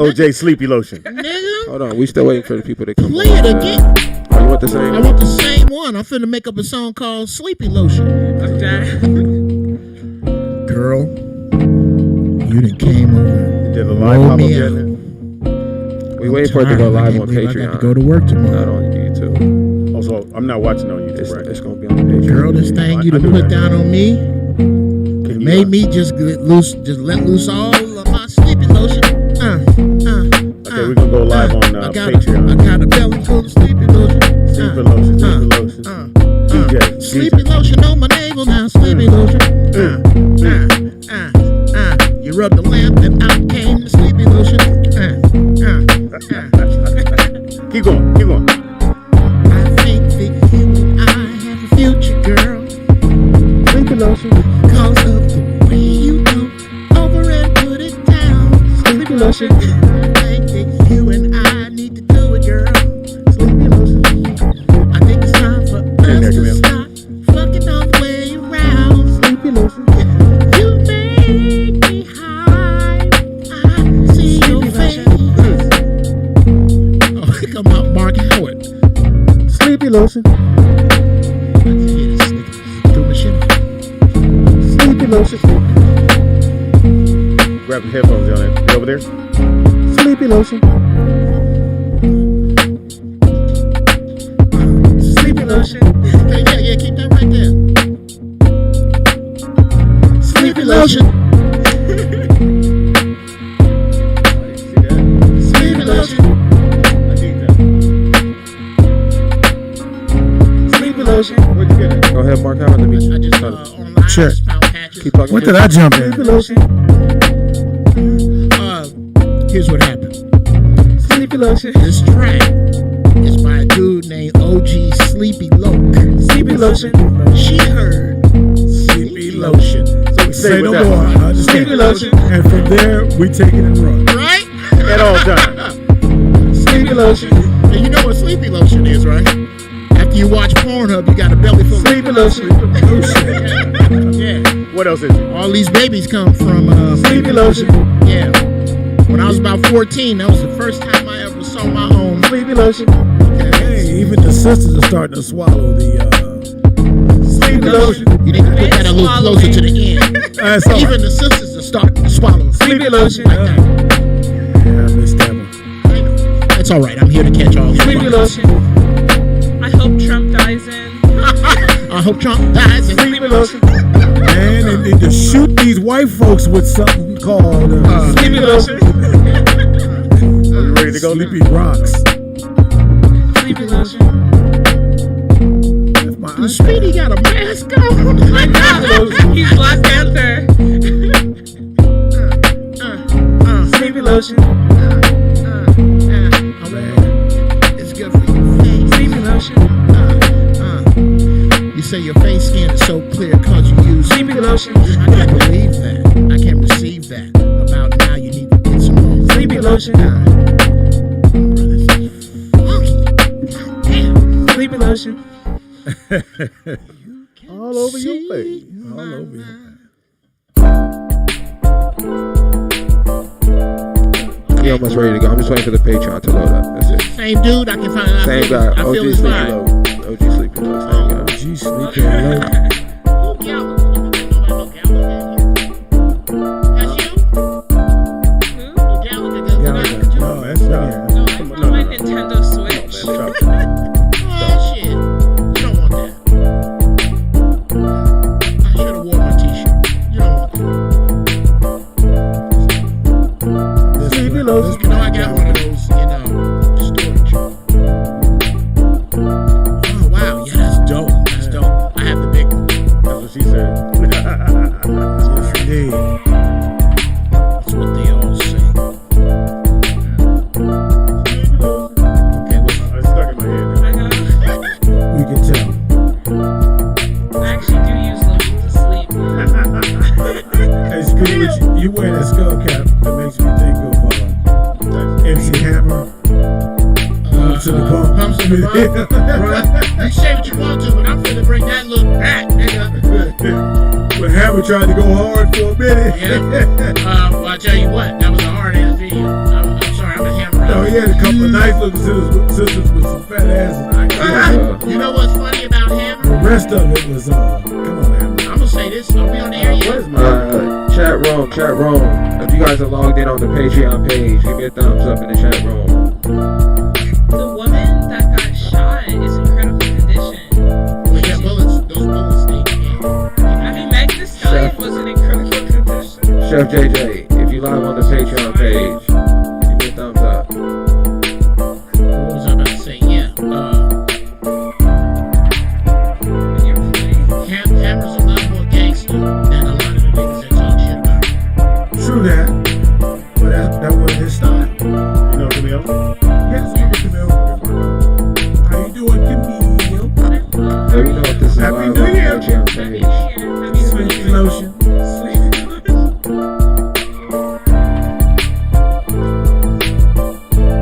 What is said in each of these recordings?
OJ Sleepy Lotion. Nigga. Hold on, we still waiting for the people to come. Play it again. Oh, you want the same? I want the same one. I'm finna make up a song called Sleepy Lotion. Okay. Girl, you done came over. Did the live pop up yet? We waiting for it to go live on Patreon. I got to go to work tomorrow. Not on YouTube. Also, I'm not watching on YouTube, right? It's gonna be on Patreon. Girl, this thing you done put down on me made me just let loose all of my sleepy lotion. Okay, we're gonna go live on Patreon. I got a belly full of sleepy lotion. Sleepy lotion, sleepy lotion. DJ, sleepy lotion on my navel now. Sleepy lotion. You rubbed the lamp and out came the sleepy lotion. Keep going, keep going. I think that you and I have a future, girl. Sleepy lotion. Cause of the way you go over and put it down. Sleepy lotion. I think that you and I need to do it, girl. Sleepy lotion. I think it's time for us to stop fucking all the way around. Sleepy lotion. You make me high. I see your face. Oh, here come out Mark Howard. Sleepy lotion. I can hear this nigga through my shit. Sleepy lotion. Grab the headphones, y'all. You over there? Sleepy Sleepy lotion. Sleepy lotion. Yeah, keep that right there. Sleepy lotion. Sleepy lotion. Sleepy lotion. Where'd you get it? Go ahead, Mark. How let me I just online Sure. just found patches. keep talking. When did I jump in? Sleepy lotion. Here's what happened. Sleepy lotion. This track is by a dude named OG Sleepy Loke. Sleepy lotion. She heard Sleepy Lotion. So we Say no with that. more. I understand. Sleepy lotion. And from there, we take it and run. Right? At all times. Sleepy lotion. And you know what Sleepy Lotion is, right? After you watch Pornhub, you got a belly full of Sleepy lotion. Yeah. What else is it? All these babies come from Sleepy lotion. Yeah. When I was about 14, that was the first time I ever saw my own. Sleepy lotion. Hey, even the sisters are starting to swallow the. Sleepy lotion. You need to put that a little closer to the end. That's all Even right. the sisters are starting to swallow. Sleepy lotion. Like that. Yeah, I missed that one. I know. That's all right. I'm here to catch all. Sleepy lotion. I hope Trump dies in. I hope Trump dies. And Sleepy lotion. And they need to shoot these white folks with something called Sleepy lotion. Are you ready to go? Sleepy Rocks. Sleepy lotion. That's my Speedy got a mask on. I know. He's Black Panther. Sleepy lotion. It's good for your face. Sleepy lotion. You say your face skin is so clear because you use Sleepy lotion. I can't believe that. I can't receive that. About now, you need to get some more. Sleepy lotion. Sleepy lotion. all over your face. All over your face. We almost ready to go. I'm just waiting for the Patreon to load up. That's it. Same dude, I can find out. Same guy. I feel OG his Sleepy vibe. Low. OG Sleepy Low. Same guy. G Sleepy Low. Oh, Gallagher. That's you? Who? Oh, Gallagher. No, that's not. No, I found my Nintendo Switch. Oh, shit. You don't want that. I should have worn my t-shirt. You don't want that. Sleepy lotion. You know, I got one of those in storage. Oh, wow. Yeah, that's dope. That's dope. I have the big one. That's what she said. Yes, indeed. That's what they all say. Okay, It's stuck in my head now. I know. We can tell. I actually do use lotion to sleep. Hey, Speedy, you wear that skull cap that makes me think of MC Hammer. To the bump. Pumps to the bump. Right? You say what you want to, but I'm finna bring that look back, nigga. When Hammer tried to go hard for a minute. Yeah. Well, I tell you what, that was a hard ass video. I'm sorry, I'm a hammer. No, he had a couple of nice looking sisters with some fat asses. You know what's funny about The Hammer? rest of it was, come on, Hammer. I'm gonna say this. Are we on the air yet? Chat room. If you guys are logged in on the Patreon page, give me a thumbs up in the chat room. The woman that got shot is in critical condition. We got bullets. Those bullets stay in. I mean, Meg Thee Stallion wasn't in critical condition. Chef JJ, if you live on the Patreon page, give me a thumbs up. What was I about to say? Yeah. You're playing. Hammer's a lot more gangster than a lot of the niggas that talk shit about him. True that. But that wasn't his style. You know Camille? Yes, we were Camille. How you doing, Camille? Let me know if this is Happy live New on the Year. Patreon page. Sleepy lotion.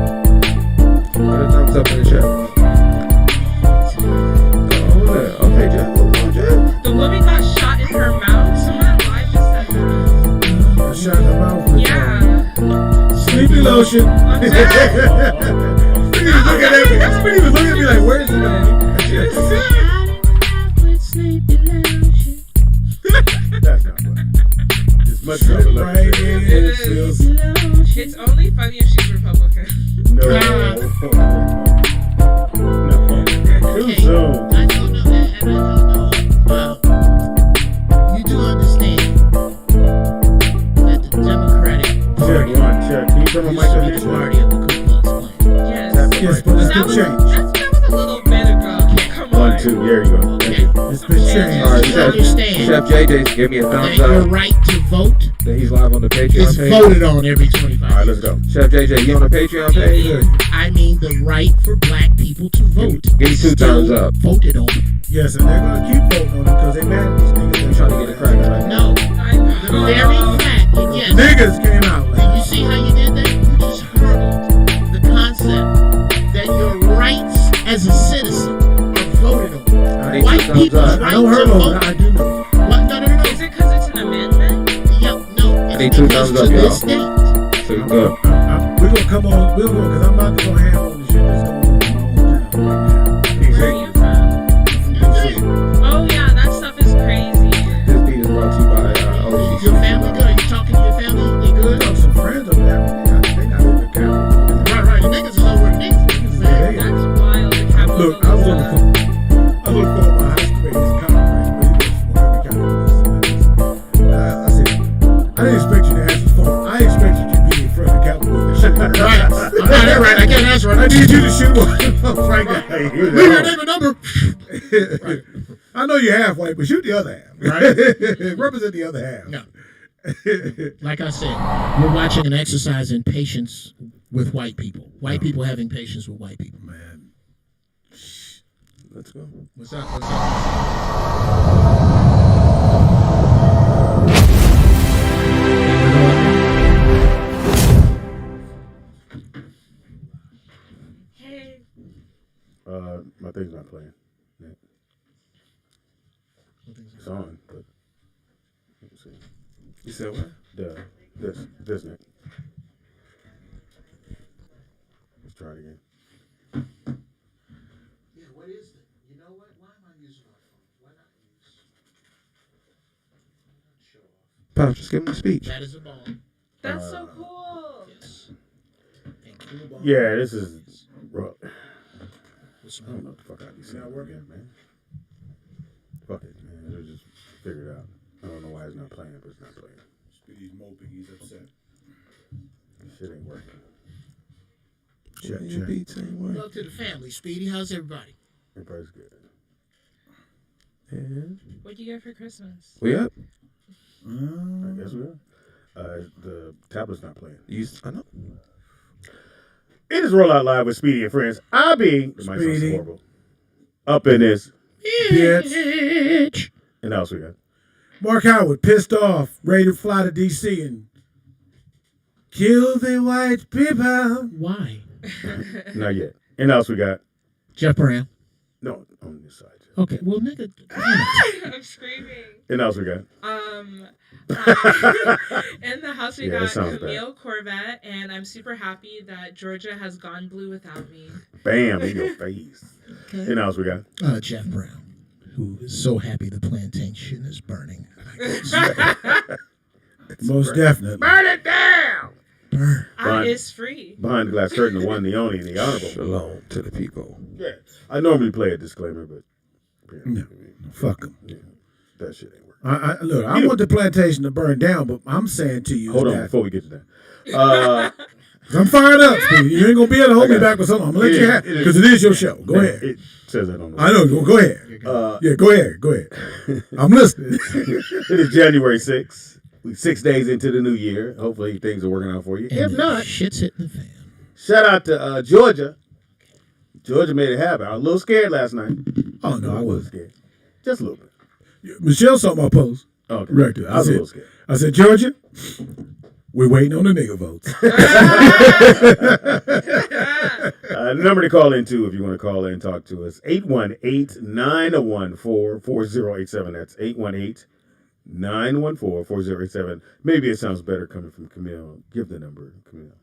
Put a thumbs up in the chat room. Oh, okay, Jeff. The woman got shot in her mouth. Someone live just said that. I shot in the mouth with Yeah. Sleepy lotion. I'm dead. Speedy was looking at me. Speedy was looking at me like, where is he going? That's not right. But right in it feels It's only funny if she's Republican. no. Too Okay, soon. I don't know that, and I don't know. You do understand that the Democratic Check Party one, check. Can you turn my used mic to up be there? the party of the Ku Klux Klan. Yes. Yes, but it's been changed. That was a little bit ago. Come on. 1, 2, there you go. Okay, It's been changed. All right, you Chef understand Chef JJ, give me a that thumbs your up. right to vote That he's live on the Patreon is page. voted on every 25 All right, years. let's go. Chef JJ, you on the Patreon page? I mean the right for black people to vote. Give me 2 is thumbs still up. voted on. Yes, and they're gonna keep voting on it because they mad at these niggas. I'm trying to get it cracking right now. No, I know. the very fact that yes, Niggas came out did like you see how you did that? You just hurdled the concept that your rights as a citizen are voted on. I need White 2 thumbs people's up. I don't right hurt to them. vote. I do know. What? No. Is it because it's an amendment? Yep, no. It's need 2 because thumbs up, to y'all. this date. So you go. We're gonna come on. We're gonna because I'm about to go ham on the shit that's going on in my own town right Where are you from? now. Oh yeah, that stuff is crazy. This beat is brought to you by OG. Your family good? Are you talking to your family? They good? I got some friends over there. They not in the Capitol. Right. The niggas is over the niggas. Hey, That's wild. The Capitol look, I was on the phone. I was on the phone with my high school mate. He's a congressman, but he works for every county police. I said, I didn't expect you to answer the phone. I expected you to be in front of the Capitol. Right. I'm not that right. I can't answer it. I need you to shoot one. Frank, Leave your name and number. I know you're half white, but shoot the other half. Right. Represent the other half. No. Like I said, we're watching an exercise in patience with white people. White people having patience with white people. Man, Let's go. What's up? Hey. my thing's not playing. It's on, but let's see. You said what? This Nick. Let's try it again. Yeah, what is it? You know what? Why am I using my phone? Why not show off? Pop, just give him the speech. That is a ball. That's so cool. Yes. And cool ball. Yeah, this is. Bro, What's I don't know what the fuck I'd be saying. Not working, man. Fuck it, man. We'll just figure it out. I don't know why it's not playing, but it's not playing. Speedy's moping. He's upset. Shit ain't working. Check. Beats ain't working. Welcome to the family, Speedy. How's everybody? Everybody's good. Yeah. What'd you get for Christmas? We up? I guess we are. The tablet's not playing. I know. It is Roll Out Live with Speedy and Friends. I be it might sound Speedy. horrible. Up in this. Bitch. And else we got Mark Howard, pissed off, ready to fly to DC and kill the white people. Why? Not yet. And else we got Jeff Brown. no on this side. Okay, well, nigga. I'm screaming. And else we got In the house we Yeah, that got sounds Camille Corvette, and I'm super happy that Georgia has gone blue without me. bam in your face. Okay. And else we got Jeff Brown, who is so happy the plantation is burning. most definitely. Burn it down. Burn. I is free. Behind the glass curtain, the one, the only, and the honorable. Shalom to the people. Yeah. I normally play a disclaimer, but No, fuck them. yeah, that shit ain't working. Look, I want the plantation to burn down, but I'm saying to you, Hold on that, before we get to that. 'cause I'm fired up, Speedy. You ain't gonna be able to hold me back with something. I'm gonna let you have because it is your show. Go ahead. It says that on the I know. Go ahead. Yeah, go ahead. Go ahead. I'm listening. It is January 6th. We 6 days into the new year. Hopefully things are working out for you. If not, shit's hitting the fan. shout out to Georgia. Georgia made it happen. I was a little scared last night. Oh no, I wasn't. Scared. Just a little bit. Michelle saw my post. Okay. Right there. I was a little scared. I said, Georgia, we're waiting on the nigga votes. The number to call in to if you want to call in and talk to us, 818-914-4087. That's 818-914-4087. Maybe it sounds better coming from Camille. Give the number, Camille.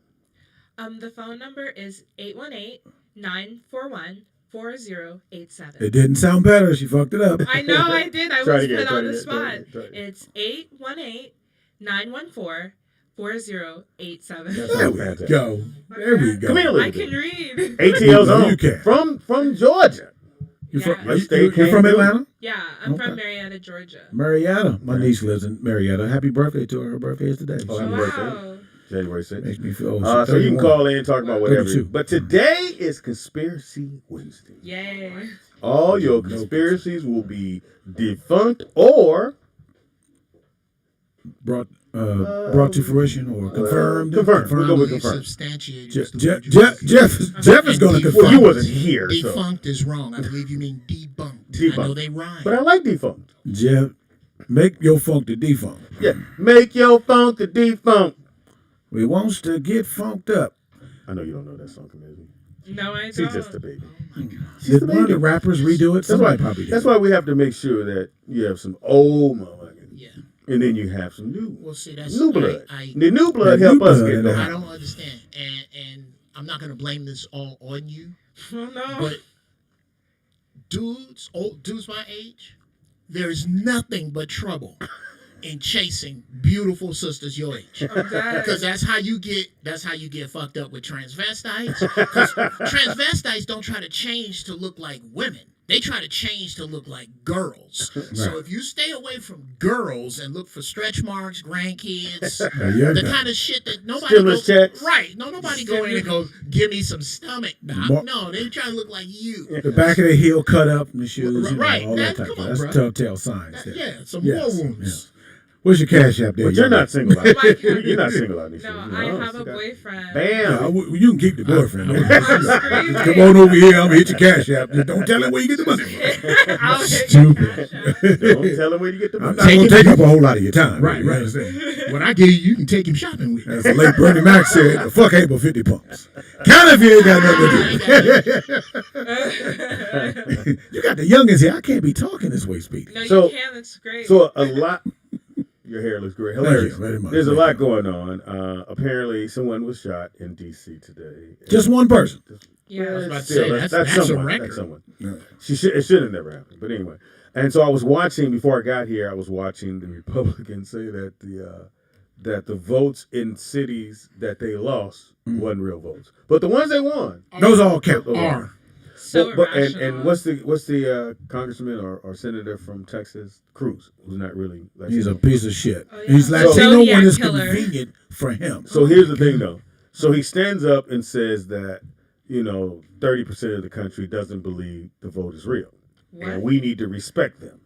The phone number is 818-941-4087. It didn't sound better. She fucked it up. I know I did. I Try was it again, put try on it the again, spot. try it again. It's 914-4087. There we go. There we go. Come here, I little can bit. read. ATL's No, own. you can't. From Georgia. You Yeah. from, you from Atlanta? Yeah, I'm Okay. from Marietta, Georgia. Marietta. My niece lives in Marietta. Happy birthday to her. Her birthday is today. Oh, She happy birthday. Wow. January 6th. makes me feel So you can call in, talk about whatever. 32. But today is Conspiracy Wednesday. Yay. All your conspiracies will be defunct or brought to fruition or confirmed. confirmed. We'll go with Only confirmed. substantiated. Jeff is going to confirm. Well, you wasn't here, so. Defunct is wrong. I believe you mean debunked. Debunked. I know they rhyme. But I like defunct. Jeff, make your funk the defunct. Yeah. Make your funk the defunct. We wants to get funked up. I know you don't know that song, Committee. No, I She's don't. just a baby. Did one of the rappers redo it? That's why, Somebody probably did. that's why we have to make sure that you have some old motherfuckers. Yeah. And then you have some new. Well, see, that's New blood. I The new blood That help new us blood get in there. the I don't understand, and I'm not gonna blame this all on you, Oh, no. but old dudes my age, there is nothing but trouble in chasing beautiful sisters your age. I'm dead. Because that's how you get fucked up with transvestites. Because transvestites don't try to change to look like women. They try to change to look like girls. So if you stay away from girls and look for stretch marks, grandkids, the kind of shit that nobody Stimulus checks. Right. No, nobody go in and go, give me some stomach, doc. Mar- No, they try to look like you. The back of the heel cut up and the shoes, Right, all that type come of on, stuff. bro. That's telltale signs. There. Yeah, some Yes, war wounds. yeah. What's your cash app there? But you're young not single out. Like- You're not single out. No, I have a boyfriend. Bam. Yeah, you can keep the boyfriend. Screaming. Come on over here. I'm gonna hit your cash app. Just don't tell him where you get the money from. I'll hit Stupid. your cash app. Don't tell him where you get the I'm money. not gonna take up a whole lot of your time. Right, You right. understand? When I get you can take him shopping with. As the late Bernie Mac said, the fuck ain't but 50 pumps. Count if you ain't got nothing to do. You got the youngins here. I can't be talking this way, Speedy. No, So- you can. It's great. So a lot. Your hair looks great. Hilarious. Thank you very much. There's a Thank lot you. going on. Apparently, someone was shot in D.C. today. Just one person. yeah. I was about to Still, say, that's that's a someone. record. That's someone. Yeah. It should have never happened. But anyway, and so I was watching before I got here. I was watching the Republicans say that the votes in cities that they lost wasn't real votes, but the ones they won. Those all count. Are. So and irrational. what's the congressman or senator from Texas, Cruz, who's not really Latino. He's a piece of shit. Oh, yeah. He's Latino Zodiac when it's killer. convenient for him. So here's the thing, though. So he stands up and says that 30% of the country doesn't believe the vote is real, What? and we need to respect them.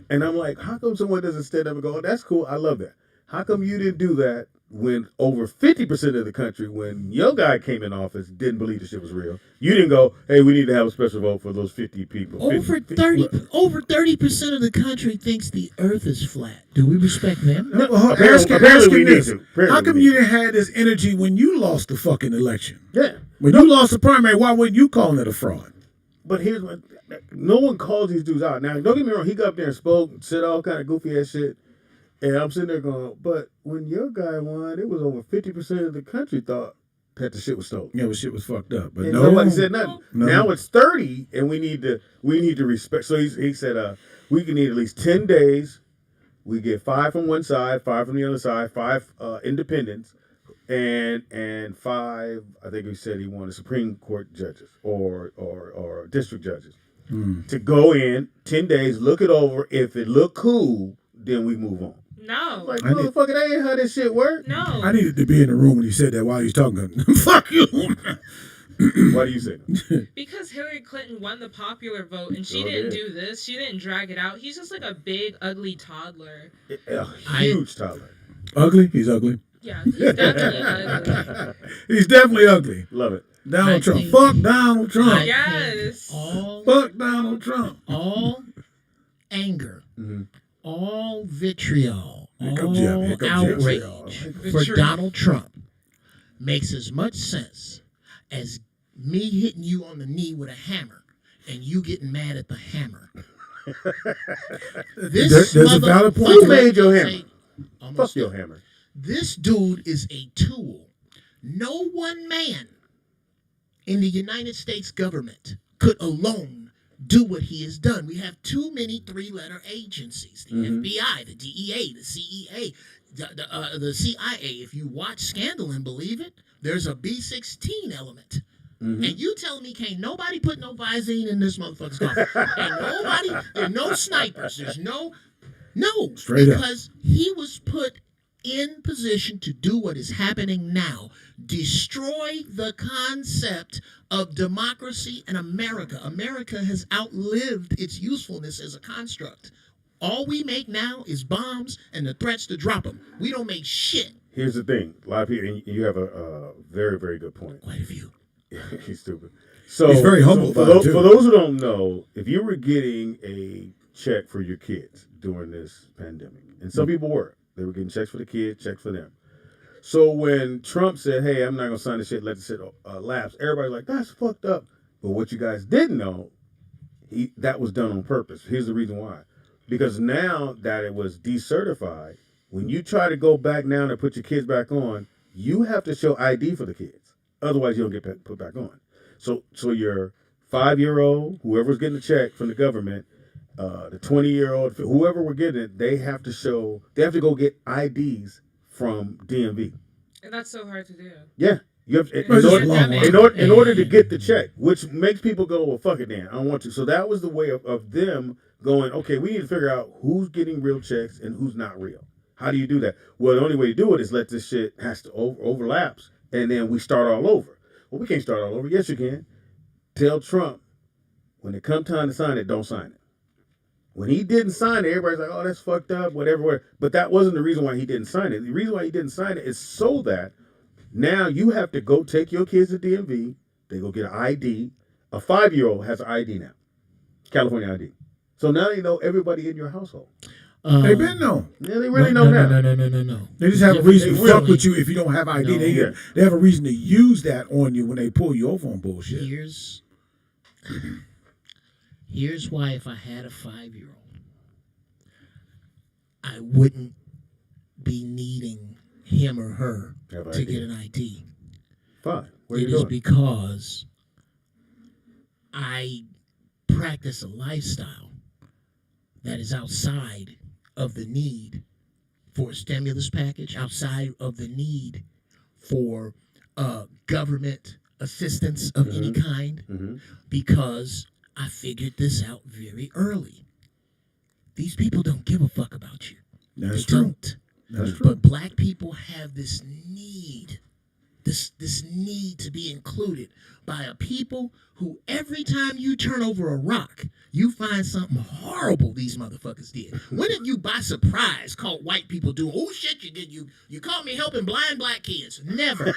And I'm like, how come someone doesn't stand up and go, oh, "That's cool, I love that"? How come you didn't do that when over 50% of the country, when your guy came in office, didn't believe the shit was real? You didn't go, "Hey, we need to have a special vote for those 50 people." Over 30% of the country thinks the Earth is flat. Do we respect them? No, Apparently ask we him need this. to. Apparently How we come need you didn't have this energy when you lost the fucking election? Yeah. When you lost the primary, why weren't you calling it a fraud? But here's what: no one calls these dudes out. Now, don't get me wrong. He got up there and spoke, said all kind of goofy ass shit, and I'm sitting there going, "But when your guy won, it was over 50% of the country thought that the shit was stolen." Yeah, but shit was fucked up. But And no, nobody said nothing. No. Now it's 30, and we need to respect. So he said, we can need at least 10 days. We get 5 from one side, 5 from the other side, 5 independents, and 5. I think he said he wanted Supreme Court judges or district judges to go in 10 days, look it over. If it look cool, then we move on. No. Like, motherfucker, that ain't how this shit work. No. I needed to be in the room when he said that while he was talking. Fuck you. Why do you say that? Because Hillary Clinton won the popular vote and she Sure didn't did. do this. She didn't drag it out. He's just like a big, ugly toddler. A huge tolerance. Ugly? He's ugly. Yeah, he's definitely ugly. He's definitely ugly. Love it. Donald I Trump. think- Fuck Donald Trump. I Yes. think Fuck Donald Trump. all anger, Mhm. all vitriol, Here comes Jeff. Here all comes Jeff. outrage for Vitriol. Donald Trump makes as much sense as me hitting you on the knee with a hammer and you getting mad at the hammer. There's a valid point. Who made your hammer? Almost Fuck your done. hammer. This dude is a tool. No one man in the United States government could alone do what he has done. We have too many three-letter agencies: the FBI, the DEA, the CEA, the CIA. If you watch Scandal and believe it, there's a B-16 element. And you tell me can't nobody put no Visine in this motherfucker's coffin? There's no snipers. There's no, Straight because he was put in position to do what is happening now. Destroy the concept of democracy in America. America has outlived its usefulness as a construct. All we make now is bombs and the threats to drop them. We don't make shit. Here's the thing. A lot of people, and you have a very, very good point. Quite a few. He's stupid. So he's very humble. For those who don't know, if you were getting a check for your kids during this pandemic, and some people were, they were getting checks for the kids, checks for them. So when Trump said, "Hey, I'm not gonna sign this shit, let the shit lapse," everybody's like, "That's fucked up." But what you guys didn't know, that was done on purpose. Here's the reason why: because now that it was decertified, when you try to go back now and put your kids back on, you have to show ID for the kids. Otherwise, you don't get put back on. So your 5-year-old, whoever's getting the check from the government, the 20-year-old, whoever we're getting it, they have to go get IDs from DMV. And that's so hard to do. Yeah. You have in order to get the check, which makes people go, well, fuck it then, I don't want to. So that was the way of them going, okay, we need to figure out who's getting real checks and who's not real. How do you do that? Well, the only way to do it is let this shit has to overlaps. And then we start all over. Well, we can't start all over. Yes, you can. Tell Trump, when it comes time to sign it, don't sign it. When he didn't sign it, everybody's like, oh, that's fucked up, whatever. But that wasn't the reason why he didn't sign it. The reason why he didn't sign it is so that now you have to go take your kids to DMV. They go get an ID. A 5-year-old has an ID now. California ID. So now you know everybody in your household. They've been known. Yeah, they really know now. No. They just have a reason to fuck with you if you don't have ID. No. They have a reason to use that on you when they pull you over on bullshit. Here's why if I had a 5-year-old, I wouldn't be needing him or her to get an ID. Fine. What are it you is doing? Because I practice a lifestyle that is outside of the need for a stimulus package, outside of the need for government assistance of any kind, because I figured this out very early. These people don't give a fuck about you. That's they true. don't. That's true. But black people have this need, this need to be included by a people who every time you turn over a rock, you find something horrible these motherfuckers did. When have you, by surprise, caught white people doing, oh shit, you did, you caught me helping blind black kids? Never.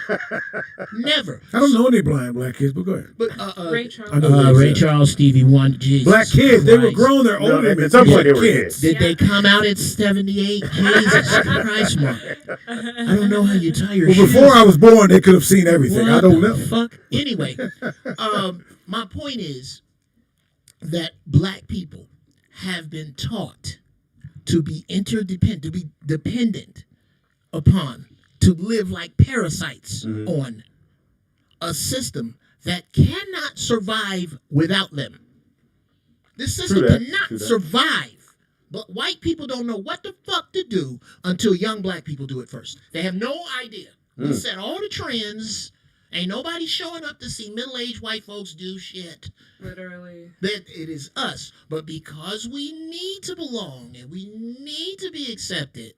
Never. I don't know any blind black kids, but go ahead. But Ray Charles. I know Ray Charles, Stevie Wonder, Jesus black kids, they were Christ. grown, they're older than at some point they were kids. Did they come out at 78? Jesus Christ, man. I don't know how you tie your shoes. Before I was born, they could have seen everything. What I don't the know. fuck? Anyway, my point is that black people have been taught to be interdependent, to be dependent upon, to live like parasites on a system that cannot survive without them. This system cannot survive. But white people don't know what the fuck to do until young black people do it first. They have no idea. We set all the trends. Ain't nobody showing up to see middle-aged white folks do shit. Literally. That it is us. But because we need to belong and we need to be accepted,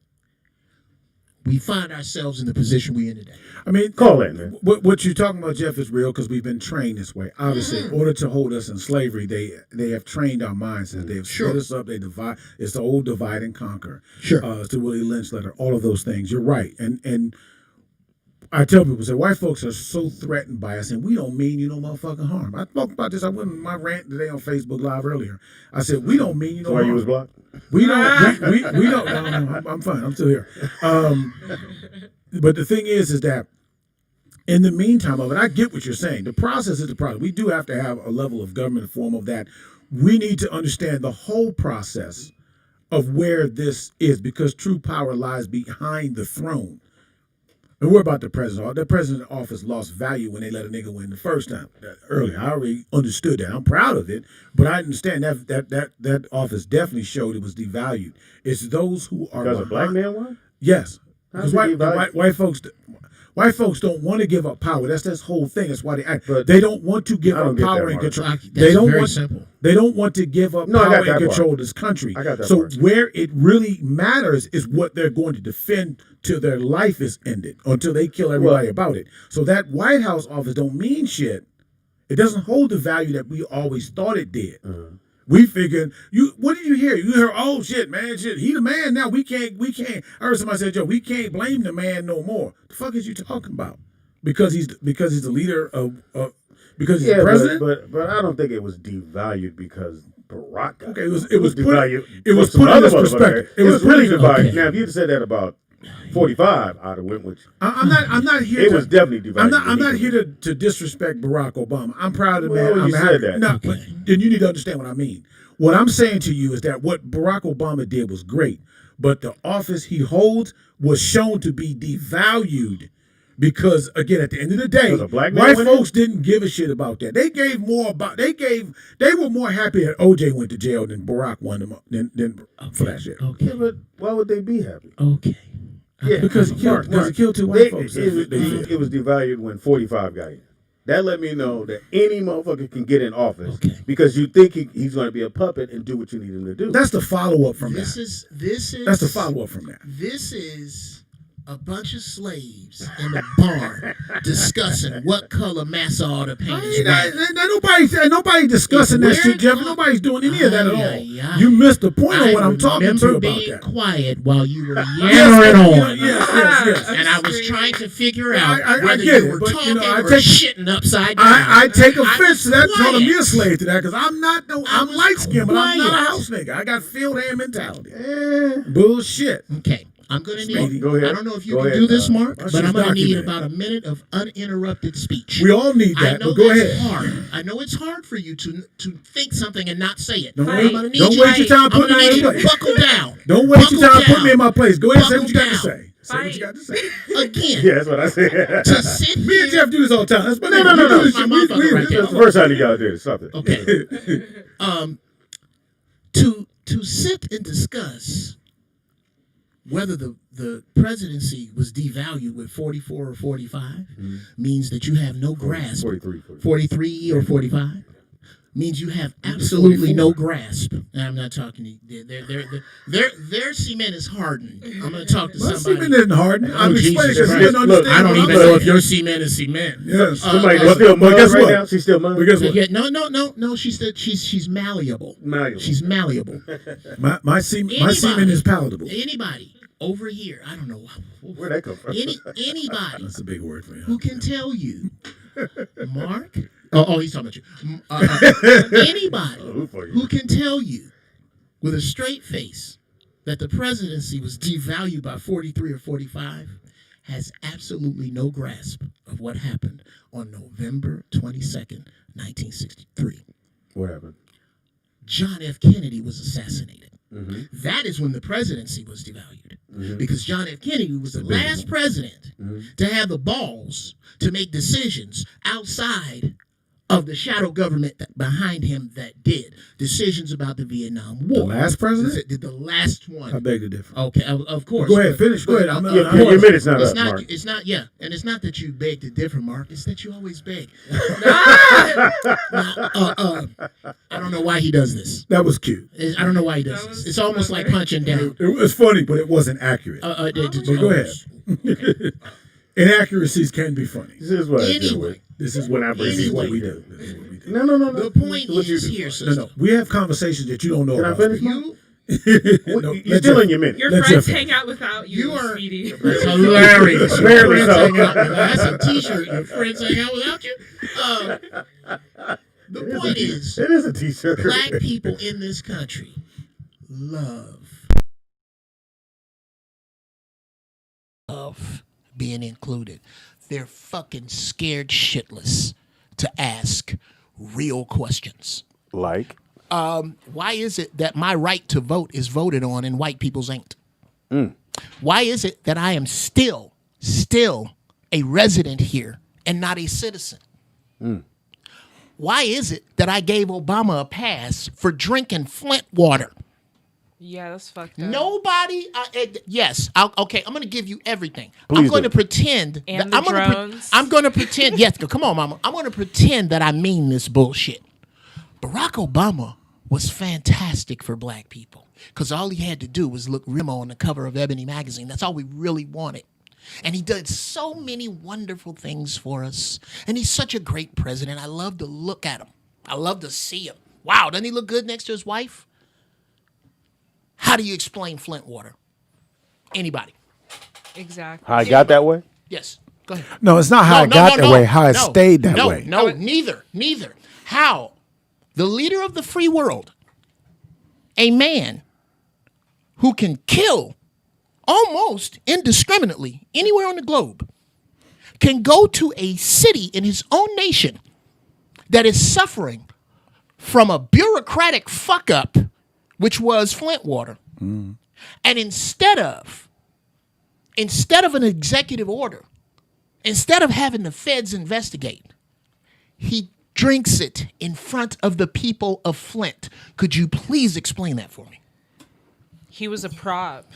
we find ourselves in the position we're in today. I mean, Call it, man. What you're talking about, Jeff, is real because we've been trained this way. Obviously, in order to hold us in slavery, they have trained our minds and they have split us up. They divide. It's the old divide and conquer. Sure. To Willie Lynch letter, all of those things. You're right. And I tell people, say, white folks are so threatened by us, and we don't mean you no motherfucking harm. I talked about this. I went in my rant today on Facebook Live earlier. I said, we don't mean you no Why harm. you was blocked? We don't. We don't. No, I'm fine. I'm still here. But the thing is that in the meantime of it, I get what you're saying. The process is the process. We do have to have a level of government form of that. We need to understand the whole process of where this is, because true power lies behind the throne. And what about the president? The president's office lost value when they let a nigga win the first time. Earlier, I already understood that. I'm proud of it, but I understand that office definitely showed it was devalued. It's those who are Because a black man won? Yes, How's because it devalued? white folks don't want to give up power. That's this whole thing. That's why But they don't want to give I don't up get power that, and Mark. control. That's They don't very want. simple. They don't want to give up No, I got power and that control part. this country. I got that so part. where it really matters is what they're going to defend till their life is ended, or until they kill everybody about it. So that White House office don't mean shit. It doesn't hold the value that we always thought it did. We figured what did you hear? You heard, oh shit, man, shit, he the man now. We can't. I heard somebody say, Joe, we can't blame the man no more. The fuck is you talking about? Because he's the leader of because he's the president. But I don't think it was devalued because Barack got Okay, it was devalued. It was from put in other this motherfuckers. perspective. It was really put in- devalued. okay. Now, if you'd said that about 45, I'd have went with you. I'm not here. It was definitely divided. I'm not here to disrespect Barack Obama. I'm proud of the Well, man. you I'm said happy. that. No, but then you need to understand what I mean. What I'm saying to you is that what Barack Obama did was great, but the office he holds was shown to be devalued because, again, at the end of the day, Was a black man white winning? folks didn't give a shit about that. They were more happy that OJ went to jail than Barack won them than for that shit. Okay. Yeah, but why would they be happy? Okay. Yeah, Because he killed two white folks. It was devalued when 45 got in. That let me know that any motherfucker can get in office because you think he's going to be a puppet and do what you need him to do. That's the follow up from This that. is That's the follow up from that. This is a bunch of slaves in a barn discussing what color massa ought to paint his Nobody discussing that If shit, we're Jeff. not- Nobody's doing any of that at all. Ay, ay, ay. You missed the point of what I'm talking to you about being that. quiet while you were Yes, yammering on. yes. And I was trying to figure out I whether get you it, were but, talking I or take- shitting upside down. I take I offense to was that, calling me a quiet. slave to that, because I'm was light skinned, but I'm not a quiet. house nigga. I got field hand mentality. Bullshit. Okay, I'm gonna Speedy, need. go ahead. I don't know if you Go can ahead, do this, Mark, my but shit's I'm gonna need documented. about a minute of uninterrupted speech. We all need I that, know but go that's ahead. hard. I know it's hard for you to think something and not say it. Don't I'm gonna need don't you, waste your time I'm putting gonna me need in you to place. buckle down. Don't waste your Buckle time putting me in down. my place. Go ahead and say what you got to Buckle say. Say what you got to say. Again, Yeah, that's what I said. to sit Me and here. Jeff do this all the time. That's my No, nigga. no, no, We no. do this My shit. motherfucker right there. That's the first time you got to do something. Okay. To sit and discuss whether the presidency was devalued with 44 or 45 means that you have no grasp. 43 or 45 means you have absolutely no grasp. And I'm not talking to you. Their cement is hardened. I'm going to talk to My somebody. cement isn't hardened. I'm Jesus explaining because he Christ. doesn't Look, understand. I don't what even I'm know saying. if your cement is cement. Yes. Somebody but still mud guess right what? now? She's still mud? But guess what? Yeah, no. She's malleable. Malleable. She's malleable. My semen is palatable. Anybody over here, I don't know. Where'd that come from? Anybody That's a big word for you. who can tell you, Mark? Oh, he's talking about you. Anybody who can tell you with a straight face that the presidency was devalued by 43 or 45 has absolutely no grasp of what happened on November 22nd, 1963. What happened? John F. Kennedy was assassinated. That is when the presidency was devalued. Because John F. Kennedy was the last president to have the balls to make decisions outside of the shadow government behind him that did decisions about the Vietnam War. The last president? The last one. I beg to differ. Okay, of course. Go ahead, finish. Go ahead. I'm Your minute's not It's up, not. Mark. It's not. Yeah, and it's not that you beg to differ, Mark. It's that you always beg. I don't know why he does this. That was cute. I don't know why he does this. It's almost like punching down. It was funny, but it wasn't accurate. But go ahead. Inaccuracies can be funny. This is what I do. Anyway, This is When what I bring this is these what things we up. do. This is what we do. No. the point What you is do. here, No, sister. no. We have conversations that you don't know Can I about. finish? You, No, You're still in your minute. Your Let's friends just- hang out without you, You are- Speedy. that's hilarious. Apparently Your so. friends hang out with- That's a T-shirt. Your friends hang out without you. The point is, It is a t-shirt. black people in this country love being included. They're fucking scared shitless to ask real questions. Like? Why is it that my right to vote is voted on and white people's ain't? Why is it that I am still still a resident here and not a citizen? Why is it that I gave Obama a pass for drinking Flint water? Yeah, that's fucked up. Nobody. Yes. Okay. I'm going to give you everything. Please I'm going do. to pretend. And that, the drones. I'm going to pretend. Yes. Come on, Mama. I'm going to pretend that I mean this bullshit. Barack Obama was fantastic for black people because all he had to do was look Remo on the cover of Ebony magazine. That's all we really wanted. And he did so many wonderful things for us. And he's such a great president. I love to look at him. I love to see him. Wow, doesn't he look good next to his wife? How do you explain Flint water? Anybody? Exactly. How I got that way? Yes. Go ahead. No, it's not how it got that way. How it stayed that way. No, neither. How the leader of the free world, a man who can kill almost indiscriminately anywhere on the globe, can go to a city in his own nation that is suffering from a bureaucratic fuck up, which was Flint water. And instead of an executive order, instead of having the feds investigate, he drinks it in front of the people of Flint. Could you please explain that for me? He was a prop.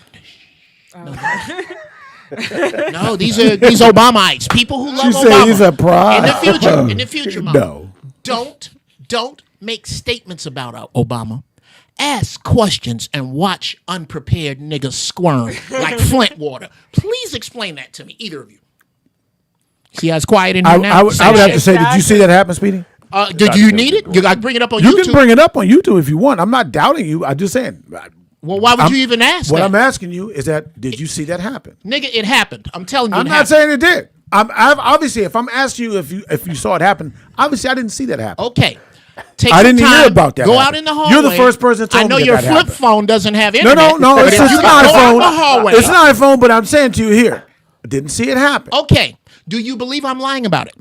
No, these Obamites, people who love She Obama. said he's a prop. In the future, Mama, No. don't make statements about Obama. Ask questions and watch unprepared niggas squirm like Flint water. Please explain that to me, either of you. See how it's quiet in here now? I would have to say, did you see that happen, Speedy? Did you need it? You got to bring it up on You YouTube. can bring it up on YouTube if you want. I'm not doubting you. I'm just saying. Well, why would you even ask What that? I'm asking you is that, did you see that happen? Nigga, it happened. I'm telling you I'm it not happened. saying it did. I've obviously, if I'm asking you if you saw it happen, obviously I didn't see that happen. Okay. Take I some didn't time, hear about that Go happen. out in the hallway. You're the first person that told I know me your that flip happened. phone doesn't have internet. No, but it's if just you an go out the iPhone. hallway- It's an iPhone, but I'm saying to you here, I didn't see it happen. Okay. Do you believe I'm lying about it?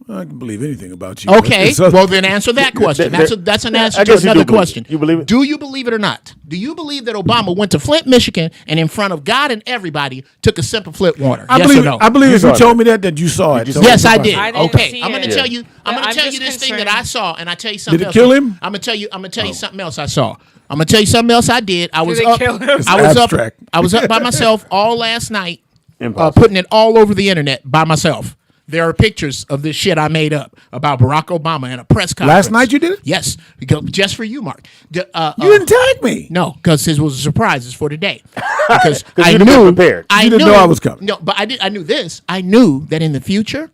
I can believe anything about you. Okay. Well, then answer that question. That's an answer I to guess you another do believe question. it. You believe it? Do you believe it or not? Do you believe that Obama went to Flint, Michigan, and in front of God and everybody took a sip of Flint water? I yes believe, or no? I believe if saw you it. told me that you saw it. you So see it? Yes, I did. I didn't Okay, see I'm going to it. tell you. I'm going to I'm tell you just this thing concerned. that I saw, and I tell you something Did it else. kill him? I'm going to tell you. I'm going to tell you something else I saw. I'm going to tell you something else I did. I was they up. kill him? I was up. Abstract. I was up by myself all last night, Impossible. putting it all over the internet by myself. There are pictures of this shit I made up about Barack Obama in a press conference. Last night you did it? Yes, because just for you, Mark. You didn't tag me. No, because it was a surprise. It's for today. Because I you'd have been prepared. You didn't know I was coming. No, but I knew this. I knew that in the future,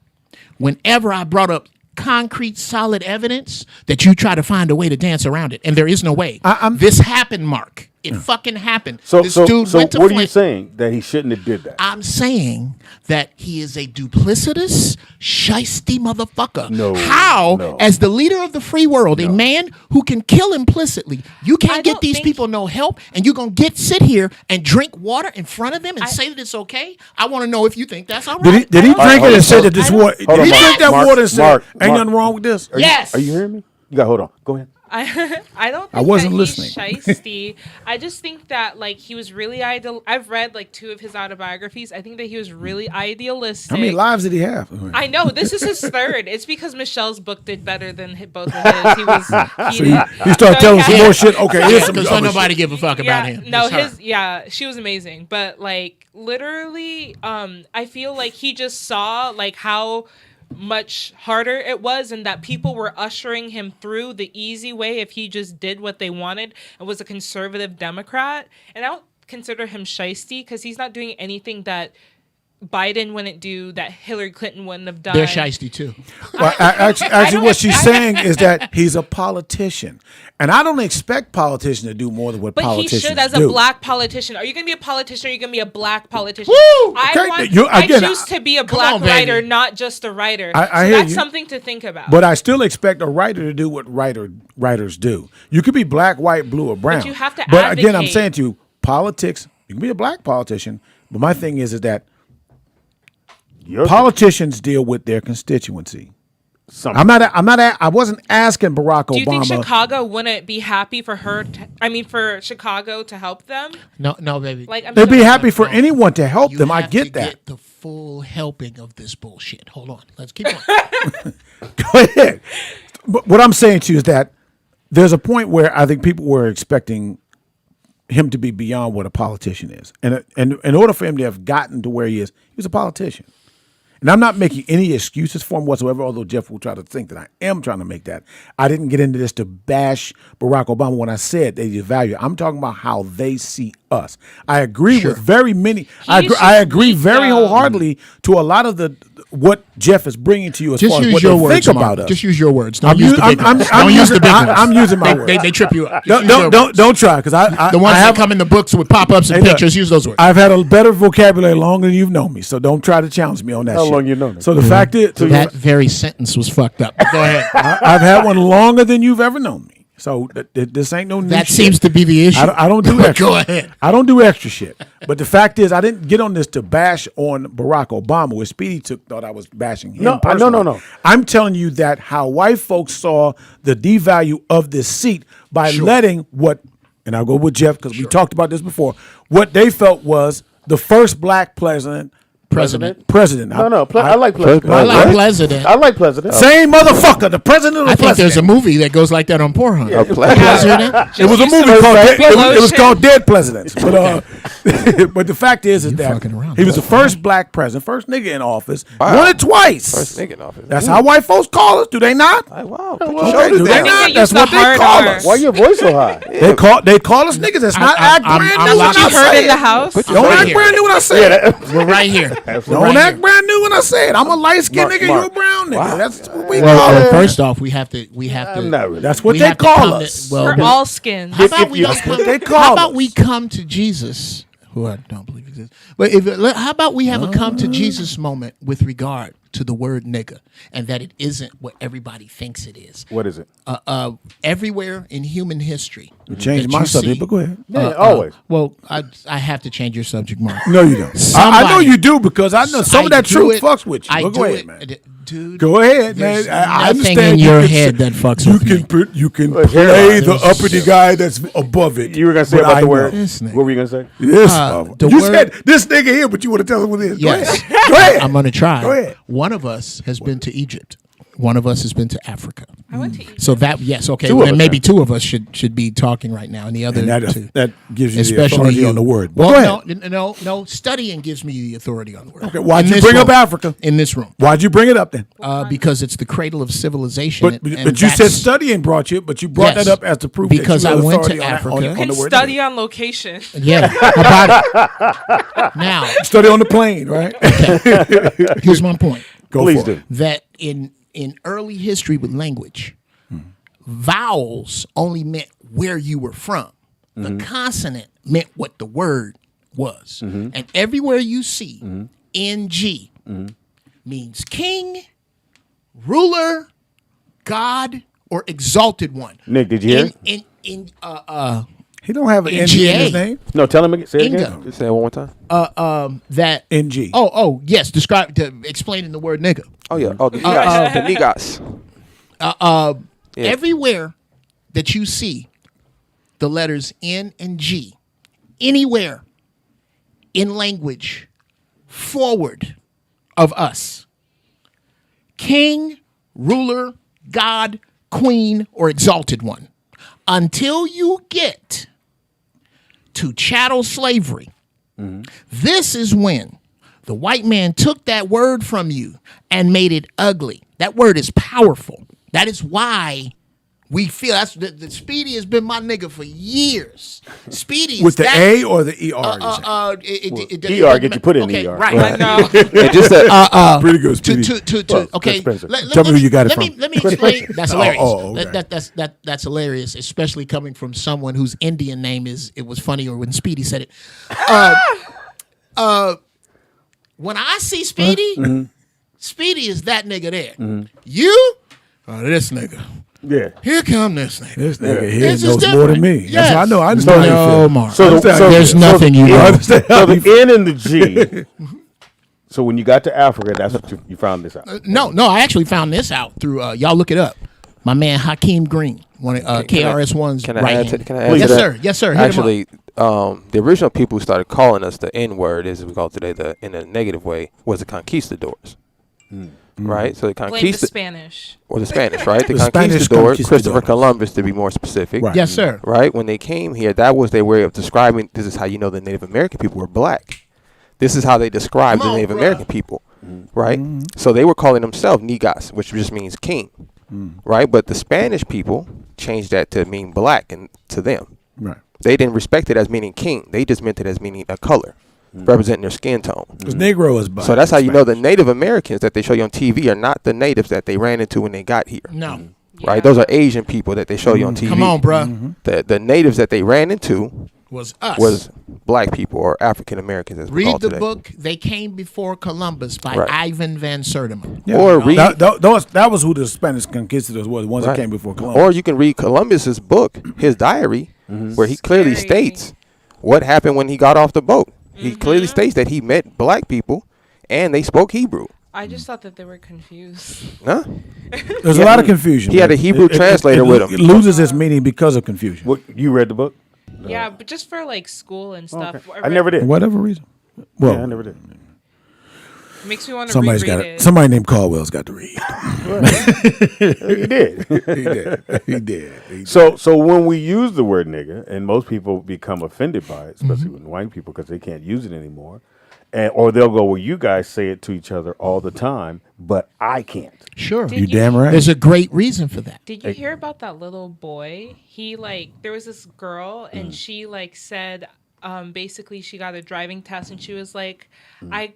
whenever I brought up concrete, solid evidence, that you try to find a way to dance around it, and there is no way. This happened, Mark. It fucking happened. So this dude went to what are you Flint. saying? That he shouldn't have did that? I'm saying that he is a duplicitous, shisty motherfucker. No, How, no. as the leader of the free world, a man who can kill implicitly, you I can't get don't these think- people no help, and you're gonna sit here and drink water in front of them and say that it's okay? I want to know if you think that's all right. Did he drink it hold and on. say that this water? Did Hold on, he Mark. drink that Mark, water and say, Mark, ain't Mark. nothing wrong with this? Yes. Are you hearing me? You got hold on. Go ahead. I don't think I wasn't that listening. he's shiesty. I just think that like he was really ideal. I've read like 2 of his autobiographies. I think that he was really idealistic. How many lives did he have? I know this is his 3rd. It's because Michelle's book did better than both of his. He was. He started telling some yeah. more shit. Okay, here's some Because other nobody shit. give a fuck about him. No, It's her. she was amazing. But like literally, I feel like he just saw like how much harder it was and that people were ushering him through the easy way if he just did what they wanted and was a conservative Democrat. And I don't consider him shiesty because he's not doing anything that Biden wouldn't do, that Hillary Clinton wouldn't have done. They're shiesty too. Well, actually, what she's saying is that he's a politician, and I don't expect politicians to do more than what But he politicians should as do. a black politician. Are you going to be a politician or are you going to be a black politician? Woo! Okay, I again, choose to be a Come black on, baby. writer, not just a writer. I so hear that's you. something to think about. But I still expect a writer to do what writers do. You could be black, white, blue, or brown. you have to But again, I'm advocate. saying to you, politics. You can be a black politician, but my thing is that politicians deal with their constituency. something. I wasn't asking Barack Obama. Do you think Chicago wouldn't be happy for her? For Chicago to help them? No, baby. Like, They'd be happy for anyone to help them. I get that. Get the full helping of this bullshit. Hold on. Let's keep going. Go ahead. But what I'm saying to you is that there's a point where I think people were expecting him to be beyond what a politician is. And in order for him to have gotten to where he is, he was a politician. And I'm not making any excuses for him whatsoever, although Jeff will try to think that I am trying to make that. I didn't get into this to bash Barack Obama when I said they devalue. I'm talking about how they see us. I agree with very many. I agree very wholeheartedly to a lot of what Jeff is bringing to you as far as what they think about us. Just use your words. Don't use the big ones. Don't use the big ones. I'm using my words. They trip you up. Don't try, because the ones that come in the books with pop-ups and pictures. Use those words. I've had a better vocabulary longer than you've known me, so don't try to challenge me on that. How long you known me? So the fact is, that very sentence was fucked up. Go ahead. I've had one longer than you've ever known me. So this ain't no new that shit. Seems to be the issue. I don't do extra. Go ahead. I don't do extra shit. But the fact is, I didn't get on this to bash on Barack Obama, where Speedy thought I was bashing him. No. I'm telling you that how white folks saw the devalue of this seat by letting and I'll go with Jeff because we talked about this before, what they felt was the first black president. No. I like president. I like president. I like president. Same motherfucker, the president of the I think there's a movie that goes like that on Pornhub. It was a movie called it was called Dead Presidents. But but the fact is that he was the first black president, first nigga in office, won it twice. First nigga in office. That's how white folks call us, do they not? Wow. Okay, do they not? That's what they call us. Why your voice so high? They call us niggas. That's not act brand new. That's what you heard in the house. Don't act brand new when I say it. We're right here. Don't act brand new when I say it. I'm a light skinned nigga, you a brown nigga. Wow. That's what we call well, it. first off, we have to. That's what they call us. We're all skins. How about we That's what they call How about us. we come to Jesus, who I don't believe exists, but how about we have a come to Jesus moment with regard to the word nigga, and that it isn't what everybody thinks it is. What is it? Everywhere in human history. You changed my subject, but go ahead. Yeah, always. Well, I have to change your subject, Mark. No, you don't. I know you do, because I know some of that truth fucks with you. But go ahead, man. Dude, go ahead, man. I nothing understand in your head that fucks with me. You can play the uppity guy that's above it. You were gonna say about the word. This nigga. What were you gonna say? Yes, you word- said this nigga here, but you want to tell us what it is. Yes. Go ahead. I'm gonna try. Go ahead. One of us has been to Egypt. One of us has been to Africa. I went to Egypt. So that okay, Two of then us, maybe two of us should be talking right now, and the other two. That gives you the Especially authority you. on the word. Well, go ahead. no. Studying gives me the authority on the word. Okay, why'd In you this bring up room. Africa? In this room. Why'd you bring it up then? Because it's the cradle of civilization. But you said studying brought you, but you brought Yes. that up as the proof Because that you I had went to authority on Africa. on You the Can word. study on location. Yeah, about it. Now, Study on the plane, right? here's my point. Please do. That in early history with language, vowels only meant where you were from. The consonant meant what the word was. And everywhere you see NG means king, ruler, God, or exalted one. Nick, did you hear? He don't have an NG in his name. No, tell him again. Say it again. Just say it one more time. That NG. Yes. Explaining the word nigga. Oh yeah. Oh, the niggas. Everywhere that you see the letters N and G, anywhere in language forward of us, king, ruler, God, queen, or exalted one, until you get to chattel slavery, this is when the white man took that word from you and made it ugly. That word is powerful. That is why we feel the Speedy has been my nigga for years. Speedy With is the that, A or the ER? ER, get you put in okay, ER. Right. I know. And just that, Pretty good, Speedy. Okay. Spencer. Tell me who you got it from. Let me explain. That's hilarious. Okay. That's hilarious, especially coming from someone whose Indian name is. It was funnier when Speedy said it. When I see Speedy, Speedy is that nigga there. You, this nigga. Yeah. Here come this nigga. This nigga here This is knows more different. than me. Yes. That's what I know. I understand how you feel. Mark. So there's nothing you know. I understand So how the you feel. N and the G. So when you got to Africa, that's what you found this out. No, I actually found this out through y'all look it up. My man Hakeem Green, one of KRS-One's Can I right add hand. to that? Yes, sir. Yes, sir. Hit him up. Actually, the original people who started calling us the N-word, as we call it today, in a negative way, was the conquistadors. Right? So the Blame the conquistadors. Spanish. Or the Spanish, right? The The Spanish conquistadors, Christopher conquistadors. Columbus, to be more specific. Right. Yes, sir. Right? When they came here, that was their way of describing, this is how you know the Native American people were black. This is how they described Come the on, Native bruh. American people. Right? So they were calling themselves Negas, which just means king. Right? But the Spanish people changed that to mean black and to them. Right. They didn't respect it as meaning king. They just meant it as meaning a color, representing their skin tone. Because Negro is black. So that's how you know the Native Americans that they show you on TV are not the natives that they ran into when they got here. No. Right? Those are Asian people that they show you on TV. Come on, bruh. The natives that they ran into Was us. was black people or African Americans as we Read call the today. book "They Came Before Columbus" by Right. Ivan Van Sertima. Yeah. Or read, that was who the Spanish conquistadors were, the ones Right. that came before Columbus. or you can read Columbus's book, his diary, where he clearly Scary. states what happened when he got off the boat. He clearly states that he met black people and they spoke Hebrew. I just thought that they were confused. Huh? There's a lot of confusion. He had a Hebrew translator with him. It loses its meaning because of confusion. What, you read the book? Yeah, but just for like school and stuff. Okay. I never For did. whatever reason. Well, Yeah, I never did. It makes me want to somebody's reread got it. it. Somebody named Caldwell's got to read. You did. He did. He did. So when we use the word nigga, and most people become offended by it, especially with white people because they can't use it anymore, and or they'll go, "Well, you guys say it to each other all the time, but I can't." Sure. Did You damn right. There's a great reason for that. Did you hear about that little boy? He there was this girl and she said basically she got a driving test and she was like, I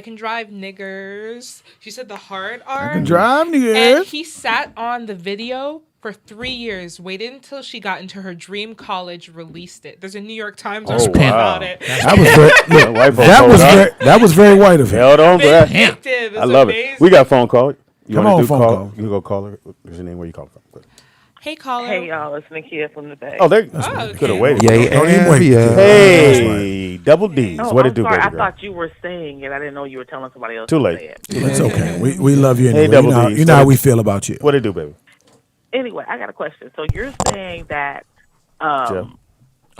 can drive niggers. She said the hard R. Drive And niggas. he sat on the video for 3 years, waited until she got into her dream college, released it. There's a New York Times article wow. about it. That was very. White folks That hold was up. that was very white of him. Held on, bro. Vindictive. I love it. We got a phone call. You Come wanna on, do phone call. You can go call her. What's your name? Where you calling from? Good. Hey, caller. Hey y'all, it's Nakia from the Bay. Oh, there. okay. Could have waited. Yeah, Don't even wait. Hey, double D's. Oh, What it I'm do, sorry. baby I girl? thought you were saying it. I didn't know you were telling somebody else. Too to late. say it. It's okay. We love you anyway. Double you know, D's. you know how we feel about you. What it do, baby? Anyway, I got a question. So you're saying that Jeff. Oh,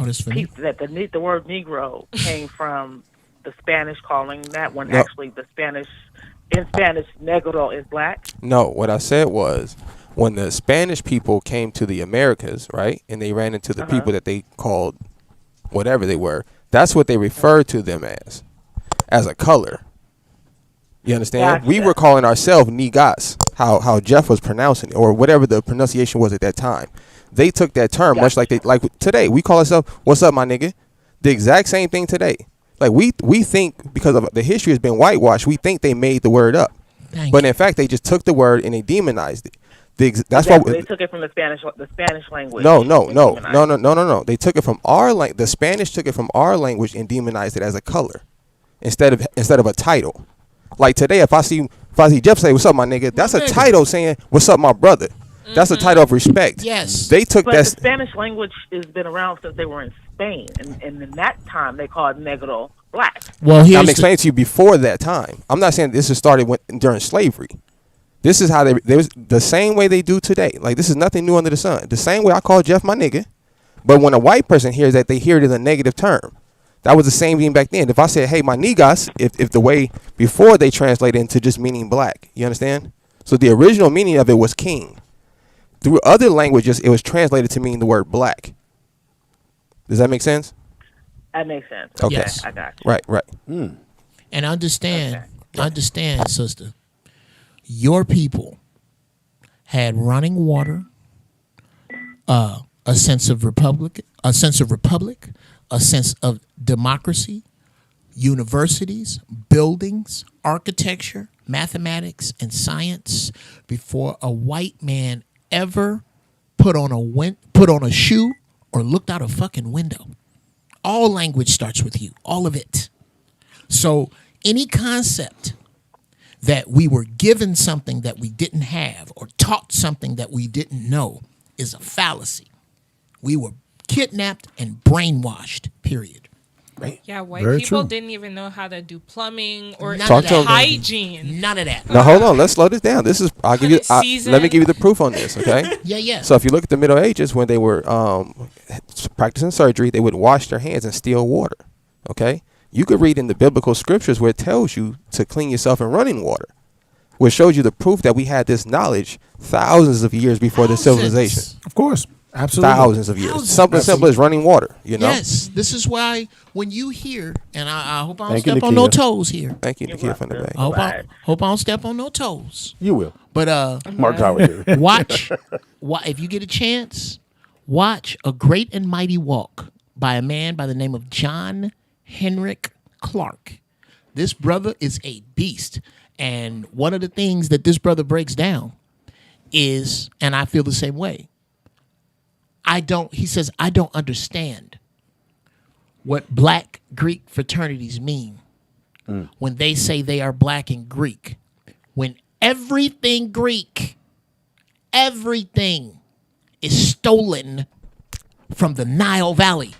that's for me. that the word Negro came from the Spanish calling that when No. actually the Spanish in Spanish Negro is black. No, what I said was when the Spanish people came to the Americas, right, and they ran into the people that they called whatever they were, that's what they referred to them as a color. You understand? Gotcha. We were calling ourselves Negas, how Jeff was pronouncing it, or whatever the pronunciation was at that time. They took that term much like today. We call ourselves, "What's up, my nigga?" The exact same thing today. Like we think because of the history has been whitewashed, we think they made the word up, but in fact they just took the word and they demonized it. That's Exactly. why They took it from the Spanish language. No. They took it from our language. The Spanish took it from our language and demonized it as a color instead of a title. Like today, if I see Jeff say, "What's up, my nigga?" That's a title saying, "What's up, my brother?" That's a title of respect. Yes. They took But that. the Spanish language has been around since they were in Spain, and in that time they called Negro black. Well, I'm here's explaining to you before that time. I'm not saying this has started during slavery. This is how they was the same way they do today. Like this is nothing new under the sun. The same way I call Jeff my nigga, but when a white person hears that, they hear it as a negative term. That was the same thing back then. If I said, "Hey, my niggas," if the way before they translated into just meaning black, you understand? So the original meaning of it was king. Through other languages, it was translated to mean the word black. Does that make sense? That makes sense. Okay. Yes. I got you. Right. and understand, sister. Your people had running water, a sense of republic, a sense of democracy, universities, buildings, architecture, mathematics, and science before a white man ever put on a shoe or looked out a fucking window. All language starts with you, all of it. So any concept that we were given something that we didn't have or taught something that we didn't know is a fallacy. We were kidnapped and brainwashed, period. Yeah, white Very people true. didn't even know how to do plumbing or None Talk to 'em. hygiene. None of that. Now hold on, let's slow this down. This is I'll give you. Season. Let me give you the proof on this, okay? Yeah. So if you look at the Middle Ages, when they were practicing surgery, they would wash their hands in still water. Okay, you could read in the biblical scriptures where it tells you to clean yourself in running water, which shows you the proof that we had this knowledge thousands of years before the civilization. Of course. Absolutely. Thousands of years. Thousands. Something simple as running water. You know. Yes, this is why when you hear, and I hope I don't Thank you, step on no Nakia. toes here. Thank you, Nakia, from the back. I hope I don't step on no toes. You will. But Mark Howard here. watch if you get a chance, watch A Great and Mighty Walk by a man by the name of John Henrik Clark. This brother is a beast. And one of the things that this brother breaks down is, and I feel the same way, he says, I don't understand what black Greek fraternities mean when they say they are black and Greek. When everything Greek, everything is stolen from the Nile Valley.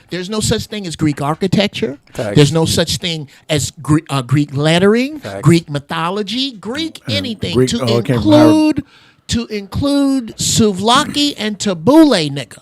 There's no such thing as Greek architecture. Facts. There's no such thing as Greek lettering, Facts. Greek mythology, Greek anything Greek- to okay, include souvlaki and tabbouleh, nigga.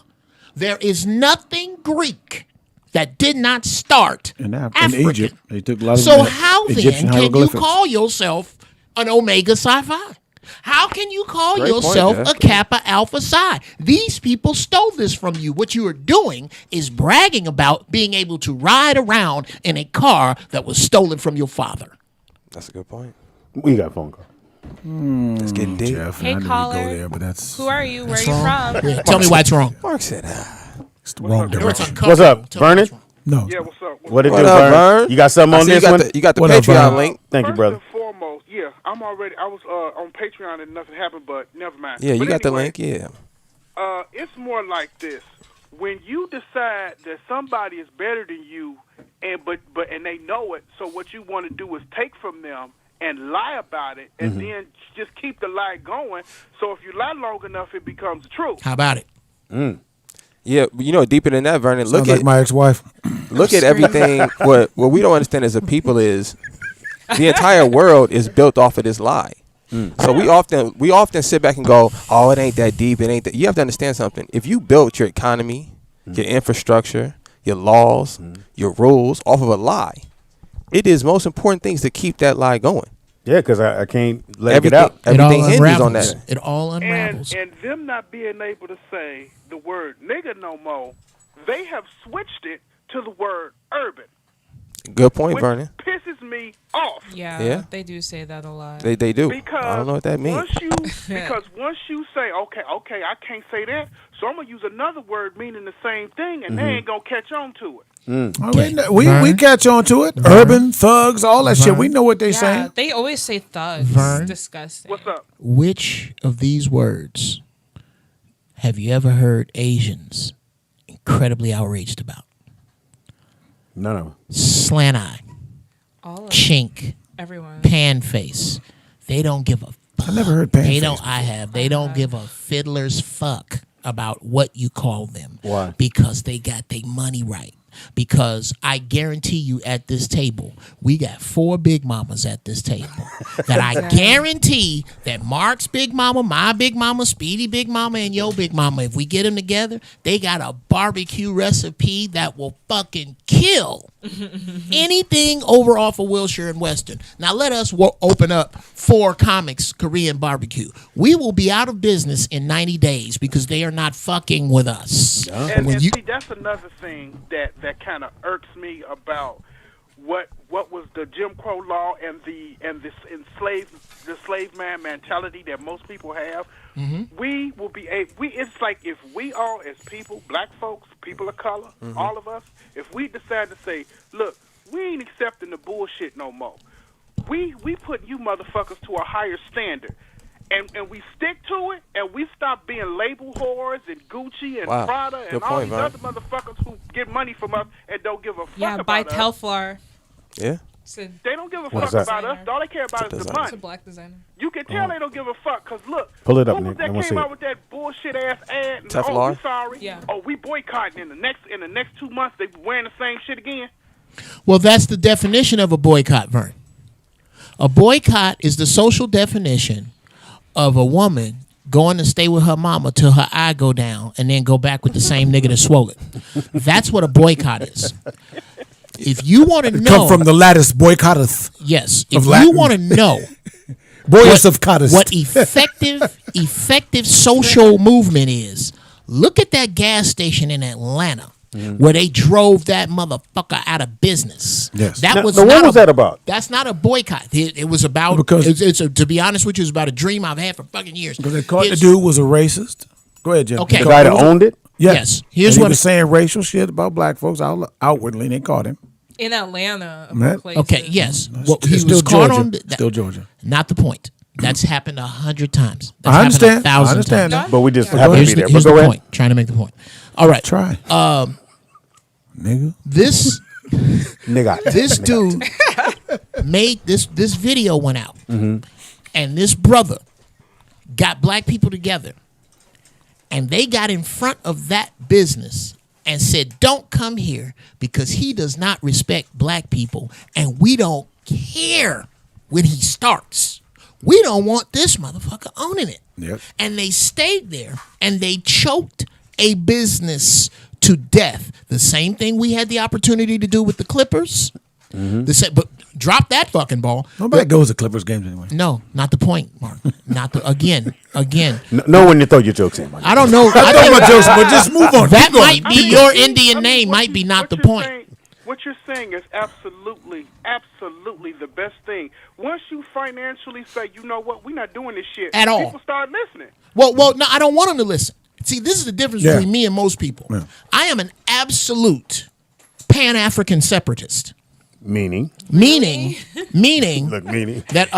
There is nothing Greek that did not start In African. Egypt, they took a lot of So how then Egyptian can you hieroglyphics. call yourself an Omega Psi Phi? How can you call Great point, yourself Jeff. a Kappa Alpha Psi? These people stole this from you. What you are doing is bragging about being able to ride around in a car that was stolen from your father. That's a good point. We got a phone call. It's getting deep. Jeff, Hey, I know caller. you go there, but that's Who are you? Where are That's you wrong. from? Yeah, tell me why it's wrong. Mark said, it's the wrong direction. What's up, Tell me Vernon? what's wrong. No, Yeah, what's up? What it What do, up, Vern? Vern? You got something I on see this you one? got the What up, Patreon Vern? link. Thank you, brother. First and foremost, yeah, I was on Patreon and nothing happened, but never mind. Yeah, you But got the anyway, link. Yeah. It's more like this: when you decide that somebody is better than you, and they know it, so what you want to do is take from them and lie about it, and then just keep the lie going. So if you lie long enough, it becomes true. How about it? Yeah, you know, deeper than that, Vernon. sounds like my ex-wife. Look at everything. What we don't understand as a people is the entire world is built off of this lie. So we often sit back and go, "Oh, it ain't that deep. It ain't that." You have to understand something. If you built your economy, your infrastructure, your laws, your rules off of a lie, it is most important things to keep that lie going. Yeah, because I can't let Everything, it get out. everything it all hinges on unravels. that. It all unravels. And them not being able to say the word nigga no more, they have switched it to the word urban, Good point, which Vernon. pisses me off. Yeah, they do say that a lot. They do. Because I don't know what that means. once you say, okay, I can't say that, so I'm gonna use another word meaning the same thing, and they ain't gonna catch on to it. Okay. We catch on to it. Urban, thugs, all that shit. We know what they Yeah, saying. they always say thugs. Vern? Disgusting. What's up? Which of these words have you ever heard Asians incredibly outraged about? None of them. Slant eye, All of chink, everyone. pan face. They don't give a fuck. I never heard pan They face don't. I have. They don't give a fiddler's fuck about what you call them. Why? Because they got their money right. Because I guarantee you at this table, we got 4 big mamas at this table. That I guarantee that Mark's big mama, my big mama, Speedy big mama, and your big mama, if we get them together, they got a barbecue recipe that will fucking kill anything over off of Wilshire and Western. Now let us open up 4 Comics Korean barbecue. We will be out of business in 90 days because they are not fucking with us. And, When and you- see, that's another thing that kind of irks me about what was the Jim Crow law and the slave man mentality that most people have. We will be it's like if we all as people, black folks, people of color, all of us, if we decide to say, look, we ain't accepting the bullshit no more. We put you motherfuckers to a higher standard. And we stick to it, and we stop being label whores and Gucci and Wow. Prada and Good all point, these Vern. other motherfuckers who get money from us and don't give a fuck Yeah, about buy us. Telfar. Yeah. They don't give a What's fuck that? about us. All they care about is the money. It's a black designer. You can tell they don't give a fuck, because look. Pull it up, who was Nick. that I wanna came see out it. with that bullshit ass ad? And, Teflon? we sorry. Yeah. Oh, we boycotting. In the next 2 months, they wearing the same shit again. Well, that's the definition of a boycott, Vern. A boycott is the social definition of a woman going to stay with her mama till her eye go down and then go back with the same nigga that swole it. That's what a boycott is. If you want to know, Come from the lattice boycotteth. yes. of If you Latin. want to know Boyus of cottest. what effective social movement is, look at that gas station in Atlanta where they drove that motherfucker out of business. Yes. That Now, was what not was that about? That's not a boycott. It was about Because- to be honest with you, it's about a dream I've had for fucking years. Because they caught the It's- dude was a racist. Go ahead, Jim. Okay. The guy that owned it? Yes. Here's And he what was it- saying racial shit about black folks outwardly, and they caught him. In Atlanta, of Man. all places. Okay, yes. Well, he It's was still caught Georgia. on Still Georgia. not the point. That's happened 100 times. That's I happened understand. 1,000 I understand times. that. But we just Yeah. happen to Here's be the, there. here's But the go ahead. point. Trying to make the point. All right. Try. Nigga. This Nigga. this dude made this video went out, and this brother got black people together, and they got in front of that business and said, "Don't come here because he does not respect black people, and we don't care when he starts. We don't want this motherfucker owning it." Yep. And they stayed there and they choked a business to death. The same thing we had the opportunity to do with the Clippers. But drop that fucking ball. Nobody goes to Clippers games anyway. No, not the point, Mark. Not the again. Know when you throw your jokes in, man. I don't know. I know my jokes, but just move on. That Keep going. might be your Indian name. Might be not the point. What you're saying is absolutely the best thing. Once you financially say, you know what, we're not doing this shit At all. people start listening. Well, no, I don't want them to listen. See, this is the difference Yeah. between me and most people. Yeah. I am an absolute Pan-African separatist. Meaning. Meaning Look, meaning. that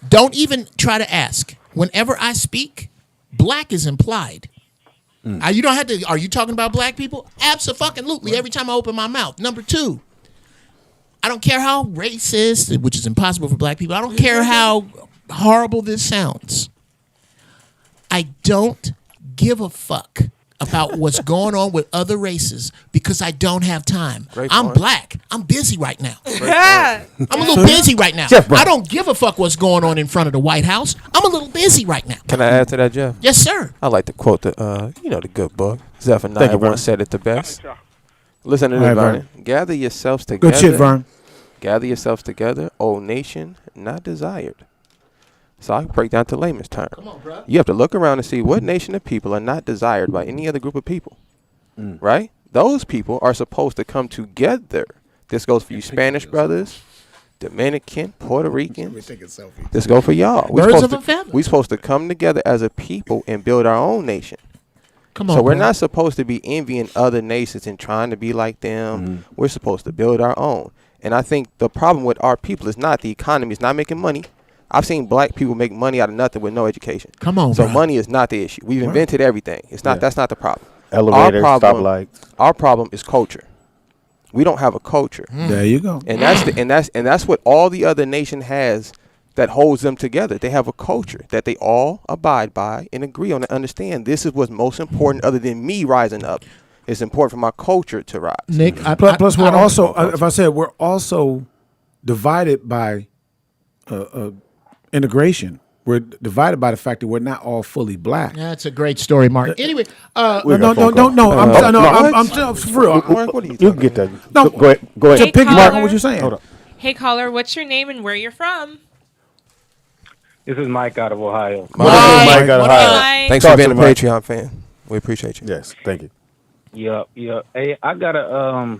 don't even try to ask. Whenever I speak, black is implied. You don't have to. Are you talking about black people? Absolutely. Every time I open my mouth. Number two, I don't care how racist, which is impossible for black people. I don't care how horrible this sounds. I don't give a fuck about what's going on with other races because I don't have time. Great I'm point. black. I'm busy right now. Yeah. I'm a little busy right now. Jeff Brown. I don't give a fuck what's going on in front of the White House. I'm a little busy right now. Can I add to that, Jeff? Yes, sir. I like to quote the the good book. Thank Zephaniah you, Vern. once said it the best. Y'all. Listen to All this, right, Vernon. Gather yourselves together. Good shit, Vern. Gather yourselves together, O nation, not desired. So I can break down to layman's term. Come on, bro. You have to look around and see what nation of people are not desired by any other group of people. Right? Those people are supposed to come together. This goes for you Spanish brothers, Dominican, Puerto Ricans. This goes for y'all. Birds of a feather. We're supposed to come together as a people and build our own nation. Come on, So we're bro. not supposed to be envying other nations and trying to be like them. We're supposed to build our own. And I think the problem with our people is not the economy. It's not making money. I've seen black people make money out of nothing with no education. Come on, So bro. money is not the issue. We've invented everything. It's not. Yeah. That's not the problem. Elevators, problem, stoplights. Our problem is culture. We don't have a culture, There you go. and that's what all the other nation has that holds them together. They have a culture that they all abide by and agree on and understand. This is what's most important, other than me rising up. It's important for my culture to rise. Nick, Plus, I we're don't- also, if I said, we're also divided by integration. We're divided by the fact that we're not all fully black. That's a great story, Mark. Anyway, No, We got no, phone no, no. call. I'm for real. Mark, what are you You talking can get that. No. Go ahead. Go ahead. To Hey, piggyback on caller. what you're saying. Hold on. Hey, caller, what's your name and where you're from? This is Mike out of Ohio. Mike, Mike got a what high. up? Hi. Thanks Talk for being to a me, Mike. Patreon fan. We appreciate you. Yes. Thank you. Yep. Hey, I gotta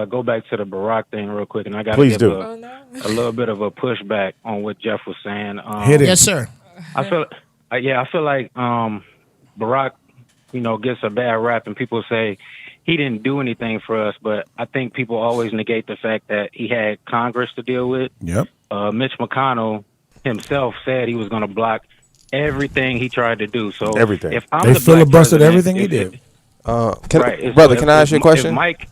go back to the Barack thing real quick, and I gotta Please give do. Oh, no. a little bit of a pushback on what Jeff was saying. Hit it. Yes, sir. I feel like Barack, gets a bad rap, and people say he didn't do anything for us, but I think people always negate the fact that he had Congress to deal with. Yep. Mitch McConnell himself said he was going to block everything he tried to do. So Everything. if I'm They the black filibustered president, everything he did. Brother, Right. can I ask you a question? If Mike,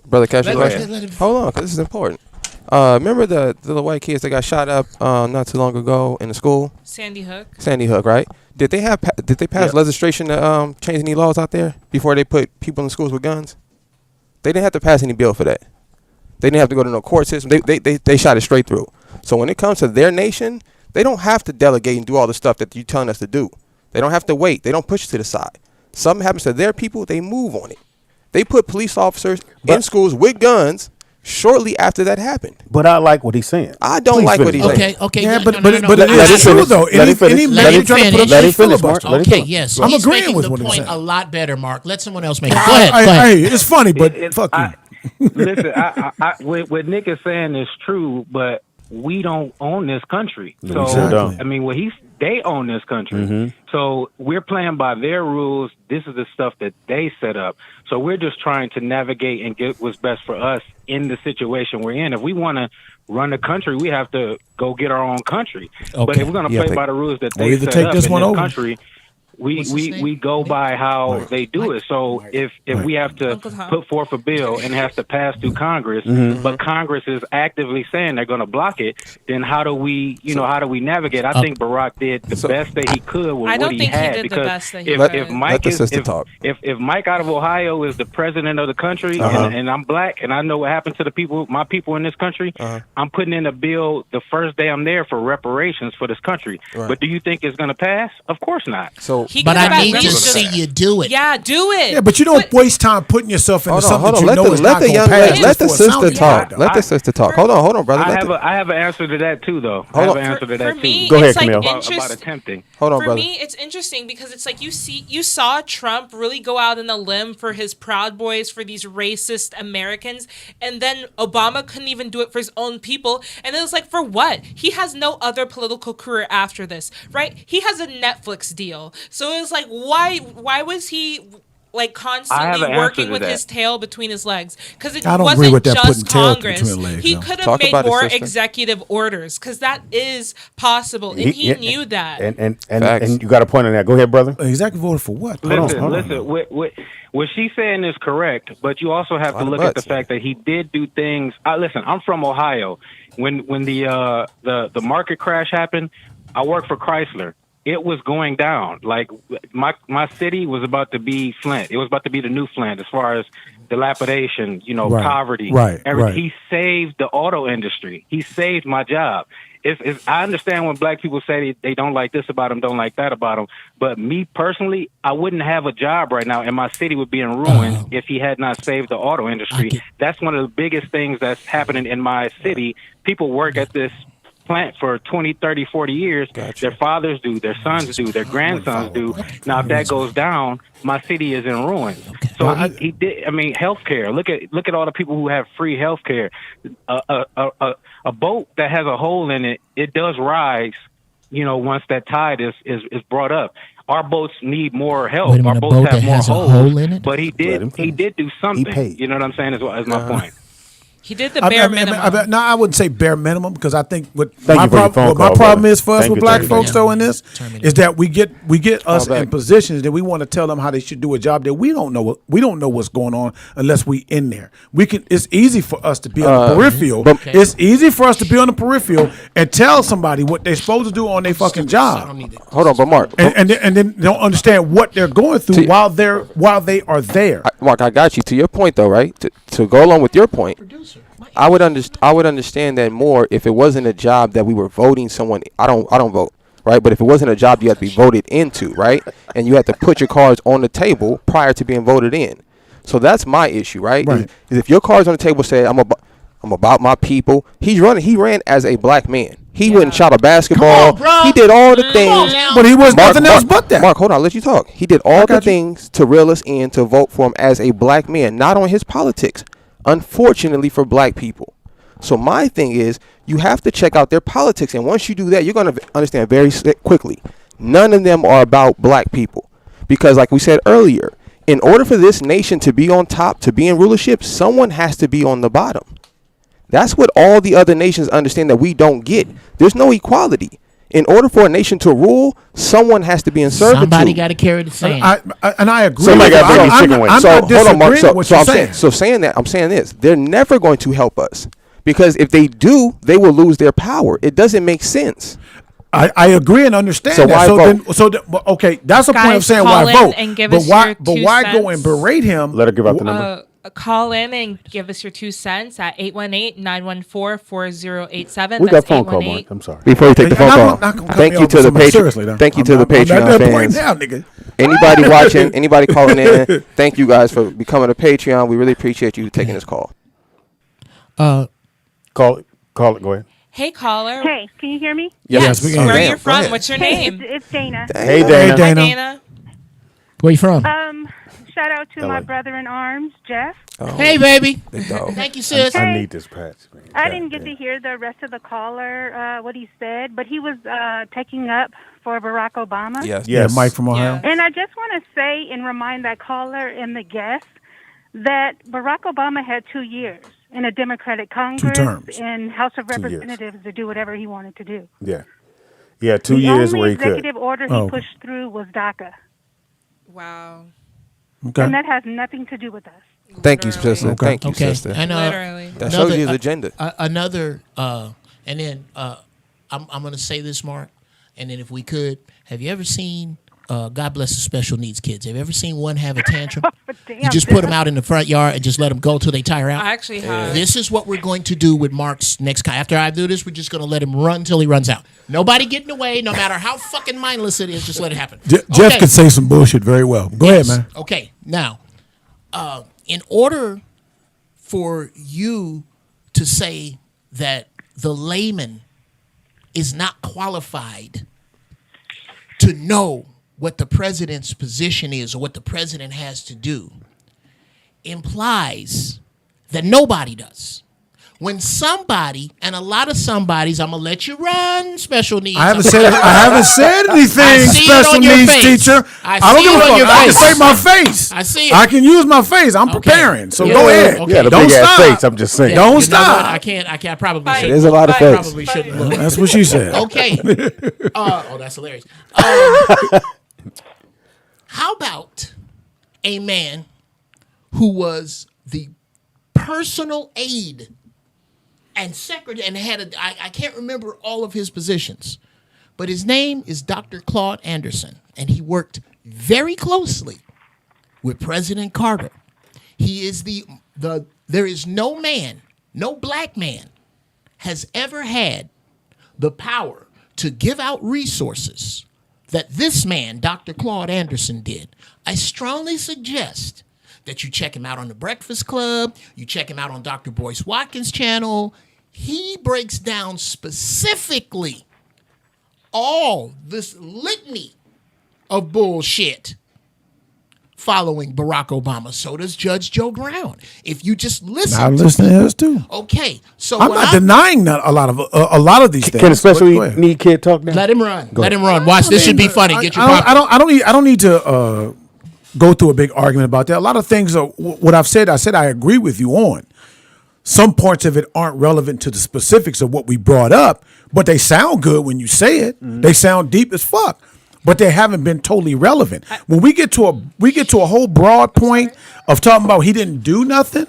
Brother, catch your Let question. him- Hold on, because this is important. Remember the little white kids that got shot up not too long ago in the school? Sandy Hook. Sandy Hook, right? Did they pass legislation to change any laws out there before they put people in schools with guns? They didn't have to pass any bill for that. They didn't have to go to no court system. They shot it straight through. So when it comes to their nation, they don't have to delegate and do all the stuff that you're telling us to do. They don't have to wait. They don't push it to the side. Something happens to their people, they move on it. They put police officers in schools with guns shortly after that happened. But I like what he's saying. I don't like what he's saying. Okay. Yeah, no, but no, no, but no. it's true though. Let him finish. Let him Let him finish, Mark. Let him Okay, finish. yes. I'm He's agreeing making with the what he's point saying. a lot better, Mark. Let someone else make it. Go ahead. Hey, it's funny, but fuck you. Listen, what Nick is saying is true, but we don't own this country. So Exactly. I mean, they own this country. Mm-hmm. So we're playing by their rules. This is the stuff that they set up. So we're just trying to navigate and get what's best for us in the situation we're in. If we want to run the country, we have to go get our own country. But if we're going to play by the rules that they set up in this country, we go by how they do it. So if we have to put forth a bill and it has to pass through Congress, but Congress is actively saying they're going to block it, then how do we navigate? I think Barack did the best that he could with what he had. Because if Mike out of Ohio is the president of the country and I'm black and I know what happened to my people in this country, I'm putting in a bill the first day I'm there for reparations for this country. Right. But do you think it's going to pass? Of course not. So But I need to see you do it. Yeah, do it. Yeah, but you don't waste time putting yourself into something that you know is let not the going young to pass. lady, let the just for a sister sounding talk. board, Let the sister talk. Hold on, brother. I have an answer to that too, though. Hold I have on. an answer to For that me, too. Go ahead, it's like Camille. About attempting. Hold on, for brother. me, it's interesting because it's like you saw Trump really go out on a limb for his Proud Boys, for these racist Americans, and then Obama couldn't even do it for his own people. And it was like, for what? He has no other political career after this, right? He has a Netflix deal, so it was like, why was he like constantly working with his tail between his legs? Because it I don't wasn't agree with that, putting just tail Congress. between legs, He though. could have Talk made about it, more sister. executive orders, because that is possible, and he knew that. And you got a point on that. Go ahead, brother. Executive order for what? Listen. What she's saying is correct, but you also have to look at the fact that he did do things. Listen, I'm from Ohio. When the market crash happened, I worked for Chrysler. It was going down. Like my city was about to be Flint. It was about to be the new Flint as far as dilapidation, poverty. Right. He saved the auto industry. He saved my job. I understand when black people say they don't like this about him, don't like that about him. But me personally, I wouldn't have a job right now, and my city would be in ruins if he had not saved the auto industry. That's one of the biggest things that's happening in my city. People work at this plant for 20, 30, 40 years. Gotcha. Their fathers do, their sons do, their grandsons do. Now, if that goes down, my city is in ruins. So he did. I mean, healthcare. Look at all the people who have free healthcare. A boat that has a hole in it, it does rise. Once that tide is brought up. Our boats need more help. Wait a minute, Our boats a boat have that more has a holes. hole in it? But he did do something. You know what I'm saying? Is my point. He did the bare minimum. No, I wouldn't say bare minimum, because I think what Thank my you for your phone call, problem brother. is for us Thank with you, black thank you. folks though in this is that we get us back. in positions that we want to tell them how they should do a job that we don't know. We don't know what's going on unless we in there. It's easy for us to be on the peripheral. It's easy for us to be on the peripheral and tell somebody what they're supposed to do on their fucking job. Hold on, but Mark. And then they don't understand what they're going through while they are there. Mark, I got you. To your point, though, right? To go along with your point, I would understand that more if it wasn't a job that we were voting someone. I don't vote, right? But if it wasn't a job you had to be voted into, right? And you had to put your cards on the table prior to being voted in. So that's my issue, right? Is if your cards on the table say I'm about my people. He ran as a black man. He went and shot a basketball. He did all the things. But he was nothing else but that. Mark, hold on, I'll let you talk. He did all the things to reel us in to vote for him as a black man, not on his politics. Unfortunately for black people. So my thing is, you have to check out their politics, and once you do that, you're going to understand very quickly, none of them are about black people. Because like we said earlier, in order for this nation to be on top, to be in rulership, someone has to be on the bottom. That's what all the other nations understand that we don't get. There's no equality. In order for a nation to rule, someone has to be in servitude. Somebody got to carry the sand. And I agree. Somebody got to bring his chicken wing. I'm not disagreeing with what you're saying. I'm saying this. They're never going to help us because if they do, they will lose their power. It doesn't make sense. I agree and understand So that. why vote? Okay, that's the point of Guys, saying call why in vote. and give But us why? your But 2 why go cents. and berate him? Let her give out the number. Call in and give us your 2 cents at 818-914-4087. We got That's phone call, Mark. I'm sorry. Before you take the phone And I'm call, not gonna cut thank me you off to with the somebody seriously, though. Thank you to the I'm at Patreon that point fans. now, nigga. Anybody watching, anybody calling in, thank you guys for becoming a Patreon. We really appreciate you taking this call. Call it. Go ahead. Hey, caller. Hey, can you hear me? Yes, we can. Where are Damn, you go from? ahead. What's your Hey, name? it's Dana. Hey, Hey, Dana. Hi, Dana. Dana. Where you from? Shout out to my LA. brother in arms, Jeff. Hey, baby. Big dog. Thank you, sis. I need this patch, man. I didn't get to hear the rest of the caller, what he said, but he was taking up for Barack Obama. Yes. Yeah, Mike from Ohio. And I just want to say and remind that caller and the guest that Barack Obama had 2 years in a Democratic Congress terms. and House of 2 years. Representatives to do whatever he wanted to do. Yeah. 2 years where he The only could. executive order he pushed through was DACA, Wow. Okay. and that has nothing to do with us. Thank you, sister. Okay. Thank you, Okay. sister. And, Literally. That shows you his agenda. Another, and then I'm going to say this, Mark, and then if we could, have you ever seen, God bless the special needs kids, have you ever seen one have a tantrum? Damn, You just put them out in the front yard and just let them go till they tire out. I actually have. This is what we're going to do with Mark's next guy. After I do this, we're just going to let him run till he runs out. Nobody getting away, no matter how fucking mindless it is, just let it happen. Jeff could say some bullshit very well. Go ahead, man. Okay, now, in order for you to say that the layman is not qualified to know what the president's position is or what the president has to do implies that nobody does. When somebody, and a lot of somebodies, I'm gonna let you run special needs. I haven't said anything. see it Special on your needs face. teacher. I don't see give it a on fuck. your I can face. say my face. I see it. I can use my face. I'm Okay. preparing. So Yeah. go ahead. Okay. Yeah, the Don't big ass stop. face. I'm just saying. Yeah, Don't you know stop. what? I can't. I probably Fight. shouldn't. There's a lot of I face. probably shouldn't look. That's what she said. Okay. Oh, that's hilarious. How about a man who was the personal aide and secretary and had I can't remember all of his positions, but his name is Dr. Claude Anderson, and he worked very closely with President Carter. He is there is no man, no black man has ever had the power to give out resources that this man, Dr. Claude Anderson, did. I strongly suggest that you check him out on The Breakfast Club. You check him out on Dr. Boyce Watkins' channel. He breaks down specifically all this litany of bullshit following Barack Obama. So does Judge Joe Brown. If you just listen, I'm listening to us too. Okay, so I'm not denying that a lot of these things. Can a special Go ahead. need kid talk now? Let him run. Let him run. Watch. This should be funny. Get your popcorn. I don't need to go through a big argument about that. A lot of things are what I've said. I said I agree with you on. Some parts of it aren't relevant to the specifics of what we brought up, but they sound good when you say it. Mm-hmm. They sound deep as fuck, but they haven't been totally relevant. When we get to a whole broad point of talking about he didn't do nothing.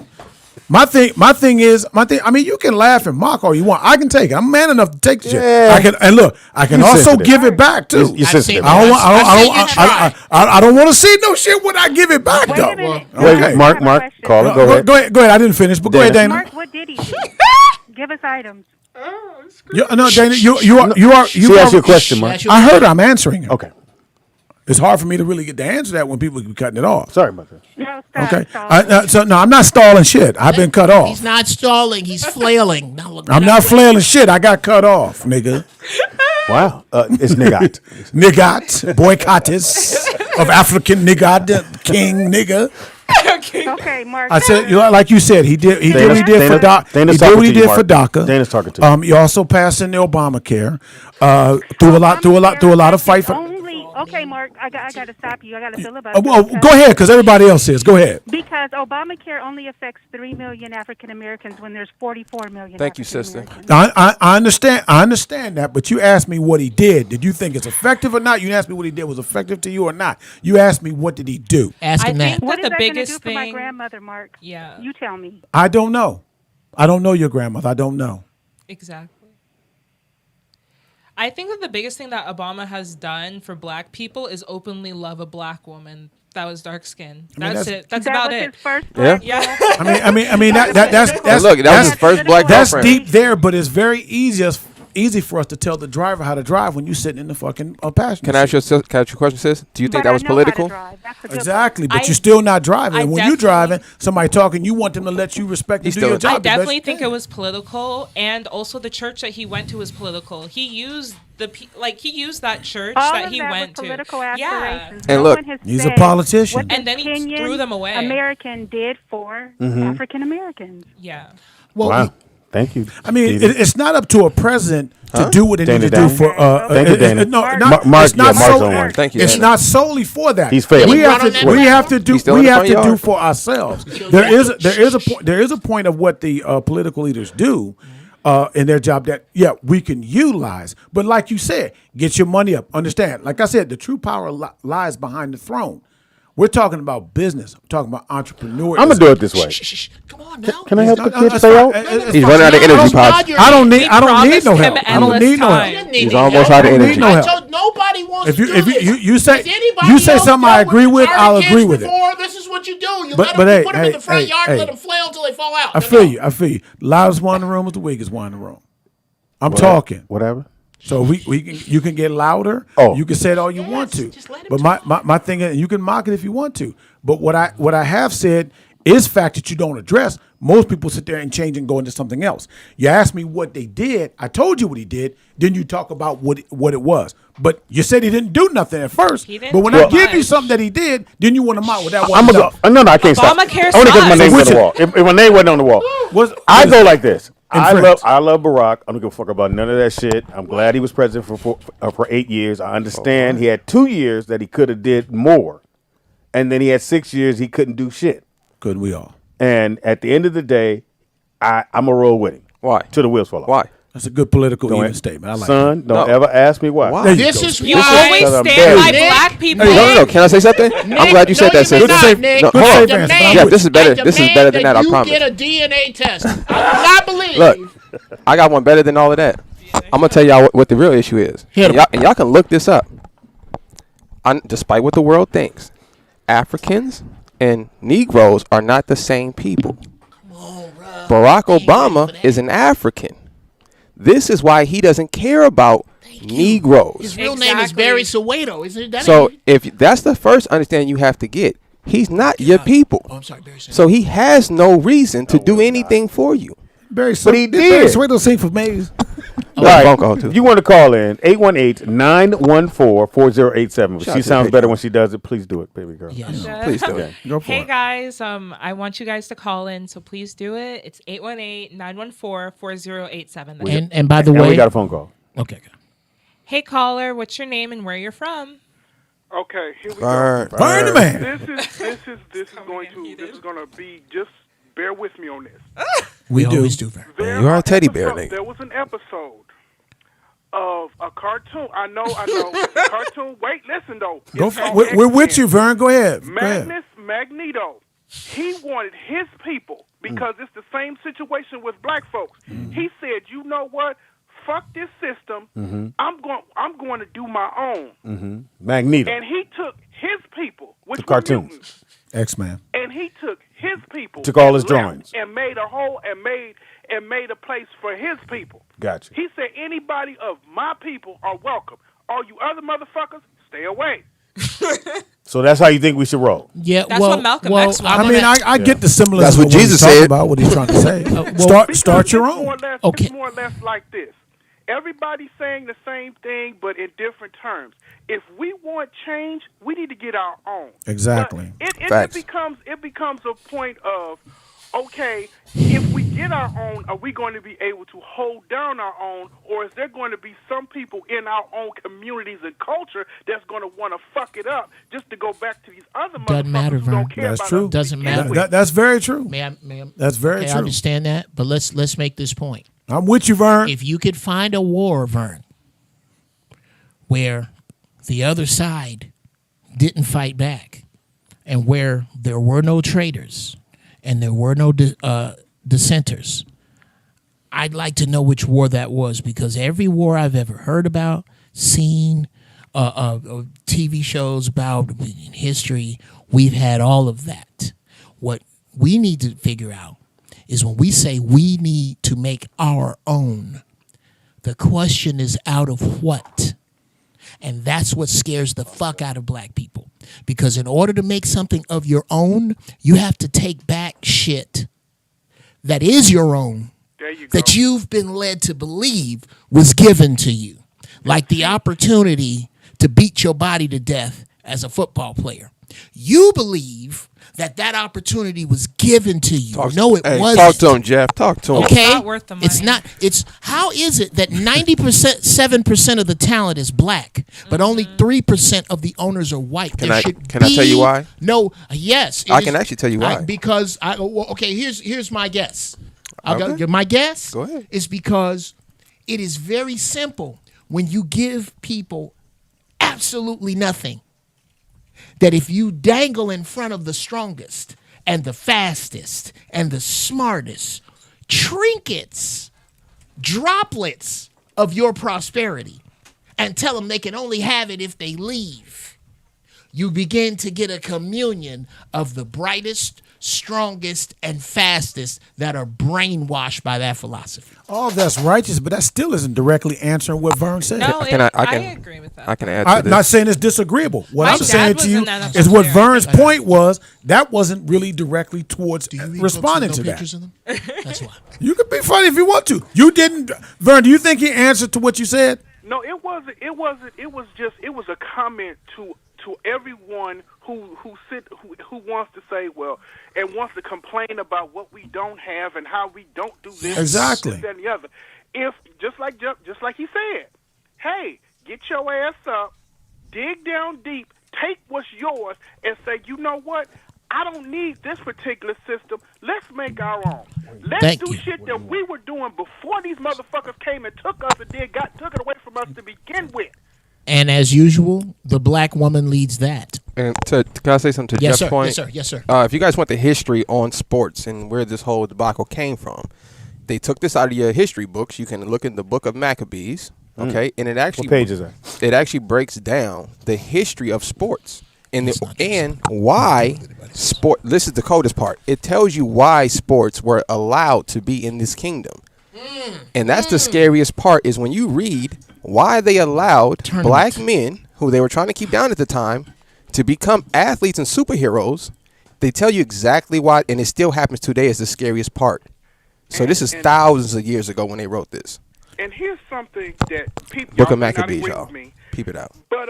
My thing is, I mean, you can laugh and mock all you want. I can take it. I'm man enough to take the shit. Yeah. I can You also sensitive. give it back too. You're sensitive. I don't want to see no shit when I give it back Wait though. a minute. Okay. Mark, call it. Go ahead. Go ahead. I didn't finish, but go ahead, Dana. Mark, what did he do? Give us items. No, Dana, you are. She asked you a question, Mark. I heard. I'm answering it. Okay. It's hard for me to really get the answer to that when people keep cutting it off. Sorry about that. No, stop. Okay. Stop. So no, I'm not stalling shit. I've been cut off. He's not stalling. He's flailing. Now look, I'm not flailing shit. I got cut off, nigga. Wow. It's niggat. Niggat, boycottis of African nigga, king nigga. Okay, Mark. I said, like you said, he did what he did for DACA. Dana's He did what he talking to you, did for Mark. DACA. Dana's talking to you. He also passed in the Obamacare. Through a lot of fight for. Okay, Mark, I got to stop you. I got to filibuster. Well, go ahead, because everybody else is. Go ahead. Because Obamacare only affects 3 million African Americans when there's 44 million. Thank you, sister. I understand. I understand that, but you asked me what he did. Did you think it's effective or not? You asked me what he did was effective to you or not. You asked me what did he do. Ask him that. What is the that going to biggest do for my thing- grandmother, Mark? Yeah. You tell me. I don't know. I don't know your grandmother. I don't know. Exactly. I think that the biggest thing that Obama has done for black people is openly love a black woman that was dark skinned. That's it. That's that about was it. His first Yeah. black Yeah. I mean that's Look, that was his first black that's girlfriend. deep there, but it's very easy for us to tell the driver how to drive when you're sitting in the fucking passenger. Can I ask you a question, sis? Do you think that was political? Exactly, but I- you're still not driving. I And when you're definitely- driving, somebody talking, you want them to let you respect and do your job. I the best definitely you think can. it was political, and also the church that he went to was political. He used he used that church All that of he that went was to. political Yeah. aspirations. And No look, one has he's a said politician. what And then he Kenyan threw them away. American did for African Americans. Yeah. Well, Wow. Thank you. I mean, Stevie. it's not up to a president to do what they Dana need to do Dana. for. Thank you, Dana. No, Mark. not, Mark, it's not yeah, Mark's solely. on one. Thank you, It's Dana. not solely for that. He's failing. We Did he have run on to. that We road? have to do. He's still in We the have front to do yard. for ourselves. There is a point of what the political leaders do. In their job that we can utilize, but like you said, get your money up. Understand? Like I said, the true power lies behind the throne. We're talking about business. We're talking about entrepreneurs. I'm gonna do it this way. Shh. Come on now. Can I help the kid That's stay fine. out? He's running out of energy pods. I don't need no promised help. him I don't endless need no time. help. He's almost out of I don't energy. need no I help. told nobody wants If to you do this. you say Has anybody you say else something I dealt agree with, I'll retarded agree kids with it. before? This is what you do. You But let them, hey, put them in the front hey, yard hey. and let them flail until they fall out. I feel you. I feel you. Loudest one in the room is the weakest one in the room. I'm talking. Whatever. So you can get louder. Oh. You can say it all you want to. just let him But my thing is, you can mock it if you want to. But what I have said is fact that you don't address. Most people sit there and change and go into something else. You asked me what they did. I told you what he did. Then you talk about what it was. But you said he didn't do nothing at first. He didn't But when do I give you much. something that he did, then you want to mock what that I'm was. gonna go. No, I can't stop. Obamacare Only because my sucks. name's on Which- the wall. If my name wasn't on the wall, I go like this. And I friends. love Barack. I don't give a fuck about none of that shit. I'm glad he was president for 8 years. I understand he had 2 years that he could have did more, and then he had 6 years he couldn't do shit. Couldn't we all? And at the end of the day, I'm a roll with him. Why? Till the wheels fall off. Why? That's a good political Don't even a- statement. I like Son, don't No. ever ask me why. Why? There you This go. is You why. always Because I'm stand by dead. black people. No. Can I say something? I'm glad you said that, sis. Good save- Nick. No, good hold on. save answer, but I'm Demand- Jeff, with this is better. I This is demand better than that. I you promise. get a DNA test. I will not believe. Look, I got one better than all of that. I'm gonna tell y'all what the real issue is, Hit 'em. and y'all can look this up. Despite what the world thinks, Africans and Negroes are not the same people. Barack Obama is an African. This is why he doesn't care about Negroes. His real name is Exactly. Barry Soweto. Isn't it? That So ain't- if that's the first understanding you have to get, he's not your people. Oh, I'm sorry, Barry Soweto. So he has no reason to do anything for you. Barry, But he Barry did. Sweeto sing for Maze. All right. phone call, too. You want to call in 818-914-4087. Shout out She to sounds the better Patreon. when she does it. Please do it, baby girl. Yes. Please do it. Go for Hey it. guys, I want you guys to call in, so please do it. It's 818-914-4087. And by the And way, we got a phone call. okay. Hey caller, what's your name and where you're from? Okay, here we Burn. Burn the man. go. This is going to be just bear with me on this. We always do, Barry. There You are a are teddy bear, episodes- nigga. There was an episode of a cartoon. I know. Cartoon. Wait, listen though. Go It's for, called we're with X-Men. you, Vern. Go ahead. Go ahead. Magneto. He wanted his people because it's the same situation with black folks. He said, "You know what? Fuck this system. I'm going to do my own." Magneto. And he took his people, which The were cartoons. mutants, X-Man. and he took his people, Took all and his left drawings. and made a hole and made a place for his people. Gotcha. He said, "Anybody of my people are welcome. All you other motherfuckers, stay away." So that's how you think we should roll. Yeah, That's what Malcolm X I'm I mean, I get the similar. That's what he's Jesus talking said. about, what he's trying to say. Because Start your it's more own. or less, Okay. It's more or less like this. Everybody's saying the same thing, but in different terms. If we want change, we need to get our own. Exactly. But it Facts. becomes a point of, okay, if we get our own, are we going to be able to hold down our own, or is there going to be some people in our own communities and culture that's going to want to fuck it up just to go back to these other Doesn't matter, motherfuckers who Vern. don't care That's about true. us? Doesn't matter. That's very true. Ma'am. That's very Okay, I true. understand that, but let's make this point. I'm with you, Vern. If you could find a war, Vern, where the other side didn't fight back, and where there were no traitors and there were no dissenters, I'd like to know which war that was, because every war I've ever heard about, seen, TV shows about in history, we've had all of that. What we need to figure out is when we say we need to make our own, the question is out of what? And that's what scares the fuck out of black people. Because in order to make something of your own, you have to take back shit that is your own, that you've been led to believe was given to you. Like the opportunity to beat your body to death as a football player. You believe that opportunity was given to you. No, it wasn't. Talk to him, Jeff. Talk to him. Okay, It's not worth the money. It's not. It's how is it that 7% of the talent is black, but only 3% of the owners are white? Can I tell you why? No. Yes. I can actually tell you why. Because okay. Here's my guess. Okay. My guess. Go ahead. Is because it is very simple when you give people absolutely nothing. That if you dangle in front of the strongest and the fastest and the smartest trinkets, droplets of your prosperity, and tell them they can only have it if they leave, you begin to get a communion of the brightest, strongest, and fastest that are brainwashed by that philosophy. All that's righteous, but that still isn't directly answering what Vern said. No, I agree with that. I can add to I'm this. not saying it's disagreeable. What My I'm dad saying was to you in that is what upstairs. Vern's point was. That wasn't really directly towards responding to that. Pictures of them? That's why. You can be funny if you want to. You didn't, Vern. Do you think he answered to what you said? No, it wasn't. It was a comment to everyone who wants to say, well, and wants to complain about what we don't have and how we don't do this, Exactly. this, that, and the other. If just like he said, hey, get your ass up, dig down deep, take what's yours, and say, you know what? I don't need this particular system. Let's make our own. Let's do shit that we were doing before these motherfuckers came and took us and took it away from us to begin with. And as usual, the black woman leads that. And can I say something to Jeff's point? Yes, sir. If you guys want the history on sports and where this whole debacle came from, they took this out of your history books. You can look in the book of Maccabees, okay? And it actually What page is that? It actually breaks down the history of sports and why sport. This is the coldest part. It tells you why sports were allowed to be in this kingdom. And that's the scariest part is when you read why they allowed black men, who they were trying to keep down at the time, to become athletes and superheroes. They tell you exactly why, and it still happens today as the scariest part. So this is thousands of years ago when they wrote this. And here's something that people Book of may not Maccabees, agree y'all. with me. Peep it out. But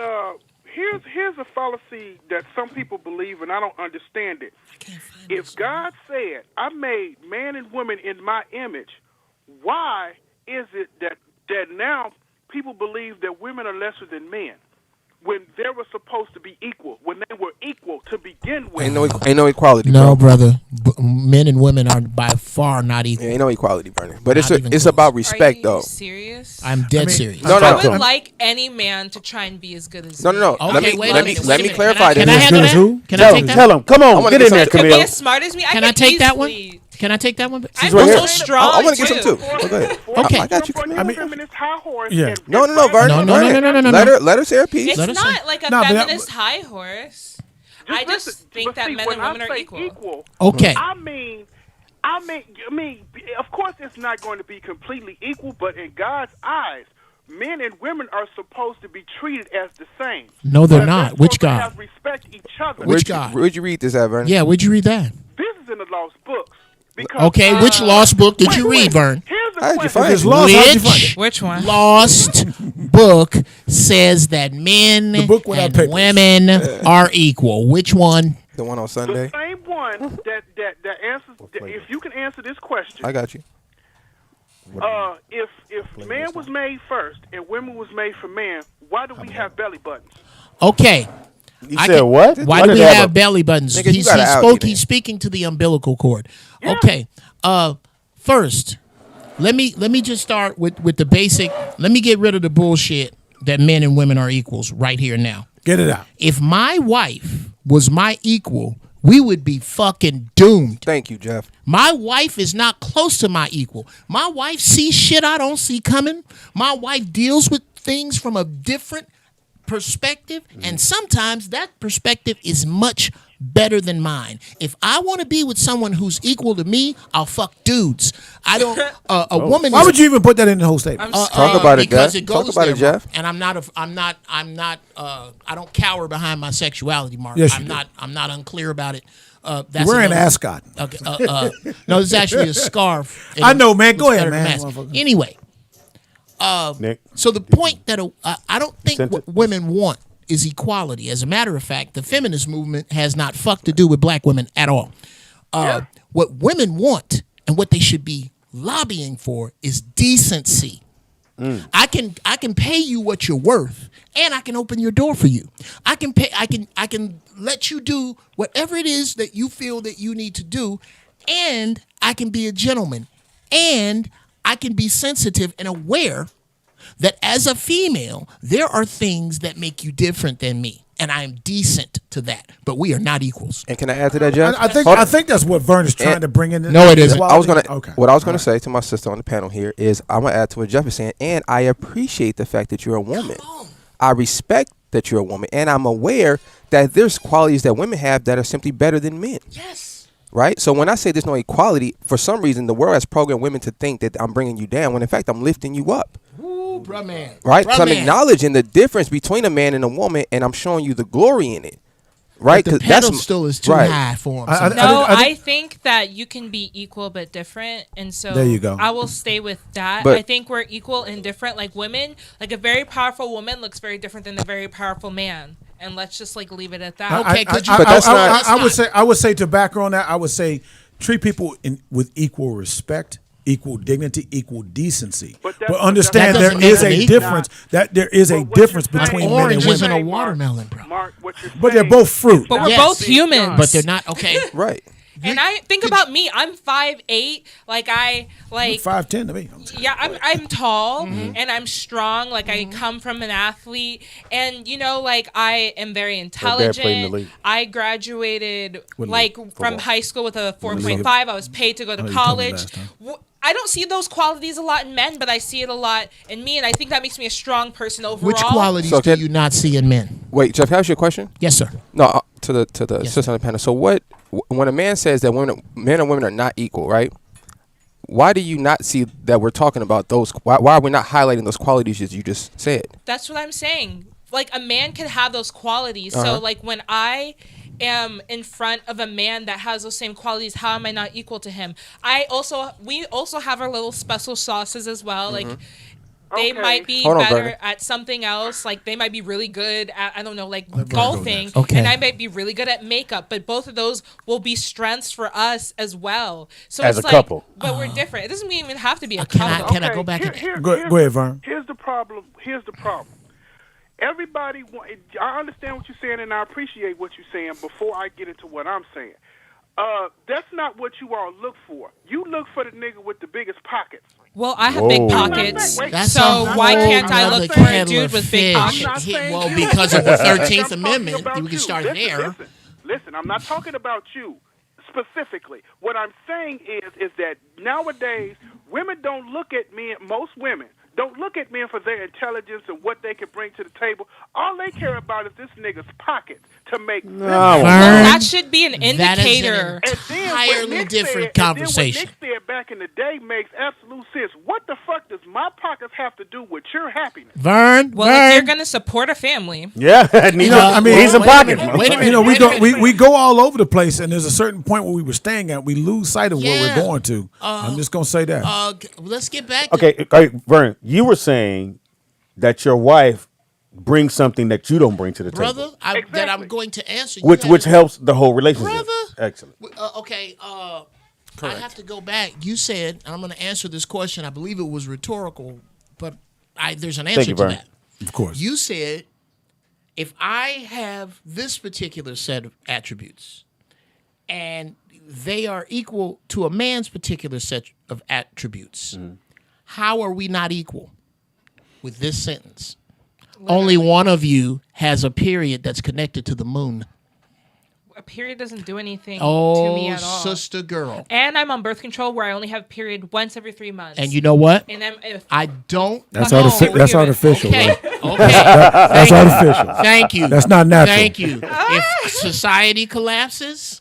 here's a fallacy that some people believe, and I don't understand it. If God said, I made man and woman in my image, why is it that now people believe that women are lesser than men when they were supposed to be equal, when they were equal to begin with? Ain't no equality. No, bro. brother. Men and women are by far not equal. Ain't no equality, Bernie. But Not even it's close. about respect, Are you though. serious? I'm dead serious. No, I would like any man to try and be as good as No. me. let me minute. clarify Can this. I handle that? Who? Can I take that? Tell him. Come I on, wanna get in get there, You could be Camille. as smart as me. Can I take that one? easily- Can I take that one? I'm right so here. strong. I want to get some too. For- Go ahead. for- Okay. I got you. for Camille. your feminist high horse Yeah. and- No, and Vernon. No. Vernon. Let her say her piece. It's Let us not say. like a No, but that- feminist high horse. I just listen, think but that see, men when and women I are say equal. Okay. I mean, of course, it's not going to be completely equal, but in God's eyes, men and women are supposed to be treated as the same. No, they're But not. supposed Which to God? Have respect each other. Which God? Where'd you read this at, Vernon? Yeah, where'd you read that? This is in the lost books. Because, Okay, which lost book did you read, Vern? Here's the How'd you question. find It's it? lost. How'd you find it? Which one? Lost book says that men The book without and papers. women are equal. Which one? The one on The Sunday. same anyone that answers, if you can answer this question, I got you. If man was made first and women was made for man, why do we have belly buttons? Okay. You said what? Why do we have belly buttons? Nigga, He's speaking to the umbilical cord. Yeah. Okay. First, let me just start with the basic. Let me get rid of the bullshit that men and women are equals right here now. Get it out. If my wife was my equal, we would be fucking doomed. Thank you, Jeff. My wife is not close to my equal. My wife sees shit I don't see coming. My wife deals with things from a different perspective, and sometimes that perspective is much better than mine. If I want to be with someone who's equal to me, I'll fuck dudes. I don't. A woman. Why would you even put that in the whole statement? Talk about it, because Jeff. it goes Talk about there, it, Jeff. Mark. And I'm not. I don't cower behind my sexuality, Mark. Yes, I'm not unclear about it. That's wearing an ascot. Okay. No, it's actually a scarf. I know, man. Go ahead, man. Anyway. Nick, so the point that I don't think what women want is equality. As a matter of fact, the feminist movement has not fucked to do with black women at all. What women want and what they should be lobbying for is decency. I can pay you what you're worth, and I can open your door for you. I can let you do whatever it is that you feel that you need to do, and I can be a gentleman, and I can be sensitive and aware that as a female, there are things that make you different than me, and I am decent to that. But we are not equals. And can I add to that, Jeff? I think that's what Vern is trying to bring in. No, it isn't. What I was gonna say to my sister on the panel here is I'm gonna add to what Jeff is saying, and I appreciate the fact that you're a woman. I respect that you're a woman, and I'm aware that there's qualities that women have that are simply better than men. Yes. Right? So when I say there's no equality, for some reason the world has programmed women to think that I'm bringing you down, when in fact I'm lifting you up. Ooh, bruh man. Right? Bruh So I'm man. acknowledging the difference between a man and a woman, and I'm showing you the glory in it. Right? But the pedestal is too high for him. I think that you can be equal but different, and so there you go. I will stay with that. But, I think we're equal and different. Like women, like a very powerful woman looks very different than a very powerful man, and let's just like leave it at that. Okay, I would say to back on that, I would say treat people with equal respect, equal dignity, equal decency. But understand there is a difference. That there is a difference between men and oranges women. and a watermelon, bro. Mark, but they're both fruit. But we're both humans. But they're not okay. Right. And I think about me. I'm 5'8". Like 5'10" to me. Yeah, I'm tall and I'm strong. Like I come from an athlete, and like I am very intelligent. I graduated from high school with a 4.5. I was paid to go to college. I don't see those qualities a lot in men, but I see it a lot in me, and I think that makes me a strong person overall. Which qualities do you not see in men? Wait, Jeff, can I ask you a question? Yes, sir. No, to the sister on the panel. So when a man says that men and women are not equal, right? Why do you not see that we're talking about those? Why are we not highlighting those qualities as you just said? That's what I'm saying. Like a man can have those qualities. So like when I am in front of a man that has those same qualities, how am I not equal to him? We also have our little special sauces as well. Like they might be better at something else. Like they might be really good at, I don't know, like golfing. And I might be really good at makeup. But both of those will be strengths for us as well. So as it's a couple. But we're different. It doesn't even have to be a couple. Can I go back? Go ahead, Vern. Here's the problem. Everybody, I understand what you're saying, and I appreciate what you're saying before I get into what I'm saying. That's not what you all look for. You look for the nigga with the biggest pockets. Well, I have big pockets, That's so why can't I look for a dude with big pockets? Well, because of the 13th Amendment, we can start there. Listen, I'm not talking about you specifically. What I'm saying is that nowadays, women don't look at men, most women, don't look at men for their intelligence and what they can bring to the table. All they care about is this nigga's pockets to make them. Well, that should be an indicator. That is an entirely different conversation. And then what Nick said back in the day makes absolute sense. What the fuck does my pockets have to do with your happiness? Vern, if you're gonna support a family, yeah, he's a pocket. Wait a minute. We go all over the place, and there's a certain point where we were staying at. We lose sight of where we're going to. I'm just gonna say that. Let's get back. Okay, Vern, you were saying that your wife bring something that you don't bring to the brother, table. that I'm going to answer. Which helps the whole relationship. Brother. Excellent. Okay. I have to go back. You said, and I'm going to answer this question. I believe it was rhetorical, but there's an answer to that. Of course. You said, if I have this particular set of attributes, and they are equal to a man's particular set of attributes, how are we not equal? With this sentence. Only one of you has a period that's connected to the moon. A period doesn't do anything to me at all. Sister girl. And I'm on birth control where I only have a period once every 3 months. And you know what? And I don't. That's artificial. Okay. Bro. Okay. That's artificial. Thank you. That's not natural. Thank you. If society collapses,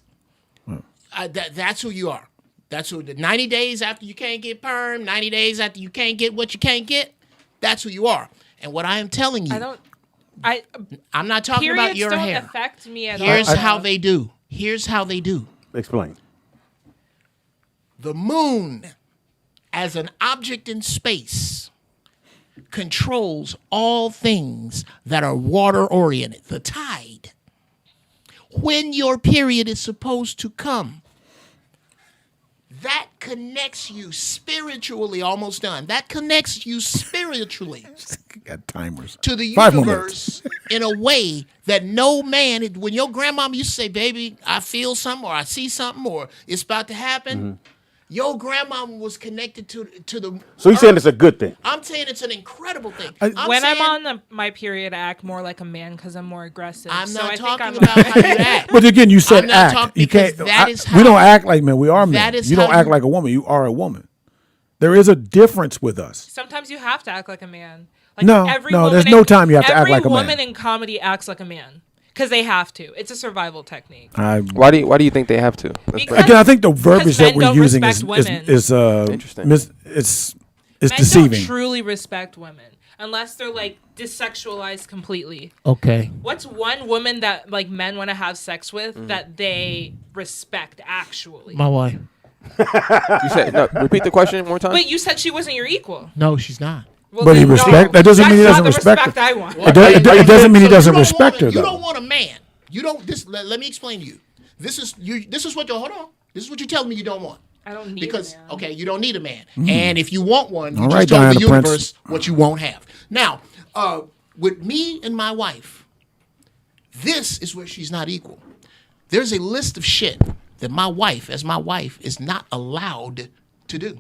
that's who you are. That's who. 90 days after you can't get perm, 90 days after you can't get what you can't get, that's who you are. And what I am telling you, I'm not talking about your hair. Periods don't affect me at all. Here's how they do. Here's how they do. Explain. The moon, as an object in space, controls all things that are water-oriented. The tide. When your period is supposed to come, that connects you spiritually. Almost done. That connects you spiritually. Got timers. To the 5 more universe in a way that no man. When your grandmama used to say, "Baby, I feel something," or "I see something," or "It's about to happen," your grandmama was connected to the. So you're saying it's a good thing? I'm saying it's an incredible thing. I'm on my period, I act more like a man because I'm more aggressive. I'm so not I talking think about how you act. But again, you said I'm not act. talking You can't. because that is we how- don't act like men. We are men. that is You don't how act you- like a woman. You are a woman. There is a difference with us. Sometimes you have to act like a man. Like No, there's no time you have to act like a man. Every woman in comedy acts like a man because they have to. It's a survival technique. Why do you think they have to? Again, I think the verbiage that men we're don't using respect women. is Interesting. It's Men deceiving. don't truly respect women unless they're like dissexualized completely. Okay. What's one woman that like men want to have sex with that they respect actually? My wife. You said no. Repeat the question one more time. But you said she wasn't your equal. No, she's not. Well, But he then, respect. no. That doesn't mean he That's doesn't not the respect her. I want. It doesn't mean he So doesn't you don't respect her want, though. You don't want a man. You don't. Let me explain to you. This is what you hold on. This is what you're telling me you don't want. I don't need Because a man. okay, you don't need a man, and if you want one, you All just right, told the Diana Prince. universe what you won't have. Now, with me and my wife, this is where she's not equal. There's a list of shit that my wife, is not allowed to do.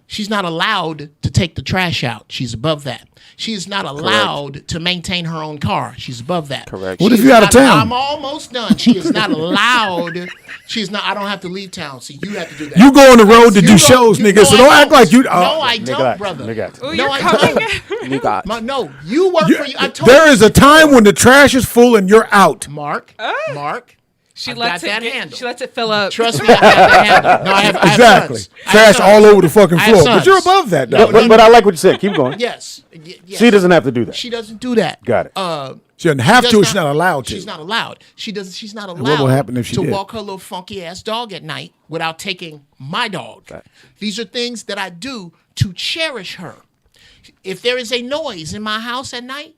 She's not allowed to take the trash out. She's above that. She is not allowed to maintain her own car. She's above that. Correct. What She if is you out of not- town? I'm almost done. She is not allowed. She's not. I don't have to leave town. See, you have to do that. You go on the road to do You shows, you nigga. So know don't I act like you. No, I don't, brother. Ooh, No, you're I coming. don't. You got. No, you work for you. I told There you. is a time when the trash is full and you're out. Mark. She I've lets got that it. handle. She lets it fill up. Trust me, I got that handle. No, I have Exactly. sons. I have Trash sons. all over the fucking I have floor. But sons. you're above that, though. But I like what you said. Keep going. Yes. Yes. She doesn't have to do that. She doesn't do that. Got it. She doesn't have does to. She's not allowed to. She's not allowed. She's not allowed what will happen if she to did? walk her little funky ass dog at night without taking my dog. Right. These are things that I do to cherish her. If there is a noise in my house at night,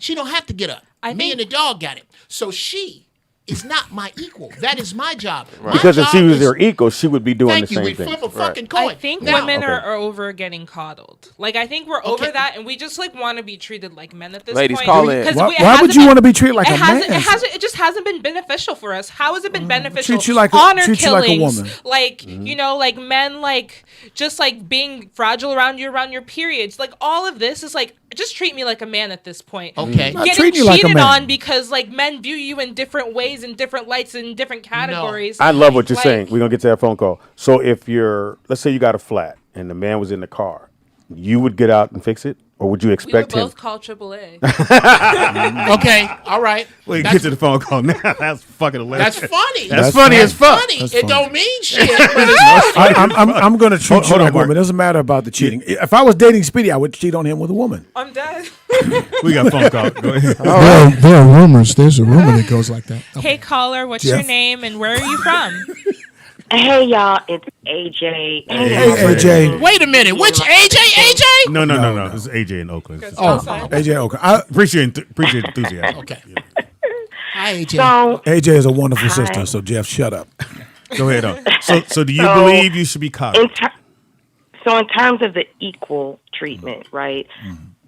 she don't have to get up. Me and the dog got it. So she is not my equal. That is my job. My Because if job she was is- your equal, she would be doing Thank the you. same We thing. flip a fucking coin. I think Now- women Okay. are over getting coddled. Like I think we're over Okay. that, and we just like want to be treated like men at this Ladies, point. call in. 'Cause Why- it why hasn't would you been- wanna be treated like it a hasn't- man? It just hasn't been beneficial for us. How is it been beneficial? Treat you like a- honor treat you like a killings, woman. like you know, like men, like just like being fragile around your periods. Like all of this is like just treat me like a man at this point. Okay. Not Getting treat you like a cheated man. on because like men view you in different ways, in different lights, in different categories. I love what you're Like, saying. We're going to get to that phone call. So if let's say you got a flat and the man was in the car, you would get out and fix it? Or would you We would expect him? both call AAA. Okay. All right. Well, That's- get to the phone call now. That's fucking hilarious. That's funny. That's funny as fuck. Funny. That's It funny. don't mean shit. But it's I'm going to treat you Hold on, like a Mark. woman. It doesn't matter about the cheating. If I was dating Speedy, I would cheat on him with a woman. I'm dead. We got a phone call. Go ahead. There are rumors. There's a rumor that goes like that. Hey caller, what's Jeff. your name and where are you from? Hey y'all, it's AJ. Hey, AJ. Wait a minute, which AJ? AJ? No. It's AJ in Oakland. AJ in Oakland. I appreciate enthusiasm. Okay. Hi, AJ. So, AJ is a wonderful sister, so Jeff, shut up. Go ahead. So do you believe you should be coddled? So in terms of the equal treatment, right?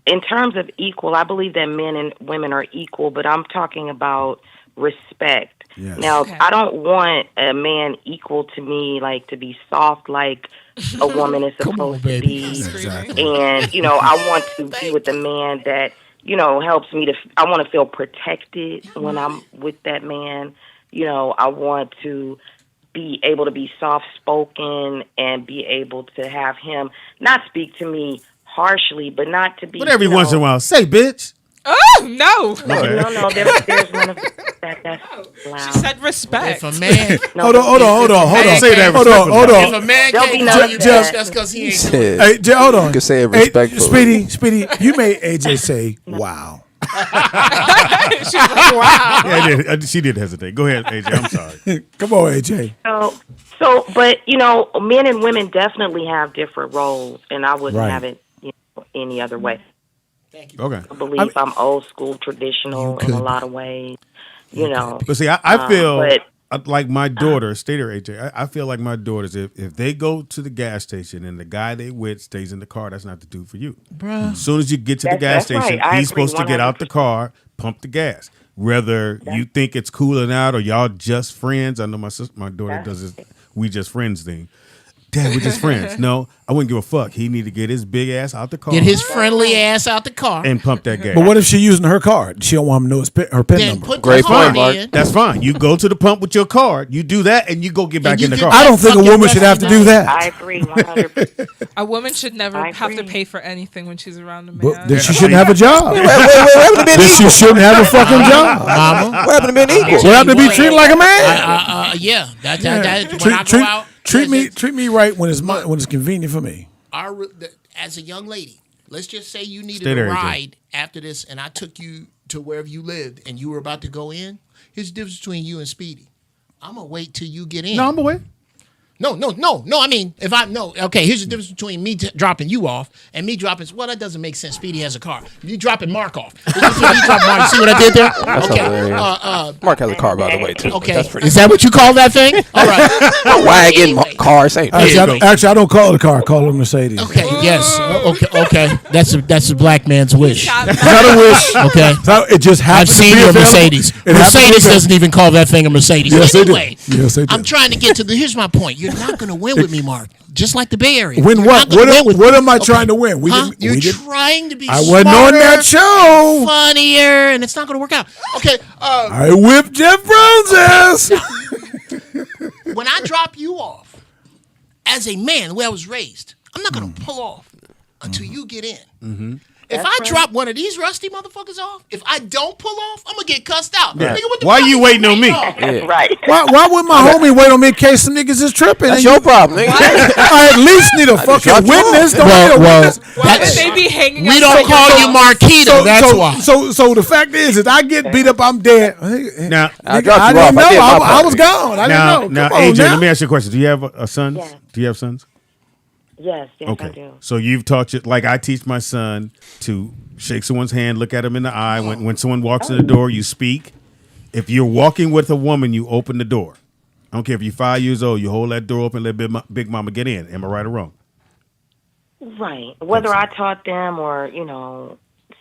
In terms of equal, I believe that men and women are equal, but I'm talking about respect. Yes. Now, I don't want a man equal to me, like to be soft like a woman is supposed to be. Exactly. And, I want to be with a man that, helps me I want to feel protected when I'm with that man. I want to be able to be soft-spoken and be able to have him not speak to me harshly, but not to be. But every once in a while, say bitch. Oh no! No. There's one of that's loud. She said respect. If a man, Hold on. Say that. Hold on. if a man can't tell you Jeff, that's because he ain't Said- doing it. Hey, Jay, hold on. You can say it Hey, respectfully. Speedy, you made AJ say, "Wow." She's like, wow. Yeah, she did hesitate. Go ahead, AJ. I'm sorry. Come on, AJ. But men and women definitely have different roles, and I wouldn't have it any other way. Okay. I believe I'm old school, traditional in a lot of ways. But see, I feel like my Uh-huh. daughter, stay there, AJ. I feel like my daughters, if they go to the gas station and the guy they with stays in the car, that's not the dude for you. Bruh. As soon as you get to the gas That's station, right. I he's agree supposed to get out the car, pump the gas. Whether you think it's cooling out or y'all just friends. I know my daughter does this "we just friends" thing. Dad, we're just friends. No, I wouldn't give a fuck. He need to get his big ass out the car. Get his friendly ass out the car. And pump that gas. But what if she using her card? She don't want him to know her PIN Then number. put Great the card point, Mark. in. That's fine. You go to the pump with your card. You do that, and you go get back you in the get car. back- I don't think a fucking woman should have to do that. I agree 100%. A woman should never I have to agree. pay for anything when she's around a man. But then she shouldn't have a job. What happened to being Then she equal? shouldn't have a fucking job. Mama. What happened to being equal? What happened to be treated like a man? Yeah. That when I go Treat, out. treat me right when it's convenient for me. As a young lady, let's just say you needed Stay there, a AJ. ride after this, and I took you to wherever you lived, and you were about to go in. Here's the difference between you and Speedy. I'm gonna wait till you get in. No, I'm away. No. I mean, okay. Here's the difference between me dropping you off and me dropping. Well, that doesn't make sense. Speedy has a car. You dropping Mark off. You dropping Mark. See what I did there? That's Okay. hilarious. Mark has a car, by the way, too. Okay. That's pretty. Is that what you call that thing? All right. A wagon, Anyway. car, same thing. Actually, I don't call it a car. I call it a Mercedes. Okay. Yes. Okay. That's a black man's wish. It's not a wish. Okay. So it just I've happens to seen be your available. Mercedes. It happens to be Mercedes available. doesn't even call that thing a Mercedes. Yes, they do. Anyway, Yes, they do. I'm trying to get to here's my point. You're not going to win with me, Mark. Just like the Bay Area. Win You're what? not gonna win with What me. am I trying to win? You're trying to be I smarter, wasn't on that show. funnier, and it's not going to work out. Okay. I whipped Jeff Brown's ass. When I drop you off, as a man, the way I was raised, I'm not going to pull off until you get in. Mm-hmm. If I drop one of these rusty motherfuckers off, if I don't pull off, I'm gonna get cussed out. Yeah. Nigga, what the Why fuck you waiting on me? That's right. Why would my homie wait on me in case some niggas is tripping? That's and your problem, nigga. I at least need a fucking dropped you witness. off. Don't need a witness. Why would they be hanging? We don't call you Marquita. That's why. So the fact is, if I get beat up, I'm dead. Now, I dropped you didn't off. I did know. my I part. was gone. I now, didn't know. Come on AJ, now. let me ask you a question. Do you have a son? Yeah. Do you have sons? Yes, I Okay. do. So you've taught you, like I teach my son to shake someone's hand, look at him in the eye. When someone walks in the door, you speak. If you're walking with a woman, you open the door. I don't care if you're 5 years old, you hold that door open, let Big Mama get in. Am I right or wrong? Right. Whether I taught them or,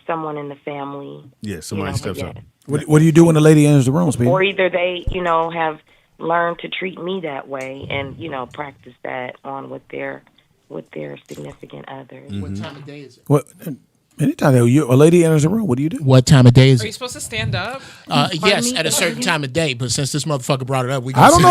someone in the family. Yeah, somebody steps up. What do you do when the lady enters the room, Speedy? Or either they, have learned to treat me that way and, practice that on with their significant others. What time of day is it? What? Anytime a lady enters the room, what do you do? What time of day is Are you it? supposed to stand up? Yes, at a certain time of day. But since this motherfucker brought it up, we. I don't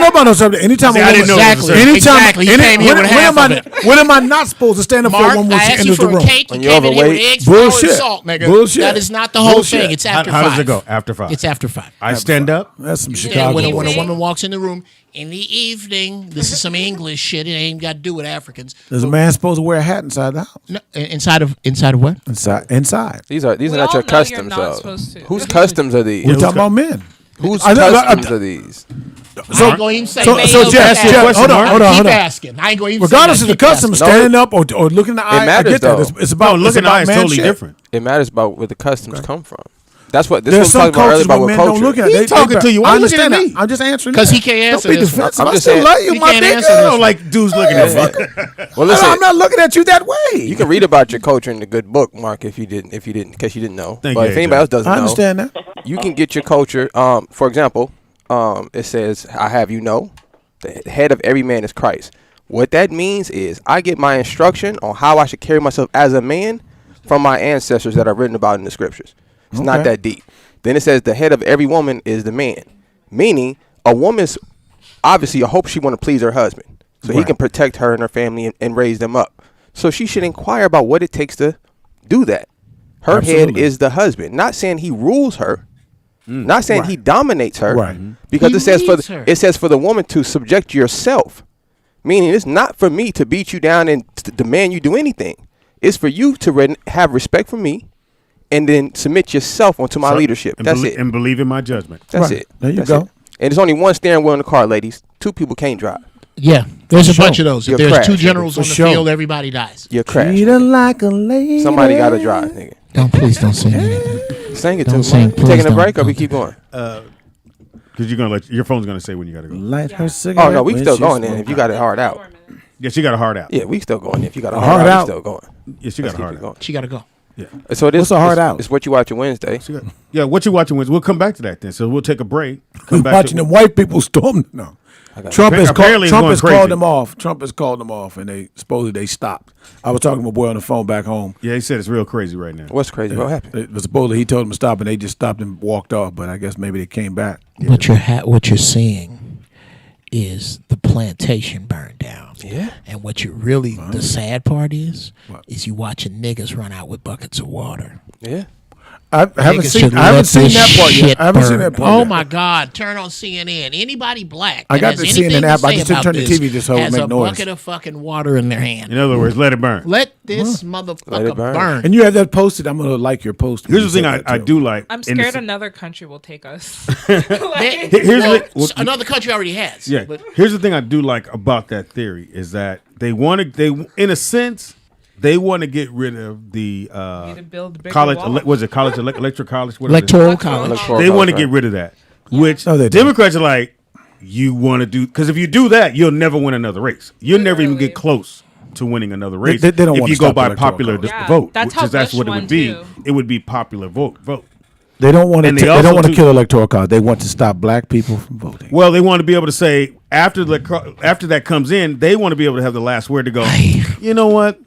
know about no subject. Anytime See, a I woman, didn't know it was a anytime, Exactly. He came here with half of it. when am I not supposed to stand up for a Mark, woman I when she asked you enters the for a room? cake. When You you're came in here with overweight. eggs, flour, and Bullshit. salt, nigga. Bullshit. That is not the whole Bullshit. thing. It's after How 5. does it go? After 5. It's after 5. I stand up. That's some And Chicago. when a bullshit. woman walks in the room in the evening, this is some English shit. It ain't got to do with Africans. Is a man supposed to wear a hat inside the house? No, inside of what? Inside. These are We not all your know customs, you're not though. supposed to. Whose customs are these? We're talking about men. Whose I know- customs are these? I ain't gonna even say. So Jeff, hold on. Keep asking. I ain't gonna even. Regardless say of the that. Keep custom, asking. standing up or looking in the eye, matters, I get that. though. It's about looking in the eye is totally different. It matters about where the customs come from. That's what this There's was some talking about earlier cultures about where what men culture. don't look at. He talking to you. Why I you looking at understand me? that. I'm just answering. Because he can't answer Don't be this one. defensive. I'm I just still saying- love you, He my can't nigga. answer I this don't one. like dudes looking at me. Well, listen, I'm not looking at you that way. you can read about your culture in the good book, Mark, if you didn't, in case you didn't know. Thank but you, if anybody AJ. else doesn't I know, understand that. you can get your culture. For example, it says, "I have you know, the head of every man is Christ." What that means is I get my instruction on how I should carry myself as a man from my ancestors that are written about in the scriptures. It's not that deep. Then it says the head of every woman is the man, meaning a woman's obviously, I hope she want to please her husband so he can protect her and her family and raise them up. So she should inquire about what it takes to do that. Her head is the husband. Not saying he rules her. Not saying he dominates her. Right. Because He it says for the woman to subject yourself. Meaning it's not for me to beat you down and to demand you do anything. It's for you to have respect for me and then submit yourself onto my leadership. That's it. And believe in my judgment. That's it. There you That's go. it. And there's only one steering wheel in the car, ladies. 2 people can't drive. Yeah, there's a bunch of those. If You're there's crash, 2 nigga. generals on the field, everybody dies. You're crash. Treat her like a lady. Somebody got to drive, nigga. Please don't sing anything. Sing it Don't to sing, me. please Taking a don't. break or we keep going? Because you're gonna your phone's gonna say when you gotta go. Light her cigarette. Oh, no, we when still she's going then if smoking. you got it hard out. Yeah, she got a hard out. Yeah, we still going. If you got a A hard hard out, out. we still going. Yeah, she got a hard out. She got to go. So it is. What's a hard out? It's what you watch on Wednesday. Yeah, what you watching? We'll come back to that then. So we'll take a break. Come back Watching to, them white people storm. No. Trump has Apparently called it's going crazy. them off. Trump has called them off, and they stopped. I was talking to my boy on the phone back home. Yeah, he said it's real crazy right now. What's crazy? What happened? It was supposedly he told them to stop, and they just stopped and walked off. But I guess maybe they came back. What you're seeing is the plantation burned down. Yeah. And what you really, the sad part is you watching niggas run out with buckets of water. Yeah. I haven't Niggas seen should that let part this yet. I haven't seen shit that burn. part Oh yet. my God! Turn on CNN. Anybody black I that got has the CNN anything to app. I say just about turned the this TV just so it has make a noise. bucket of fucking water in their hand. In other words, let it burn. Let this motherfucker burn. And you have that posted. I'm gonna like your post. Here's the thing I do like. I'm in the- scared another country will take us. Here's Another country already has. Yeah. But Here's the thing I do like about that theory is that they in a sense, they want to get rid of the build bigger college. walls. Was it college? Electoral college? What is it? Electoral college. They want to get rid of that. Which Democrats are like, you want to do because if you do that, you'll never win another race. You'll never even get close to winning another race. They don't if want you to go stop by electoral popular college. Yeah, vote, that's which how is that's Bush what it won, would be. too. It would be popular vote. They don't want And to. they They also don't want to do- kill electoral college. They want to stop black people from voting. Well, they want to be able to say after that comes in, they want to be able to have the last word to go. You know what?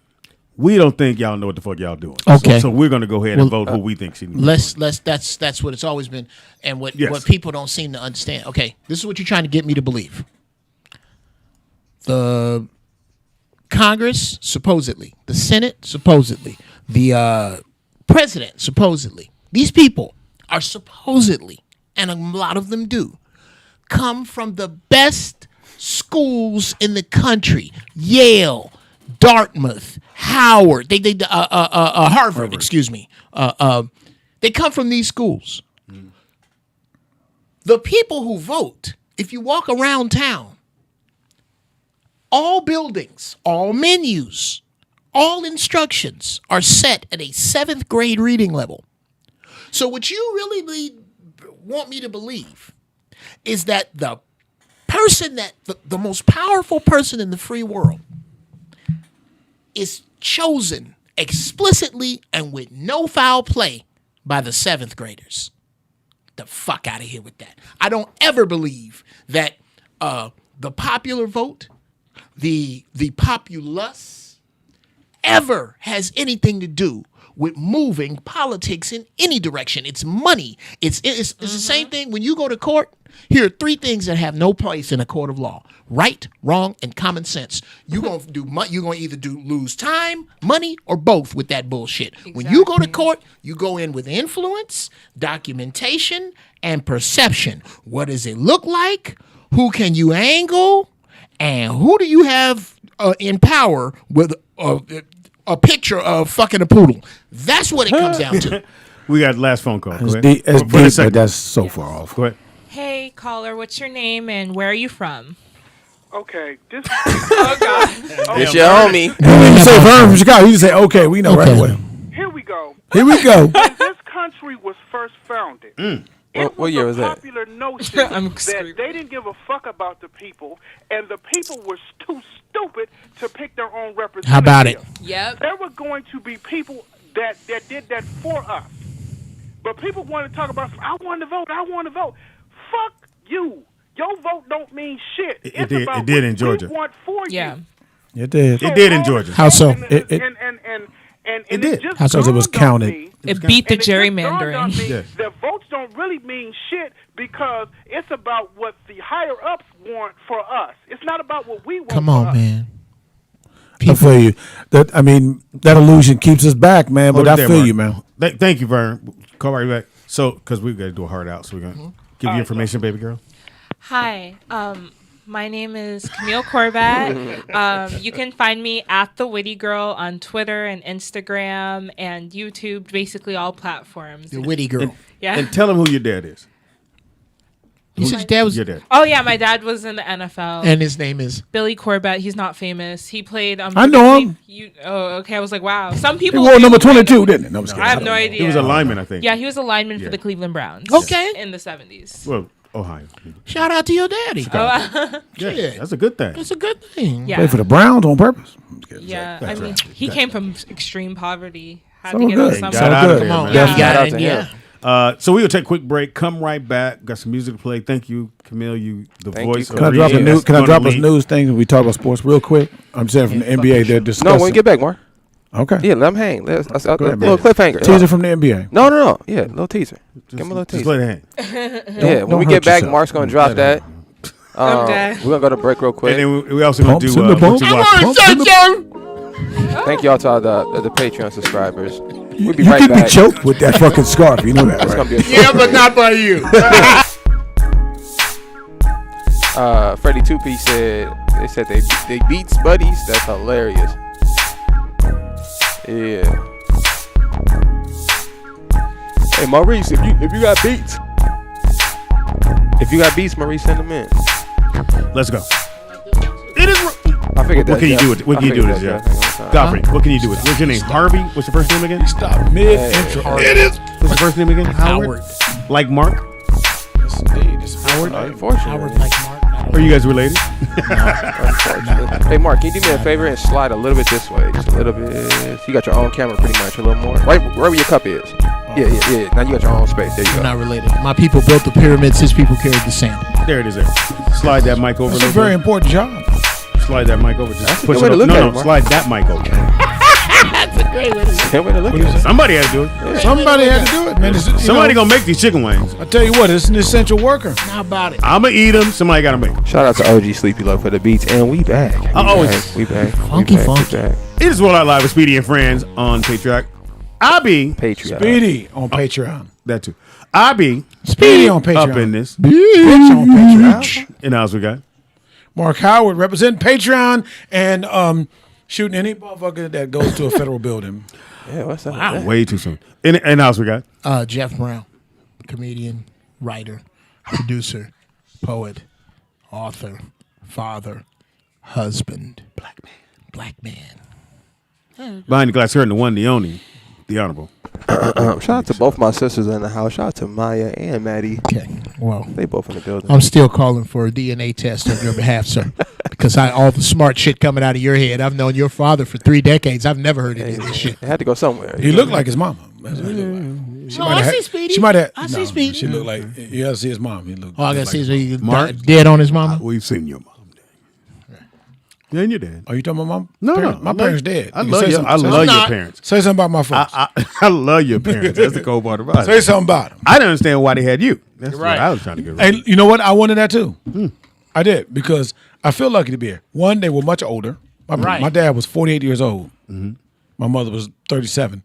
We don't think y'all know what the fuck y'all doing. Okay. So we're going to go ahead and vote who we think she needs. That's what it's always been, and what Yes. people don't seem to understand. Okay, this is what you're trying to get me to believe. The Congress supposedly, the Senate supposedly, the president supposedly. These people are supposedly, and a lot of them do, come from the best schools in the country: Yale, Dartmouth, Howard, Harvard. Excuse me. They come from these schools. The people who vote, if you walk around town, all buildings, all menus, all instructions are set at a 7th grade reading level. So what you really want me to believe is that the person the most powerful person in the free world is chosen explicitly and with no foul play by the 7th graders. The fuck out of here with that. I don't ever believe that the popular vote, the populace, ever has anything to do with moving politics in any direction. It's money. It's the same thing when you go to court. Here are 3 things that have no place in a court of law: right, wrong, and common sense. You're gonna either lose time, money, or both with that bullshit. Exactly. When you go to court, you go in with influence, documentation, and perception. What does it look like? Who can you angle? And who do you have in power with a picture of fucking a poodle? That's what it comes down to. We got last phone call. Go It's ahead. deep, For the but second. that's so far off. Go ahead. Hey, caller, what's your name and where are you from? Okay, this. Oh God. It's your homie. You didn't even say Vern from Chicago. You just say, okay, we know right away. Here we go. Here we go. When this country was first founded, What year was that? popular notion that they didn't give a fuck about the people, and the people were too stupid to pick their own representative. How about it? Yep. There were going to be people that did that for us. But people want to talk about, I want to vote, I want to vote. Fuck you. Your vote don't mean shit. It did in Georgia. We want for Yeah. It did. It did in Georgia. How so? It did. just How so? It was dawned on counted. me- It beat the and it just dawned on gerrymandering. me Yes. that votes don't really mean shit because it's about what the higher ups want for us. It's not about what we want. Come for on, us. man. I feel you. That illusion keeps us back, man. But Hold it I there, feel Mark. you, man. Thank you, Vern. Call right back. So, because we've got to do a hard out, so we're going to give you information, baby girl. Hi. My name is Camille Corbat. You can find me at The Witty Girl on Twitter and Instagram and YouTube, basically all platforms. The witty girl. Yeah. And tell them who your dad is. You said your dad was. Your dad. Oh yeah, my dad was in the NFL. And his name is. Billy Corbett. He's not famous. He played. I know him. Okay. I was like, wow. Some He people. wore do number kind of- 22, didn't it? No, I'm just kidding. I have no idea. He was a lineman, I think. Yeah, he was a lineman Yeah. for the Cleveland Browns. Okay. In the 70s. Well, Ohio. Shout out to your daddy. Yeah, that's a good thing. That's a good thing. Yeah. Play for the Browns on purpose. Yeah, I That's mean, right. he came from extreme poverty. Had So to get good. out some. Got out of there, Come on. man. Yeah. You got Shout out it. to Yeah. him. So we will take a quick break. Come right back. Got some music to play. Thank you, Camille. You the Thank voice. you. of Can I drop a reason news? that's Can I gonna drop us lead. news thing? We talk about sports real quick. I'm saying from the NBA, they're discussing. No, when we get back, Mark. Okay. Yeah, let him hang. Let's Go ahead, little cliffhanger. Teaser from the NBA. No. Yeah, little teaser. Give him a little Just teaser. let it hang. Yeah, when don't we hurt get back, yourself. Mark's gonna drop that. I'm dead. We're gonna go to break real quick. And then we also going to Pumps do in the what bump. you I watch. want Sunshine. Thank y'all to all the Patreon subscribers. We'll be You right can back. be choked with that fucking scarf. You know that, It's gonna right? be a Yeah, but not by you. Freddie 2P said they said they beats buddies. That's hilarious. Yeah. Hey Maurice, if you got beats, Maurice, send them in. Let's go. It is. I figured that. What can you Jeff. do with it? What I can you do with it, figured Jeff? that. Godfrey, what can you do with it? What's your name? Harvey? What's your first name again? Stop mid intro. It is. What's your first name again? Howard. Like Mark? Yes, indeed. It's Howard. Unfortunately. Howard like Mark. Are you guys related? Unfortunately. Hey Mark, can you do me a favor and slide a little bit this way? Just a little bit. You got your own camera pretty much, a little more. Right wherever your cup is. Yeah. Now you got your own space. There you We're go. not related. My people built the pyramids. His people carried the sand. There it is. There. Slide that mic over. That's a little very bit. important job. Slide that mic over. Just That's a push good way it to up. look at it, No, Mark. slide that mic over. That's a great way to say Can't wait to look at it. Somebody has to do it. Somebody had to do it, man. Somebody gonna make these chicken wings. I tell you what, it's an essential worker. How about it? I'ma eat them. Somebody gotta make them. Shout out to OG Sleepy Love for the beats, and we back. We back. Funky. It is Roll Out Live with Speedy and Friends on Patreon. Patreon. Speedy on Patreon. That too. I be Speedy on Patreon. up in this. Bitch on Patreon. And else we got. Mark Howard representing Patreon and shooting any motherfucker that goes to a federal building. Yeah, what's up? Wow. Way too soon. And else we got. Jeff Brown, comedian, writer, producer, poet, author, father, husband, black man. Behind the glass curtain, the one, the only, the honorable. Shout out to both my sisters in the house. Shout out to Maya and Maddie. Okay, well, They both in the building. I'm still calling for a DNA test on your behalf, sir, because all the smart shit coming out of your head. I've known your father for 3 decades. I've never heard any of this shit. It had to go somewhere. He looked like his mama. That's what he looked like. I see Speedy. She might have. I see Speedy. She looked like. You gotta see his mom. He looked. Oh, I gotta like see his is he Mark? dead on his mama? We've seen your mom. Yeah, and your dad. Are you talking about mom? No, My parents dead. I You love say you. something- I say love something- your parents. Say something about my folks. I love your parents. That's the cold part about Say it. something about them. I didn't understand why they had you. That's Right. what I was trying to get right. And you know what? I wanted that too. I did because I feel lucky to be here. One, they were much older. My dad was 48 years old. My mother was 37.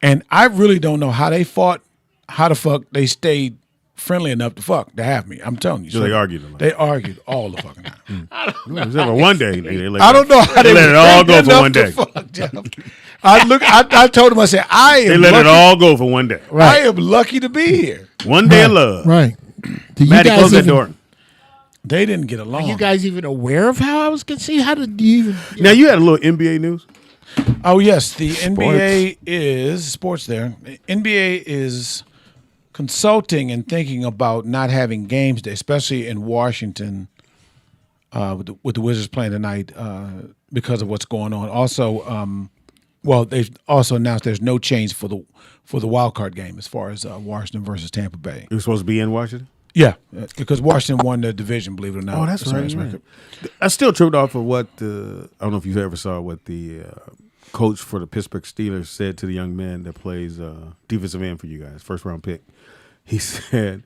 And I really don't know how they fought, how the fuck they stayed friendly enough to have me. I'm telling you. So they argued a lot. They argued all the fucking time. One day. They let I don't know how they let it all go for enough one to day. fuck, Jeff. I told him, I said, I am They let lucky. it all go for one day. I am lucky to be here. One day of love. Right. Maddie, close that door. They didn't get along. Are you guys even aware of how I was conceived? How did you even? Now you had a little NBA news. Oh yes, the NBA is sports. There, the NBA is consulting and thinking about not having games day, especially in Washington, with the Wizards playing tonight because of what's going on. Also, they've also announced there's no change for the wild card game as far as Washington versus Tampa Bay. It was supposed to be in Washington. Yeah, because Washington won the division, believe it or not. Oh, that's right. Yeah. I still tripped off of what I don't know if you ever saw what the coach for the Pittsburgh Steelers said to the young man that plays defensive end for you guys, first round pick. He said,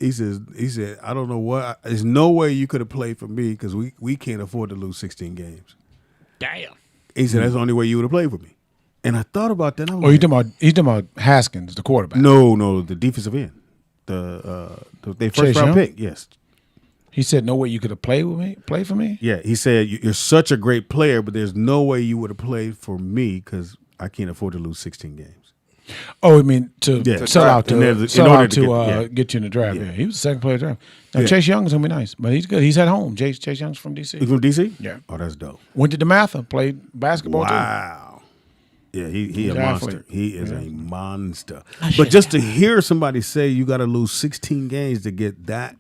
I don't know what. There's no way you could have played for me because we can't afford to lose 16 games. Damn. He said that's the only way you would have played for me. And I thought about that. And he's talking about Haskins, the quarterback. No, the defensive end. Their first round pick, yes. He said, "No way you could have played for me." Yeah, he said you're such a great player, but there's no way you would have played for me because I can't afford to lose 16 games. Oh, I mean to sell out to get you in the draft. Yeah. Yeah, he was the second player in the draft. Now Chase Young is gonna be nice, but he's good. He's at home. Chase Young's from DC. He's from DC. Yeah. Oh, that's dope. Went to DeMatha, played basketball. Wow. Yeah, he a monster. He is a monster. Oh, But just to hear somebody say you got to lose 16 games to get that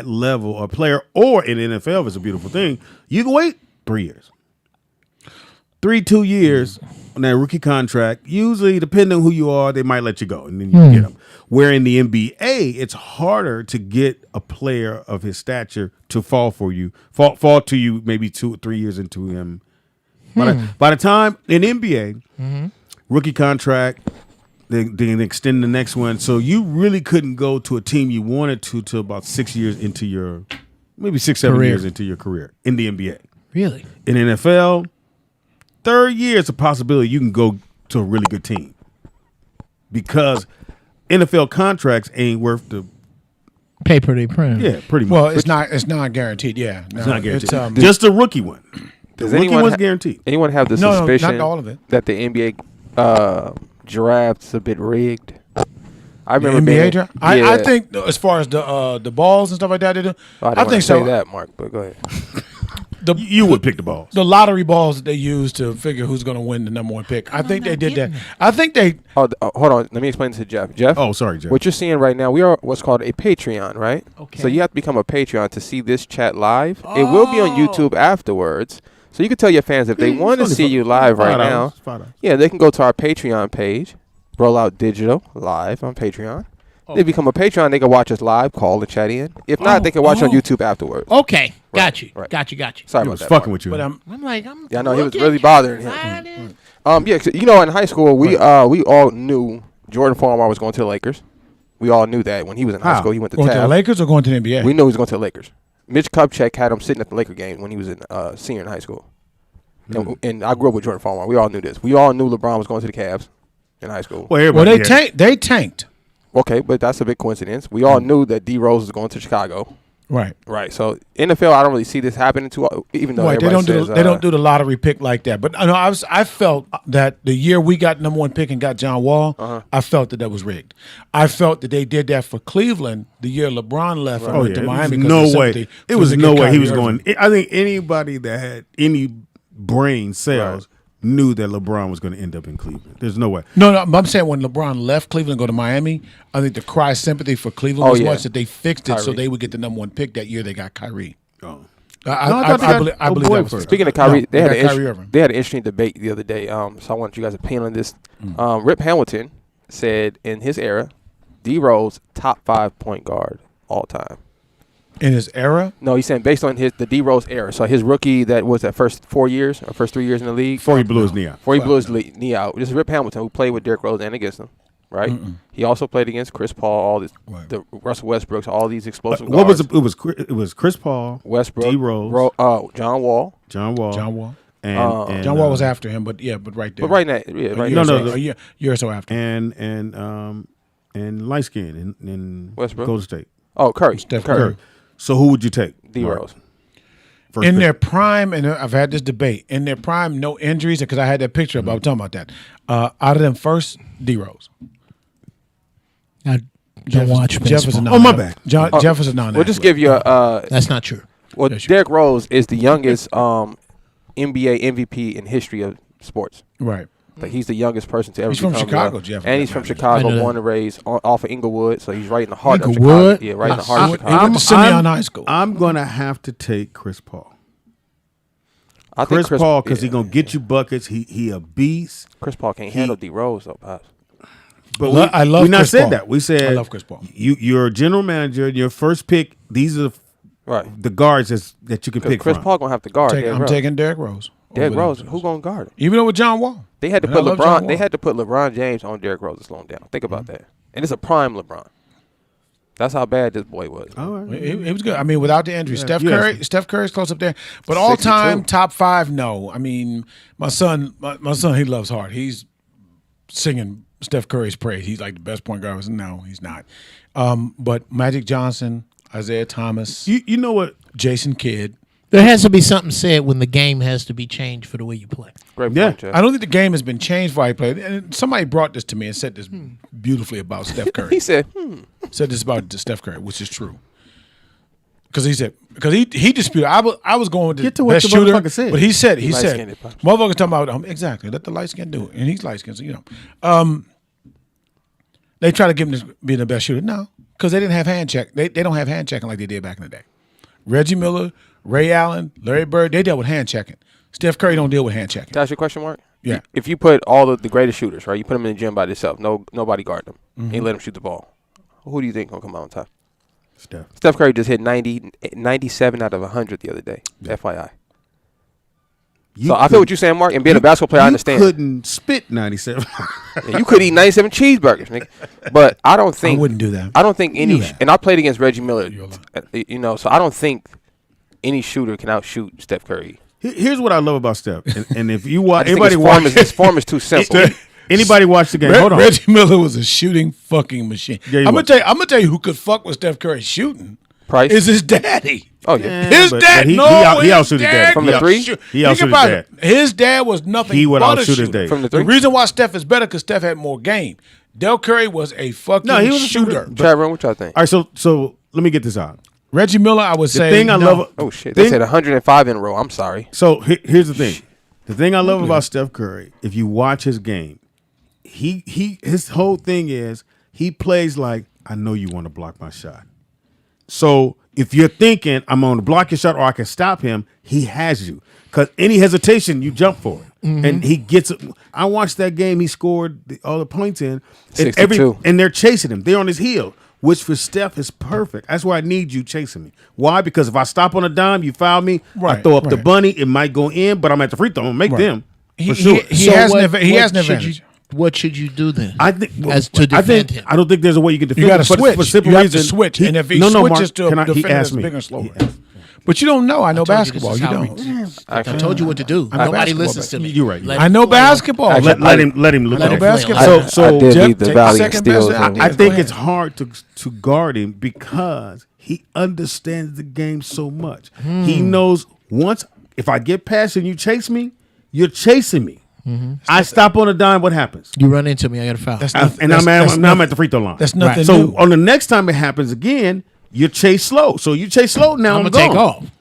level of player, or in the NFL, is a beautiful thing. You can wait 3 years. 2 years on that rookie contract. Usually, depending on who you are, they might let you go, and then you get them. Where in the NBA, it's harder to get a player of his stature to fall to you maybe 2 or 3 years into him. By the time in NBA, rookie contract, then extend the next one. So you really couldn't go to a team you wanted to till about 6 years into your, maybe 6-7 years into your career in the NBA. Really? In NFL, 3rd year is a possibility you can go to a really good team because NFL contracts ain't worth the paper they print. Yeah, pretty much. Well, it's not guaranteed. Yeah, it's not guaranteed. Just a rookie one. Does rookie one's guaranteed. Anyone have the suspicion not all of it. that the NBA draft's a bit rigged? I remember NBA draft. I think as far as the balls and stuff like that, they do. I think so. Say that, Mark, but go ahead. You would pick the balls. The lottery balls that they use to figure who's going to win the number one pick. I think they did that. I think they. Hold on. Let me explain this to Jeff. Jeff. Oh, sorry, Jeff. What you're seeing right now, we are what's called a Patreon, right? Okay. So you have to become a Patreon to see this chat live. It will be on YouTube afterwards. So you can tell your fans if they want to see you live right now. Yeah, they can go to our Patreon page, Rollout Digital live on Patreon. They become a Patreon. They can watch us live, call and chat in. If not, they can watch on YouTube afterwards. Okay, got you. Right. Got you. Sorry He about was that. fucking Mark. with you. But I'm like, Yeah, I know he was really bothering him. Yeah, 'cause, in high school we all knew Jordan Farmar was going to the Lakers. We all knew that when he was in high school. He went to going to the TAF. Lakers or going to the NBA. We knew he was going to the Lakers. Mitch Kupchak had him sitting at the Laker game when he was in senior in high school. And I grew up with Jordan Farmar. We all knew this. We all knew LeBron was going to the Cavs in high school. Well, they tanked. Okay, but that's a big coincidence. We all knew that D Rose was going to Chicago. Right. So NFL, I don't really see this happening too. Even though they don't do the lottery pick like that. But I felt that the year we got number one pick and got John Wall, I felt that was rigged. I felt that they did that for Cleveland the year LeBron left and went to Miami. No way. It was no way he was going. I think anybody that had any brain cells knew that LeBron was going to end up in Cleveland. There's no way. No, I'm saying when LeBron left Cleveland and go to Miami, I think the cry sympathy for Cleveland was much that they fixed it so they would get the number one pick that year. They got Kyrie. Oh, I believe that was Speaking of Kyrie, they had an interesting debate the other day. So I want you guys' opinion on this. Rip Hamilton said in his era, D Rose top 5 point guard all time. In his era? No, he's saying based on the D Rose era. So his rookie that was that first 4 years or first 3 years in the league. Before he blew his knee out. Knee out. This is Rip Hamilton who played with Derrick Rose and against him, right? He also played against Chris Paul, the Russell Westbrooks, all these explosive guards. What was it? Was Chris Paul, Westbrook, D Rose, John Wall. And John Wall was after him, but right there. But right now, a year or so after. And light skin in Westbrook, Golden State. Oh, Curry. Steph Curry. So who would you take? D Rose. In their prime, and I've had this debate, in their prime, no injuries, because I had that picture up. I was talking about that. Out of them first, D Rose. Now, Don't watch Jeff is a baseball. Oh, my bad. Jeff is a non. We'll just give you a. That's not true. Well, Derrick Rose is the youngest NBA MVP in history of sports. Right. Like he's the youngest person to ever. He's from become Chicago, that. Jeff. And he's from Chicago, born and raised off of Inglewood, so he's right in the heart Inglewood? of Chicago. Yeah, right in the heart of Chicago. He went to Simeon High School. I'm gonna have to take Chris Paul. I think Chris Paul, because he's gonna get you buckets. He a beast. Chris Paul can't handle D Rose though, Pops. But I love we not Chris said Paul. that. We said I love Chris Paul. You're a general manager. Your first pick. These are the guards that you can pick Chris from. Paul gonna have to guard. I'm taking Derrick Rose. Derrick Rose. Who gonna guard him? Even though with John Wall. They had to And put I love John LeBron. Wall. They had to put LeBron James on Derrick Rose to slow him down. Think about that. And it's a prime LeBron. That's how bad this boy was. All right. It was good. I mean, without the injury, Yeah. Steph Curry's close up there. But all 62. time top 5, no. I mean, my son, he loves hard. He's singing Steph Curry's praise. He's like the best point guard. No, he's not. But Magic Johnson, Isaiah Thomas, You know what? Jason Kidd. There has to be something said when the game has to be changed for the way you play. Great Yeah. point, Jeff. I don't think the game has been changed for how he played. And somebody brought this to me and said this beautifully about Steph Curry. He said, Said this about Steph Curry, which is true. Because he disputed. I was going with the Get to what best the shooter, motherfucker said. but he said light-skinned, Pops. motherfuckers talking about exactly let the light skin do it, and he's light skinned, so they try to give him this being the best shooter. No, because they didn't have hand check. They don't have hand checking like they did back in the day. Reggie Miller, Ray Allen, Larry Bird, they dealt with hand checking. Steph Curry don't deal with hand checking. can I ask you a question, Mark? Yeah. If you put all the greatest shooters, right, you put them in the gym by themselves, nobody guard them, and you let them shoot the ball, who do you think gonna come out on top? Steph Curry just hit 97 out of 100 the other day. FYI. So I feel what you're saying, Mark. And being a basketball player, I understand. You couldn't spit 97. Yeah, you could eat 97 cheeseburgers, nigga. But I don't think I wouldn't do that. I don't think any. Do that. And I played against Reggie Miller. So I don't think any shooter can outshoot Steph Curry. Here's what I love about Steph, and if you I watch, just think anybody his form is too simple. Anybody watch the game? Hold on. Reggie Miller was a shooting fucking machine. Yeah, he I'm was. gonna tell you who could fuck with Steph Curry shooting. Price Is his daddy. Oh yeah. His but dad, he his outshooted his dad. dad From the could three? shoot. He Think outshooted about his it. His dad was nothing He would but a outshoot his shooter. dad. From the The three. reason why Steph is better because Steph had more game. Del Curry was a fucking No, he was a shooter. shooter. Chat room, what y'all think? All right, so let me get this out. Reggie Miller, I would The say. thing I no. love. Oh shit! They said 105 in a row. I'm sorry. So here's the thing. The thing I love about Steph Curry, if you watch his game, his whole thing is he plays like, I know you want to block my shot. So if you're thinking I'm going to block your shot or I can stop him, he has you. Because any hesitation, you jump for it. Mm-hmm. And he gets it. I watched that game. He scored all the points in. And 62. and they're chasing him. They're on his heel, which for Steph is perfect. That's why I need you chasing me. Why? Because if I stop on a dime, you foul me. I Right, throw up the right. bunny. It might go in, but I'm at the free throw. I'm going to make them. He, For sure. he So has what- an he what has an should advantage. What should you do then? I think As to defend him. I don't think there's a way you can defend You got to him. switch. For simple You have reason, to switch. And if he Mark, switches to a he defender asked that's me. bigger and slower. He asked me. But you don't know. I know told you this basketball. is You how don't. I told you what to do. I know Nobody basketball, listens to me. You're right. Let I him know play. basketball. Actually, Let him look Let at him it. play. basketball. So I did Jeff, lead the take Valley second and steals. best. on- I Go think ahead. it's hard to guard him because he understands the game so much. He knows once if I get past and you chase me, you're chasing me. I stop on a dime. What happens? You run into me, I got a foul. That's And I'm at the free throw line. That's nothing So new. on the next time it happens again, you chase slow. So you chase slow. Now I'm I'm gonna take gone. off.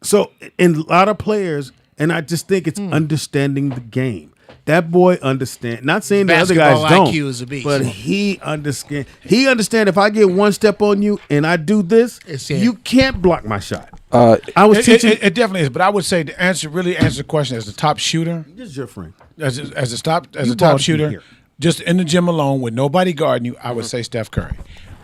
So in a lot of players, and I just think it's understanding the game. That boy understand. Not saying the other guys Basketball don't, IQ is a beast. but he understand. He understand if I get one step on you and I do this, It's it. you can't block my shot. Uh, I was It, teaching. it definitely is, but I would say to answer the question as the top shooter, This is your friend. as a top You brought top it shooter, here. just in the gym alone with nobody guarding you, I would say Steph Curry.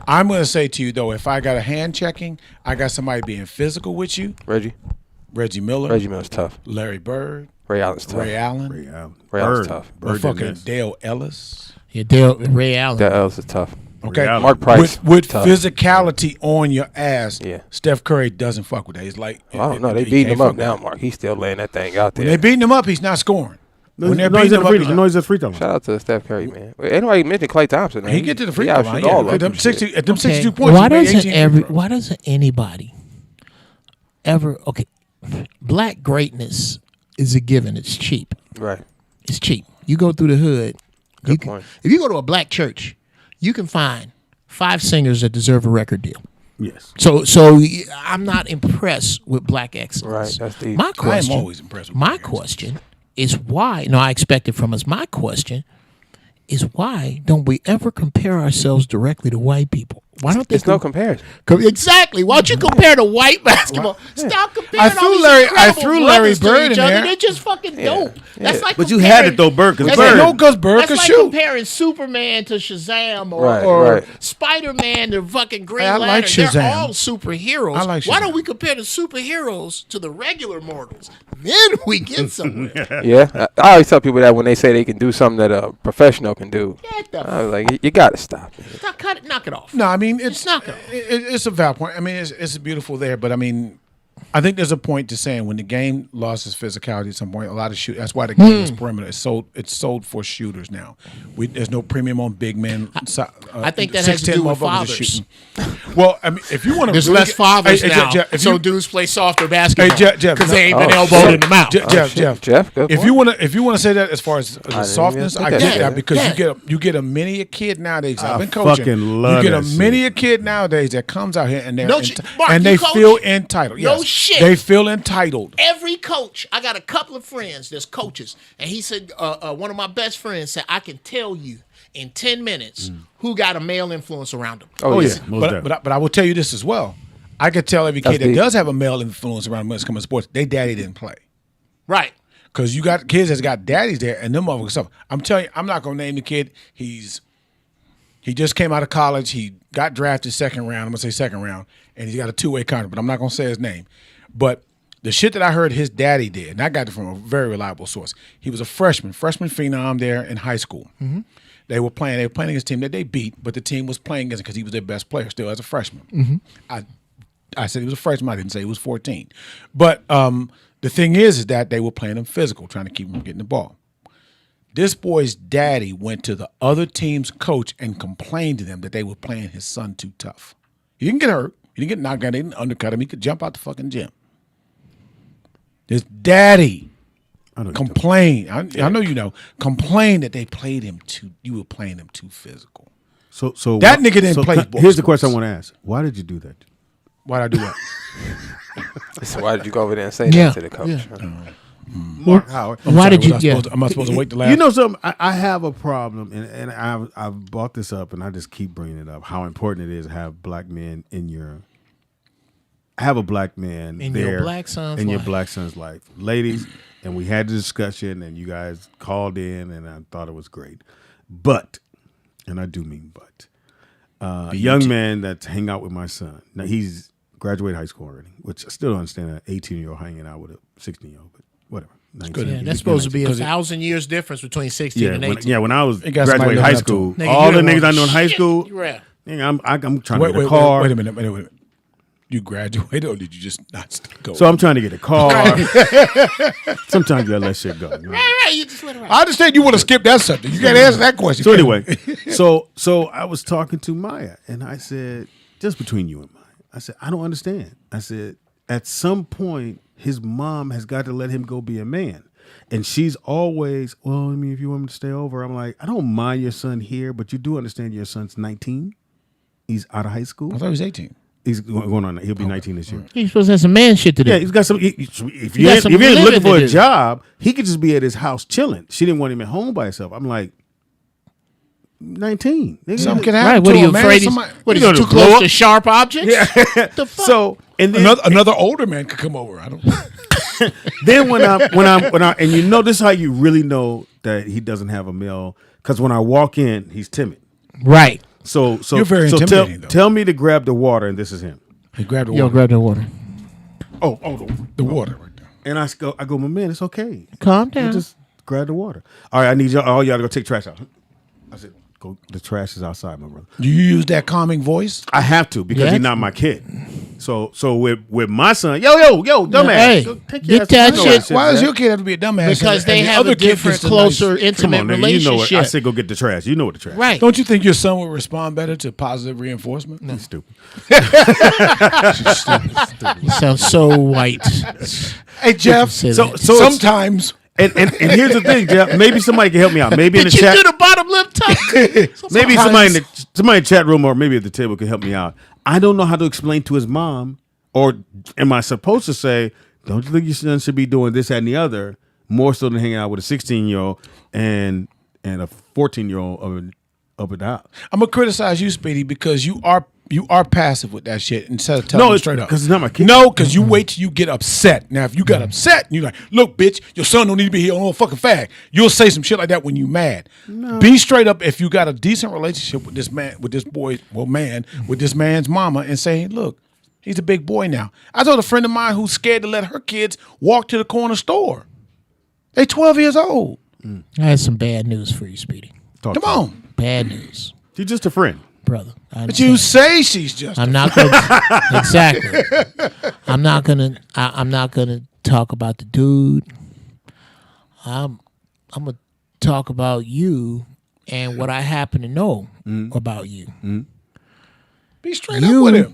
I'm going to say to you though, if I got a hand checking, I got somebody being physical with you, Reggie Miller, Reggie Miller's tough. Larry Bird, Ray Allen's tough. Ray Allen, Ray Allen. Ray Allen's Bird. tough. or Bird fucking did this. Dale Ellis. Yeah, Ray Allen. That else is tough. Okay, Allen. Mark Price with tough. physicality on your ass. Yeah. Steph Curry doesn't fuck with that. He's like, I don't know. They he beating can't him up fuck with now, that. Mark. He's still laying that thing out When there. they beating him up, he's not scoring. When they're No, he's beating at him the up, free. No, he's at the free throw line. Shout out to Steph Curry, man. Ain't nobody mentioned Klay Thompson. He get to the free He throw outshoot line. all Yeah, of them them 60, shit. at them Okay, 62 points. Why he made doesn't 18 free throws. why doesn't anybody ever black greatness is a given. It's cheap. Right. It's cheap. You go through the hood. Good point. If you go to a black church, you can find 5 singers that deserve a record deal. Yes. So I'm not impressed with black excellence. Right, that's deep. My question, I am always impressed with my question is why, no, I expect it from us. My question is why don't we ever compare ourselves directly to white people? Why don't they? There's no comparison. Exactly. Why don't you compare to white basketball? Stop comparing I threw all these Larry- I incredible threw Larry brothers to Bird each in other. there. They're just fucking dope. That's like But you had to throw Bird because Bird. No, because Bird That's could like shoot. comparing Superman to Shazam or, Right. Spider-Man to fucking Green Hey, I like Lantern. They're Shazam. all superheroes. I like Why Shazam. don't we compare the superheroes to the regular mortals? Then we get somewhere. Yeah, I always tell people that when they say they can do something that a professional can do. Get the I was like, you got to stop it. knock it off. No, I mean it's knock it off. It's a valid point. I mean it's beautiful there, but I mean I think there's a point to saying when the game lost its physicality at some point, a lot of shoot. That's why the game is perimeter. It's sold for shooters now. There's no premium on big men. I think that has to do with fathers. Well, I mean, if you want to, There's really less fathers now, so dudes play softer basketball because they ain't been elbowed in the mouth. Jeff, good if point. you want to say that as far as the softness, I think get that. that because you get a many a kid nowadays. I've been coaching. fucking love You get a that many a kid nowadays that comes out here and they're No Mark, and you they coach? feel entitled. No Yes. shit. They feel entitled. Every coach, I got a couple of friends that's coaches, and he said, one of my best friends said, I can tell you in 10 minutes who got a male influence around them. Oh yeah, most but I will tell you this as well. I could tell every kid that does have a male influence around when it's coming to sports, they daddy didn't play. Right. Because you got kids that's got daddies there, and them motherfuckers stuff. I'm telling you, I'm not gonna name the kid. He just came out of college. He got drafted second round. I'm gonna say second round, and he's got a 2-way contract. But I'm not gonna say his name. But the shit that I heard his daddy did, and I got it from a very reliable source. He was a freshman phenom there in high school. Mm-hmm. They were playing against a team that they beat, but the team was playing against him because he was their best player still as a freshman. Mm-hmm. I said he was a freshman. I didn't say he was 14. But the thing is that they were playing him physical, trying to keep him from getting the ball. This boy's daddy went to the other team's coach and complained to them that they were playing his son too tough. He didn't get hurt. He didn't get knocked out. They didn't undercut him. He could jump out the fucking gym. His daddy complained. I know you know. Complained that they played him too. You were playing him too physical. So that nigga didn't play sports. Here's the question I want to ask: why did you do that? Why'd I do what? So why did you go over there and say that to the coach? Yeah. Mark Howard. Why did you? Am I supposed to wait to laugh? You know something? I have a problem, and I've brought this up, and I just keep bringing it up. How important it is to have black men in your. Have a black man in there your black son's in life. your black son's life, ladies. And we had the discussion, and you guys called in, and I thought it was great. But, and I do mean but, a young man that's hang out with my son. Now he's graduated high school already, which I still don't understand an 18-year-old hanging out with a 16-year-old, but whatever. 19. Yeah, that's supposed to be 1,000 years difference between 16 and 18. When I was got somebody graduating high living up to school, him. Nigga, all you the don't niggas I want knew in high shit. school, Yeah. nigga, I'm trying to get a car. Wait a minute. You graduated, or did you just not go? So I'm trying to get a car. Sometimes you gotta let shit go. You know? Right, you just let it ride. I understand you want to skip that subject. You can't answer that question. So anyway, so I was talking to Maya, and I said, just between you and Maya, I said, I don't understand. I said, at some point, his mom has got to let him go be a man. And she's always, well, I mean, if you want him to stay over, I'm like, I don't mind your son here, but you do understand your son's 19. He's out of high school. I thought he was 18. He's going on. He'll be 19 this year. He's supposed to have some man shit to do. Yeah, he's got some. If He got some you ain't living looking for to a do. job, he could just be at his house chilling. She didn't want him at home by himself. I'm like, 19. Nigga. Something could Right, happen what to are you him, man. afraid? Somebody- What is You he know, too to blow close up? to sharp objects? Yeah. The fuck? So and then another older man could come over. I don't. then when I and you know this is how you really know that he doesn't have a male, because when I walk in, he's timid. Right. So You're very intimidating, though. tell me to grab the water, and this is him. He grabbed the Yo, water. grab the water. The water right there. And I go, my man, it's okay. Calm You down. just grab the water. All right, I need all y'all to go take trash out. I said, go. The trash is outside, my brother. Do you use that calming voice? I have to because Yeah. he's not my kid. So with my son, yo, dumbass, Hey, go take your get ass- that I know shit. Why does Jack. your kid have to be a dumbass? Because they and the have other a kid different, gets the nice- closer, Come intimate on, nigga, you know what? relationship. I said go get the trash. You know what the trash. Right. Don't you think your son would respond better to positive reinforcement? He's stupid. You sound so white. Hey Jeff, Say So that. sometimes and here's the thing, Jeff. Maybe somebody can help me out. Maybe in the Did you chat. do the bottom lip tuck? Maybe somebody in the somebody in the chat room or maybe at the table can help me out. I don't know how to explain to his mom, or am I supposed to say, don't you think your son should be doing this, that, and the other, more so than hanging out with a 16-year-old and a 14-year-old up at the house? I'm gonna criticize you, Speedy, because you are passive with that shit instead of telling me straight up. Because it's not my kid. No, because you wait till you get upset. Now, if you got upset and you're like, look, bitch, your son don't need to be here on no fucking fag. You'll say some shit like that when you mad. No. Be straight up if you got a decent relationship with this man, with this boy, with this man's mama, and say, look, he's a big boy now. I told a friend of mine who's scared to let her kids walk to the corner store. They 12 years old. I had some bad news for you, Speedy. Come on. Bad news. She's just a friend. Brother. But you say she's just I'm not gonna exactly. I'm not gonna talk about the dude. I'm gonna talk about you and what I happen to know about you. Be straight up with him.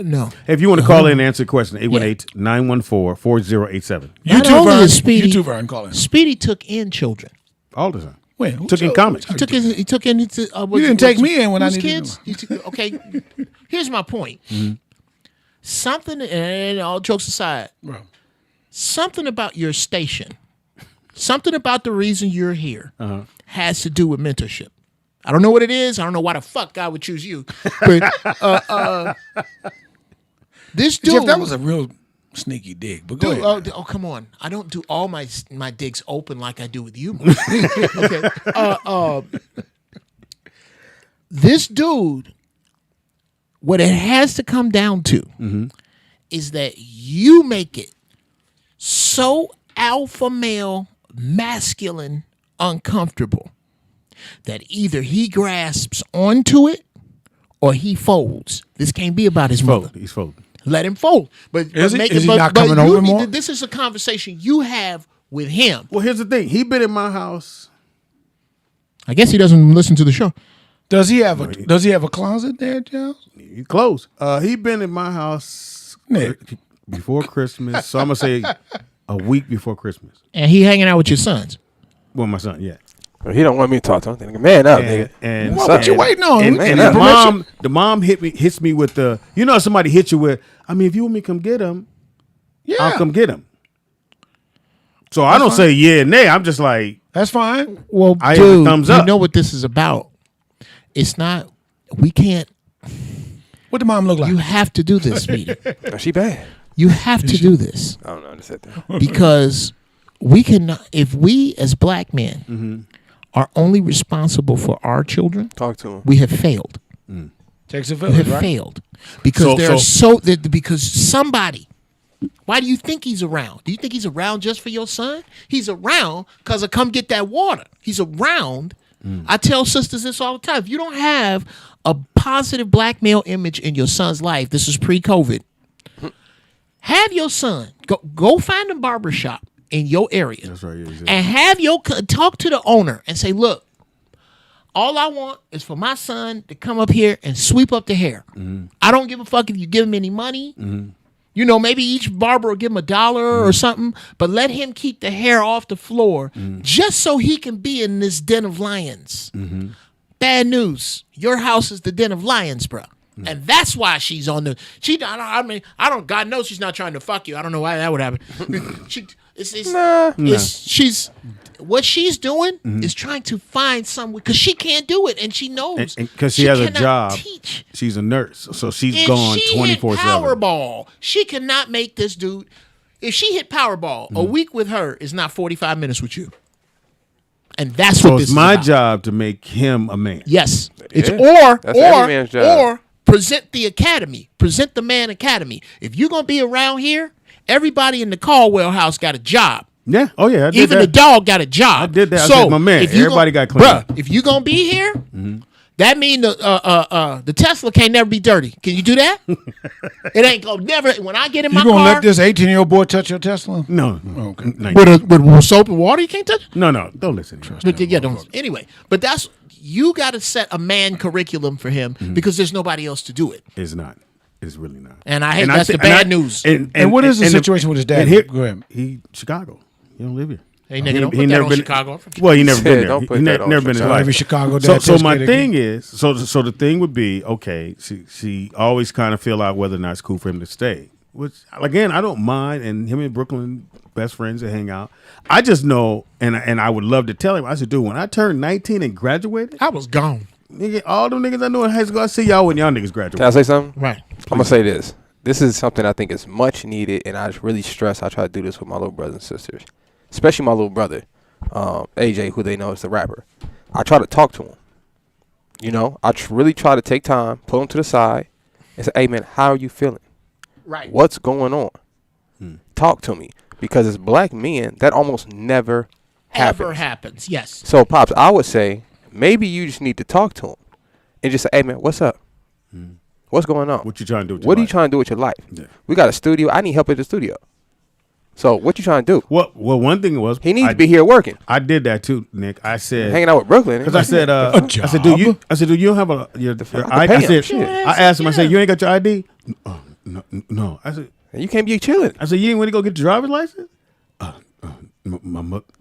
No. If you want to call in and answer the question, 818-914-4087. YouTube Vern, call in. Speedy took in children. All the time. When? Took in comics. He took in. You didn't take me in when I needed kids. Okay, here's my point. Something, and all jokes aside, something about your station, something about the reason you're here has to do with mentorship. I don't know what it is. I don't know why the fuck God would choose you. But this dude, Jeff, that was a real sneaky dig. But go ahead. Oh, come on! I don't do all my digs open like I do with you. Okay. This dude, what it has to come down to is that you make it so alpha male, masculine, uncomfortable that either he grasps onto it or he folds. This can't be about his mother. He's folding. Let him fold. But is he not coming over more? This is a conversation you have with him. Well, here's the thing. He been in my house. I guess he doesn't listen to the show. Does he have a closet there, Joe? He closed. He been in my house before Christmas. So I'm gonna say a week before Christmas. And he hanging out with your sons. Well, my son, yeah. Well, he don't want me to talk to him. Nigga, man up, nigga. And what you waiting on? And the mom hits me with the, somebody hit you with, if you want me to come get him, I'll come get him. So I don't say yeah and nay. I'm just like, that's fine. Well, dude, thumbs up. You know what this is about. It's not, we can't. What the mom look like? You have to do this, Speedy. She bad. You have to do this. I don't know. I just said that. Because we cannot, if we as black men are only responsible for our children, talk to them. We have failed. Takes a village, we have failed because because somebody. Why do you think he's around? Do you think he's around just for your son? He's around because of come get that water. He's around. I tell sisters this all the time. If you don't have a positive black male image in your son's life, this is pre-COVID. Have your son go find a barbershop in your area. That's right, yeah, and have talk to the owner and say, look, all I want is for my son to come up here and sweep up the hair. I don't give a fuck if you give him any money. Maybe each barber will give him $1 or something, but let him keep the hair off the floor just so he can be in this den of lions. Bad news. Your house is the den of lions, bro. And that's why she's on the. God knows she's not trying to fuck you. I don't know why that would happen. What she's doing is trying to find someone because she can't do it and she knows because she has a job. Teach. She's a nurse, so she's gone 24/7. Powerball. She cannot make this dude. If she hit Powerball, a week with her is not 45 minutes with you. And that's what this is about. It's my job to make him a man. Yes, it's or present the academy, present the man academy. If you're gonna be around here, everybody in the Caldwell house got a job. Yeah. Oh yeah. I did Even that. the dog got a job. I did that. So I said, my man, everybody got clean. Bruh, if you gonna be here, that mean the Tesla can't never be dirty. Can you do that? It ain't gonna never. When I get in my car, you gonna let this 18-year-old boy touch your Tesla? No. Okay. With soap and water, you can't touch. No. Don't listen. Don't. Anyway, but you got to set a man curriculum for him because there's nobody else to do it. It's not. It's really not. And I hate that's the bad news. And what is the situation with his dad? Go ahead. He Chicago. He don't live here. Hey, nigga, don't put that on Chicago. I'm from Well, he never been there. Don't put He that on never been in Chicago. life. Every Chicago So dad my tastes thing good is, so the thing would be, okay, she always kind of feel out whether or not it's cool for him to stay. Which, again, I don't mind, and him and Brooklyn best friends to hang out. I just know, and I would love to tell him, I said, dude, when I turned 19 and graduated, I was gone. nigga, all them niggas I know in high school, I see y'all when y'all niggas graduate. Can I say something? Right. I'm gonna say this. This is something I think is much needed, and I really stress. I try to do this with my little brothers and sisters, especially my little brother, AJ, who they know is the rapper. I try to talk to him. You know, I really try to take time, pull him to the side, and say, "Hey, man, how are you feeling? Right. What's going on? Talk to me." Because as black men, that almost never happens. Yes. So, Pops, I would say maybe you just need to talk to him and just say, "Hey, man, what's up? What's going on? What you trying to do with your What are you life?" trying to do with your life? Yeah. We got a studio. I need help at the studio. So, what you trying to do? Well, one thing was He needs to be here working. I did that too, Nick. I said Hanging out with Brooklyn. because I said, I said, do you don't have your I ID? pay I said, him. I asked him. I said, you ain't got your ID? Oh, no. I said, You can't be chilling. I said, you ain't want to go get your driver's license?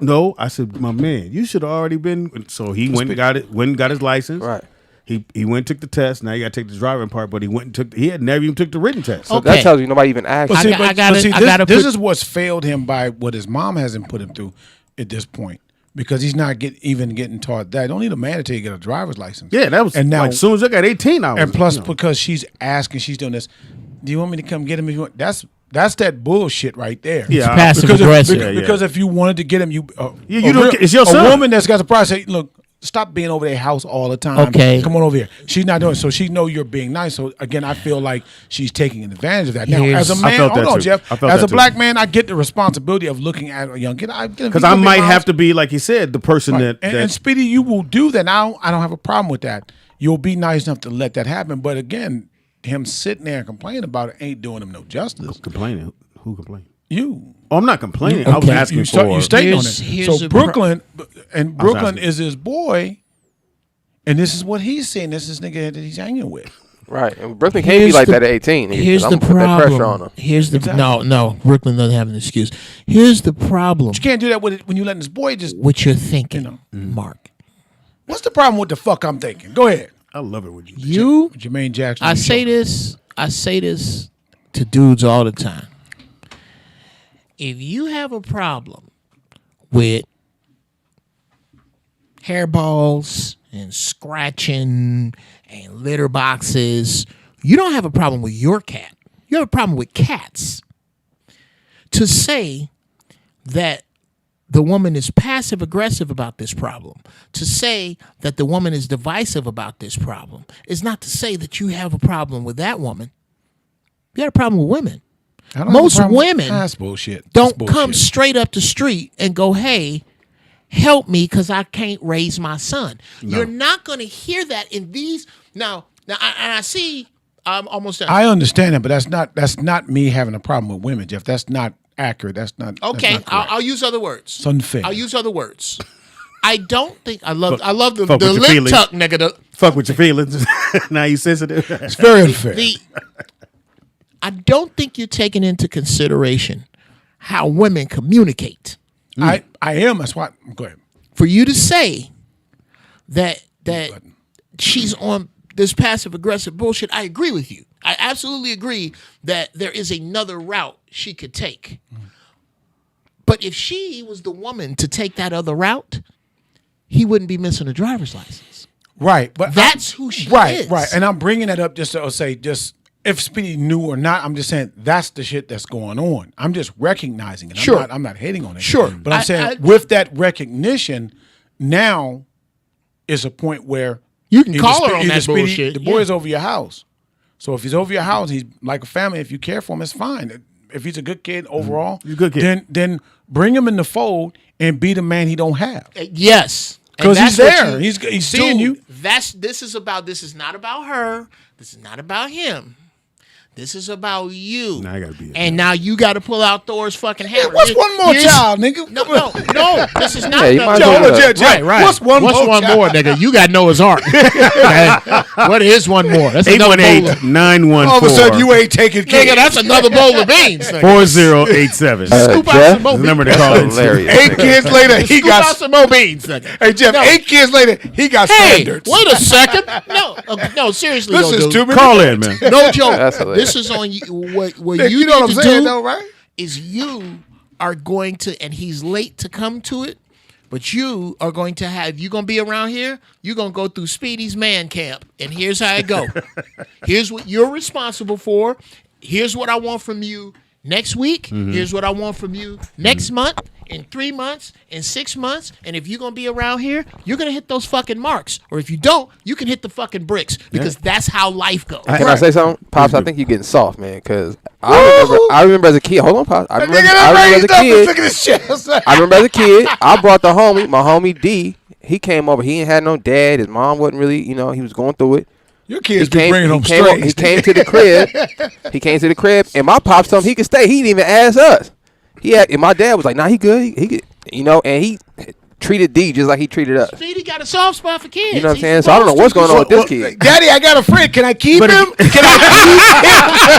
No. I said, my man, you should have already been. So he went and got it. Went and got his license. Right. He went and took the test. Now you got to take the driving part. But he went and took. He had never even took the written test. So Okay. that tells you nobody even asked. But you. see, this is what's failed him by what his mom hasn't put him through at this point, because he's not even getting taught that. Don't need a man to get a driver's license. Yeah, that was. And now, like, as soon as I got 18, I was. and plus, you know. because she's asking, she's doing this. Do you want me to come get him? If you want? That's that bullshit right there. Yeah, passive because aggressive. Because if you wanted to get him, you it's your son. A woman that's got the price. Say, look, stop being over their house all the time. Okay. Come on over here. She's not doing it. So she know you're being nice. So again, I feel like she's taking advantage of that. Now, Yes. as a I man, felt hold that on, too. Jeff. I felt As that a too. black man, I get the responsibility of looking at a young kid. Because I might have to be, like you said, the person that and Speedy, you will do that. Now, I don't have a problem with that. You'll be nice enough to let that happen. But again, him sitting there and complaining about it ain't doing him no justice. complaining. Who complained? You. Oh, I'm not complaining. I was asking for. You stayed on Here's it. So the Brooklyn, and Brooklyn asking. is his boy, and this is what he's saying. This is nigga that he's hanging with. Right. And Brooklyn can't be like that at 18. Here's I'm the gonna put that pressure on problem. him. Here's the Exactly. no. Brooklyn doesn't have an excuse. Here's the problem. But you can't do that when you letting this boy just. What you're thinking, Mark. What's the problem with the fuck I'm thinking? Go ahead. I love it when you. You. Jermaine Jackson. I say this to dudes all the time. If you have a problem with hairballs and scratching and litter boxes, you don't have a problem with your cat. You have a problem with cats. To say that the woman is passive aggressive about this problem, to say that the woman is divisive about this problem, is not to say that you have a problem with that woman. You got a problem with women. Most women That's bullshit. don't That's come bullshit. straight up the street and go, hey, help me because I can't raise my son. You're not going to hear that in these. Now I see, I'm almost done. I understand that, but that's not me having a problem with women, Jeff. That's not accurate. That's not. Okay, That's not correct. I'll use other words. It's unfair. I'll use other words. I don't think I love the fuck with your lip feelings. tuck, nigga. Fuck with your feelings. Now you sensitive. It's very unfair. I don't think you're taking into consideration how women communicate. I am. That's why. Go ahead. For you to say that she's on this passive aggressive bullshit, I agree with you. I absolutely agree that there is another route she could take. But if she was the woman to take that other route, he wouldn't be missing a driver's license. Right, but that's who she right, is. Right, and I'm bringing that up just to say, just if Speedy knew or not, I'm just saying that's the shit that's going on. I'm just recognizing it. Sure. I'm not hating on it. Sure. But I'm saying with that recognition, now is a point where you can either call her on either that Speedy, bullshit. The boy is over your house. So if he's over your house, he's like a family. If you care for him, it's fine. If he's a good kid overall, He's a good kid. then bring him in the fold and be the man he don't have. Yes. Because And he's that's what there. He's seeing Dude, you. This is not about her. This is not about him. This is about you. Now I gotta be. And now you got to pull out Thor's fucking hammer. What's one more child, nigga? No. This is not. Yeah, you might as well. Right. What's one more child? nigga? You got Noah's Ark. Okay? What is one more? That's another bowl of 818-914. All of a sudden, you ain't taking care. nigga. That's another bowl of beans. Nigga. 4087. Scoop out Jeff? some more The number to beans. call That's in. hilarious. 8 kids later, he Scoop out got. some more beans. Nigga. Hey Jeff, No. 8 kids later, he got Hey, standards. wait a second. No, seriously. This though, is dude. too many. Call in, man. No joke. That's hilarious. This is on you. What Nick, you you know need what I'm to saying, do though, right? is you are going to, and he's late to come to it, but you are going to have, you're going to be around here, you're going to go through Speedy's man camp, and here's how it go. Here's what you're responsible for. Here's what I want from you next week. Here's what I want from you next month, in 3 months, in 6 months, and if you're going to be around here, you're going to hit those fucking marks. Or if you don't, you can hit the fucking bricks, because that's how life goes. Can I say something? Pops, I think you're getting soft, man, because I remember as a kid. Hold on, Pops. I remember as a kid. Look at this shit. I remember as a kid, I brought my homie D. He came over. He ain't had no dad. His mom wasn't really, he was going through it. Your kids be bringing home He strings. came to the crib. He came to the crib, and my pops told him he could stay. He didn't even ask us. And my dad was like, "Nah, he good. He could, and he treated D just like he treated us. Speedy got a soft spot for kids. You know what I'm saying? So I don't know what's going on with this kid. Daddy, I got a friend. Can I keep him? Can I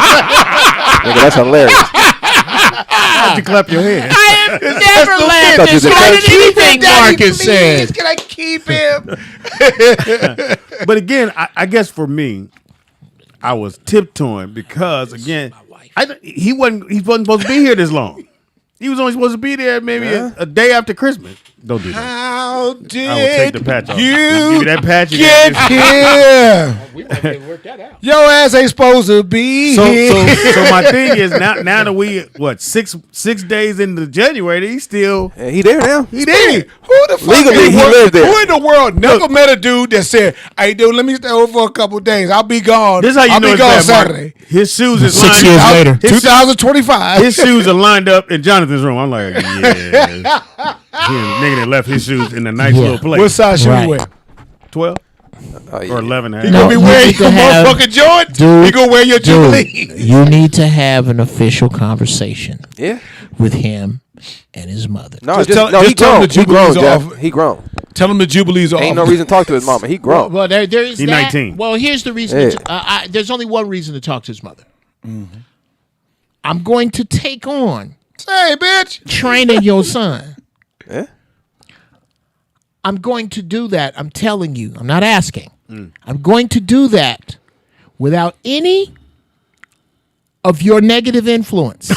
Nigga, that's hilarious. How'd you clap your hand? I have never laughed as hard at anything Marcus said. Can I keep him? But again, I guess for me, I was tiptoeing because again, he wasn't supposed to be here this long. He was only supposed to be there maybe a day after Christmas. Don't do that. How did I will take the patch off. you Give me that patch. get here? We might be able to work that out. Your ass ain't supposed to be here. So my thing is now that we six days into January, he's still He there now. he there. Who the fuck Legally, in the he world, lived there. Who in the world never met a dude that said, "Hey, dude, let me stay over for a couple days. I'll be gone. This is how you I'll know be it's gone bad, Mark. Saturday." His shoes is 6 lined years up. later. 2025. His shoes are lined up in Jonathan's room. I'm like, yeah. Nigga that left his shoes in a nice little place. What size shoe Right. you wear? 12 Oh, yeah. or 11. You gonna be wearing need your to have- motherfucking Jordan? Dude, You gonna wear your Jubilee? you need to have an official conversation Yeah. with him and his mother. No, Just just, tell- no, he just tell him grown. the He grown, Jubilees Jeff. off. He grown. Tell him the Jubilees are Ain't off. no reason to talk to his mama. He grown. Well, there is He's that. 19. Well, here's the reason. Yeah. There's only one reason to talk to his mother. I'm going to take on Hey, bitch. training your son. Yeah. I'm going to do that. I'm telling you. I'm not asking. I'm going to do that without any of your negative influence.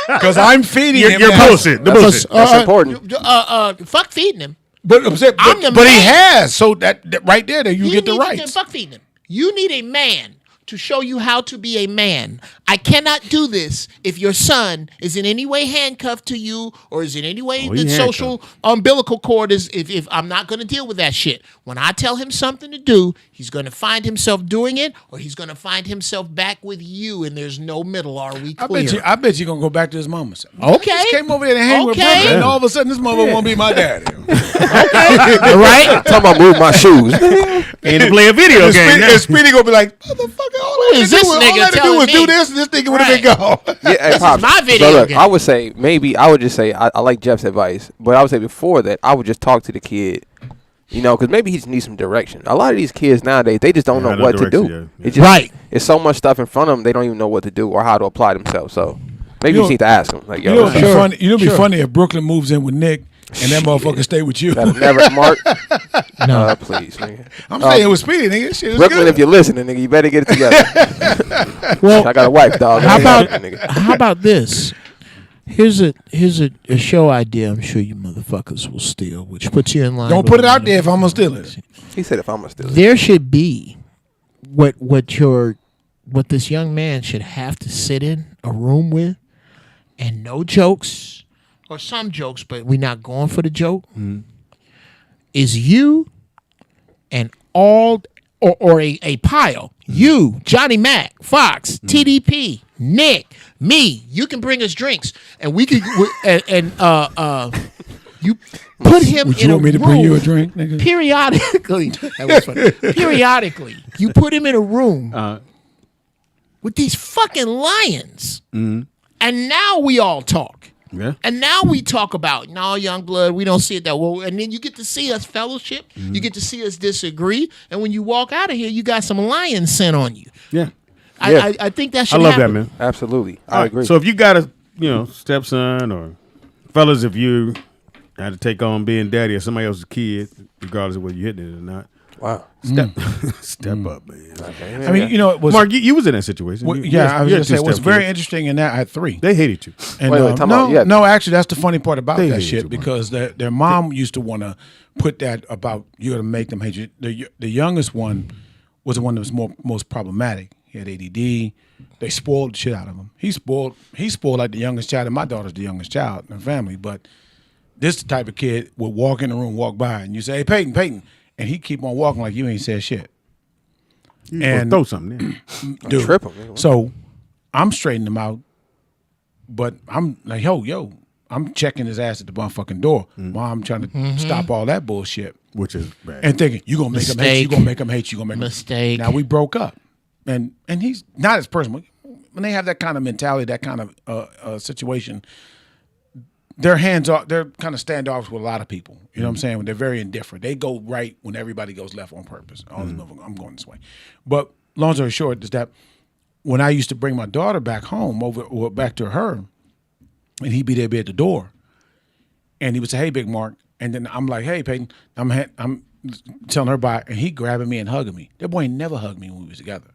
Because I'm feeding him. You're now. bullshit. The bullshit. That's important. Fuck feeding him. But I'm saying, I'm the but he man. has. So that right there, you get the need rights. Fuck feeding him. You need a man to show you how to be a man. I cannot do this if your son is in any way handcuffed to you or is in any way Oh, the he social umbilical cord is. If I'm not going to deal with that shit. When I tell him something to do, he's going to find himself doing it, or he's going to find himself back with you, and there's no middle. Are we clear? I bet you gonna go back to his mama. Okay. Just came over there to hang with Okay. brother, and all of a sudden this mother won't be my daddy. Right? Talking about move my shoes. And to play a video And game. now. Speedy gonna be like, motherfucker, all I is had to this do was, all nigga I had to do telling was me? do this, and this nigga would have been gone. Yeah, hey, Pops. my video So look, game. I would say I would just say I like Jeff's advice, but I would say before that I would just talk to the kid, because maybe he just needs some direction. A lot of these kids nowadays they just don't Yeah, know no what to do. direction, yeah. It's just, Right. It's so much stuff in front of them they don't even know what to do or how to apply themselves. So maybe You you just need to ask them. Like, yo, You know, it'd be Sure. funny. You know, it'd be Sure. funny if Brooklyn moves in with Nick, and that motherfucker stay with you. that'll never Mark. No. Please, nigga. I'm saying it was Speedy, nigga. Shit is Brooklyn, good. if you're listening, nigga, you better get it together. Well, I got a wife, dog. How I ain't about happy, nigga. how about this? Here's a show idea. I'm sure you motherfuckers will steal, which puts you in line. Don't with put it me. out there if I'm gonna steal it. He said if I'm gonna steal it. There should be what this young man should have to sit in a room with, and no jokes or some jokes, but we're not going for the joke. Is you and all or a pile. You, Johnny Mac, Fox, TDP, Nick, me. You can bring us drinks, and we can you put him Would in you a want me to room bring you a drink, nigga? periodically. That was funny. Periodically, you put him in a room with these fucking lions. Mm-hmm. And now we all talk. Yeah. And now we talk about, no, young blood, we don't see it that well. And then you get to see us fellowship. Mm-hmm. You get to see us disagree. And when you walk out of here, you got some lion scent on you. Yeah. I think that should I love happen. that, man. Absolutely. All I right, agree. So if you got a stepson or fellas, if you had to take on being daddy or somebody else's kid, regardless of whether you're hitting it or not. Wow. Step up, man. I mean, it was Mark. You was in that situation. Well, You I was had going to say two what's very stepkids. interesting in that I had 3. They hated you. And Wait, time out. Yeah. no, actually, that's the funny part about They that hated shit you, because their mom used to want to put that about you to make them hate you. The youngest one was the one that was most problematic. He had ADD. They spoiled the shit out of him. He spoiled like the youngest child, and my daughter's the youngest child in the family. But this the type of kid would walk in the room, walk by, and you say, "Hey, Peyton," and he'd keep on walking like you ain't said shit. And throw something in. Dude, Trip him. so I'm straightening him out, but I'm like, yo, I'm checking his ass at the motherfucking door while I'm trying to stop all that bullshit. Which is bad. And thinking, you gonna make him hate you, you gonna make him hate you, gonna make him Mistake. Now we broke up. And he's not as personal. When they have that kind of mentality, that kind of situation, they're kind of standoffish with a lot of people. You know what I'm saying? When they're very indifferent. They go right when everybody goes left on purpose. I'm going this way. But long story short is that when I used to bring my daughter back home, back to her, and he'd be there at the door, and he would say, "Hey, Big Mark," and then I'm like, "Hey, Peyton," I'm telling her bye, and he grabbing me and hugging me. That boy never hugged me when we was together.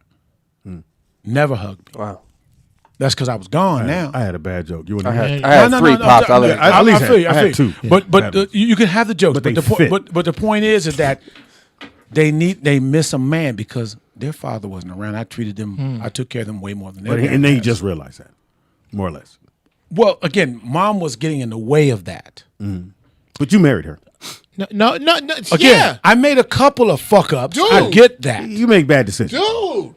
Never hugged me. Wow. That's because I was gone now. I had a bad joke. You I want had 3 pops. I feel you. I had 2. But you can have the jokes. But the point is that they miss a man because their father wasn't around. I treated them. I took care of them way more than they. And then you just realized that, more or less. Well, again, mom was getting in the way of that. But you married her. No. Again, Yeah. I made a couple of fuck ups. Dude. I get that. You make bad decisions. Dude.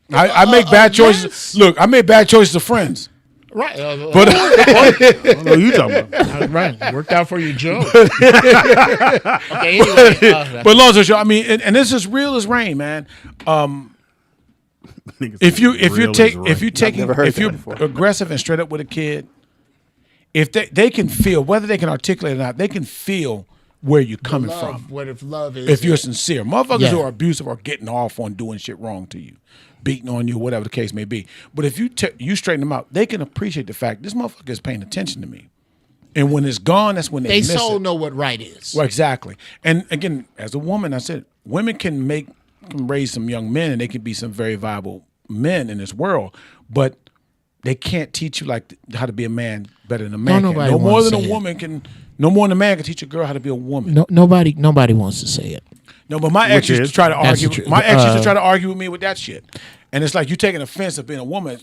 I make bad choices. Yes. Look, I made bad choices of friends. Right. But I don't know who you talking about. Right. Worked out for you, Joe. Okay, anyway. But long story short, I mean, and this is real as rain, man. If you're aggressive and straight up with a kid, if they can feel, whether they can articulate or not, they can feel where you're coming from. What if love is? If you're sincere, motherfuckers who Yeah. are abusive are getting off on doing shit wrong to you, beating on you, whatever the case may be. But if you straighten them out, they can appreciate the fact this motherfucker is paying attention to me. And when it's gone, that's when they miss soul it. know what right is. Well, exactly. And again, as a woman, I said women can raise some young men, and they can be some very viable men in this world, but they can't teach you how to be a man better than a man. No, can. nobody No more wants than to a say woman can. No more than a man can teach a girl how to be a woman. No, nobody wants to say it. No, but my ex used to try to That's argue. the truth. My ex used to try to argue with me with that shit, and it's like you taking offense of being a woman.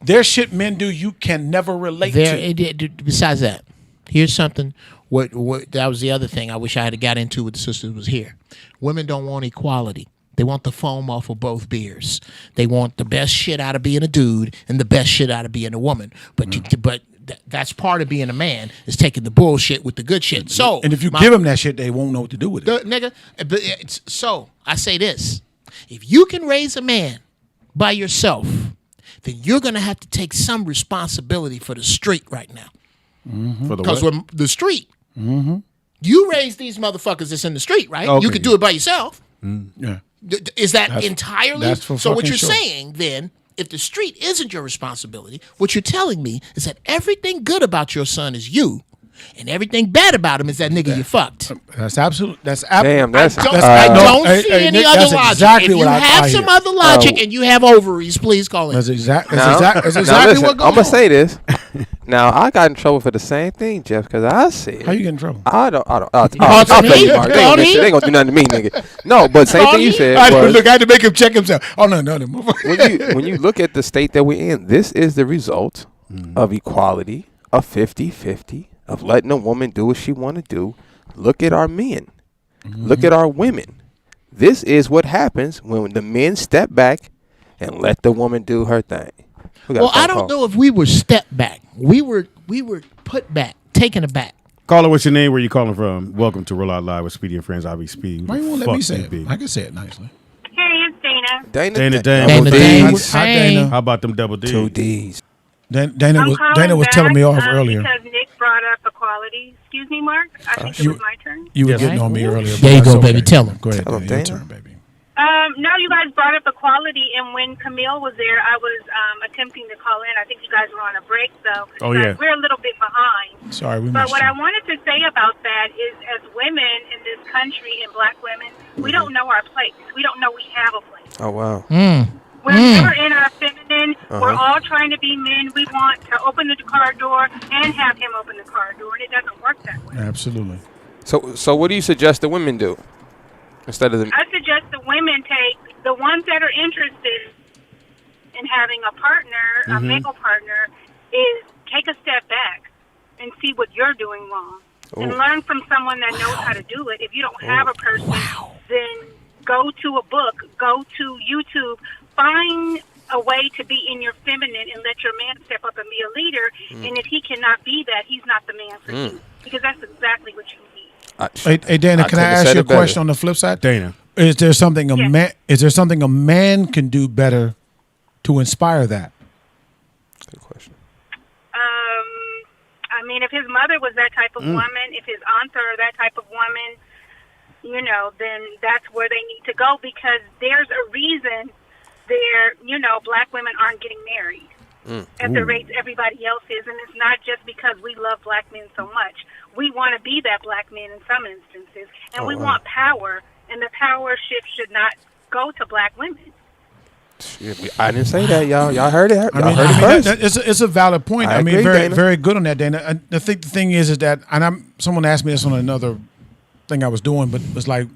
There's shit men do you can never relate to. Besides that, here's something. What that was the other thing I wish I had got into with the sisters was here. Women don't want equality. They want the foam off of both beers. They want the best shit out of being a dude and the best shit out of being a woman. But that's part of being a man is taking the bullshit with the good shit. So, and if you give them that shit, they won't know what to do with it. Nigga. So I say this: if you can raise a man by yourself, then you're gonna have to take some responsibility for the street right now. For the Because what? we're the street. You raise these motherfuckers that's in the street, right? Okay. You could do it by yourself. Yeah. Is that entirely? that's for so what fucking you're sure. saying then, if the street isn't your responsibility, what you're telling me is that everything good about your son is you, and everything bad about him is that nigga you fucked. That's absolute. Damn, that's I don't see hey, any Nick, other that's logic. exactly If you what I have hear. some other logic and you have ovaries, please call in. That's exactly Now, exactly listen, what goes I'm gonna on. say this. Now I got in trouble for the same thing, Jeff, because I said How you get in trouble? I don't. I'll Call tell me? you, Mark. They Call ain't me? gonna do nothing to me, nigga. No, but same thing you said was Look, I had to make him check himself. Oh no. when you look at the state that we're in, this is the result of equality, of 50-50, of letting a woman do what she want to do. Look at our men. Look at our women. This is what happens when the men step back and let the woman do her thing. Well, I don't know if we were stepped back. We were put back, taken aback. Caller, what's your name? Where you calling from? Welcome to Roll Out Live with Speedy and Friends. I'll be Speed. Why you won't let me say it? I can say it nicely. Hey, it's Dana. Dana. Dana. Hi, Dana. How about them double D's? 2 D's. Dana was telling me off earlier. Because Nick brought up equality. Excuse me, Mark. I think it was my turn. You were getting on me earlier. There you go, okay. baby. Tell him. Go ahead, Tell him, Dana. Your Dana. turn, baby. No, you guys brought up equality, and when Camille was there, I was attempting to call in. I think you guys were on a break, though. Oh, yeah. We're a little bit behind. Sorry, we But missed what you. I wanted to say about that is, as women in this country and black women, we don't know our place. We don't know we have a place. Oh, wow. We're never in our feminine. We're all trying to be men. We want to open the car door and have him open the car door, and it doesn't work that way. Absolutely. So what do you suggest the women do instead of the? I suggest the women take the ones that are interested in having a partner, a male partner, is take a step back and see what you're doing wrong. And learn from someone that knows how to do it. If you don't have a person, then go to a book, go to YouTube, find a way to be in your feminine and let your man step up and be a leader. And if he cannot be that, he's not the man for you. Because that's exactly what you need. Hey, Dana, can I ask you a question on the flip side? Dana. Is there something a man can do better to inspire that? Good question. I mean, if his mother was that type of woman, if his aunts are that type of woman, then that's where they need to go, because there's a reason black women aren't getting married at the rates everybody else is. And it's not just because we love black men so much. We want to be that black man in some instances, and we want power, and the power shift should not go to black women. I didn't say that, y'all. Y'all heard it. It's a valid point. I mean, agree, very Dana. very good on that, Dana. I think the thing is that, and someone asked me this on another thing I was doing, but it was like,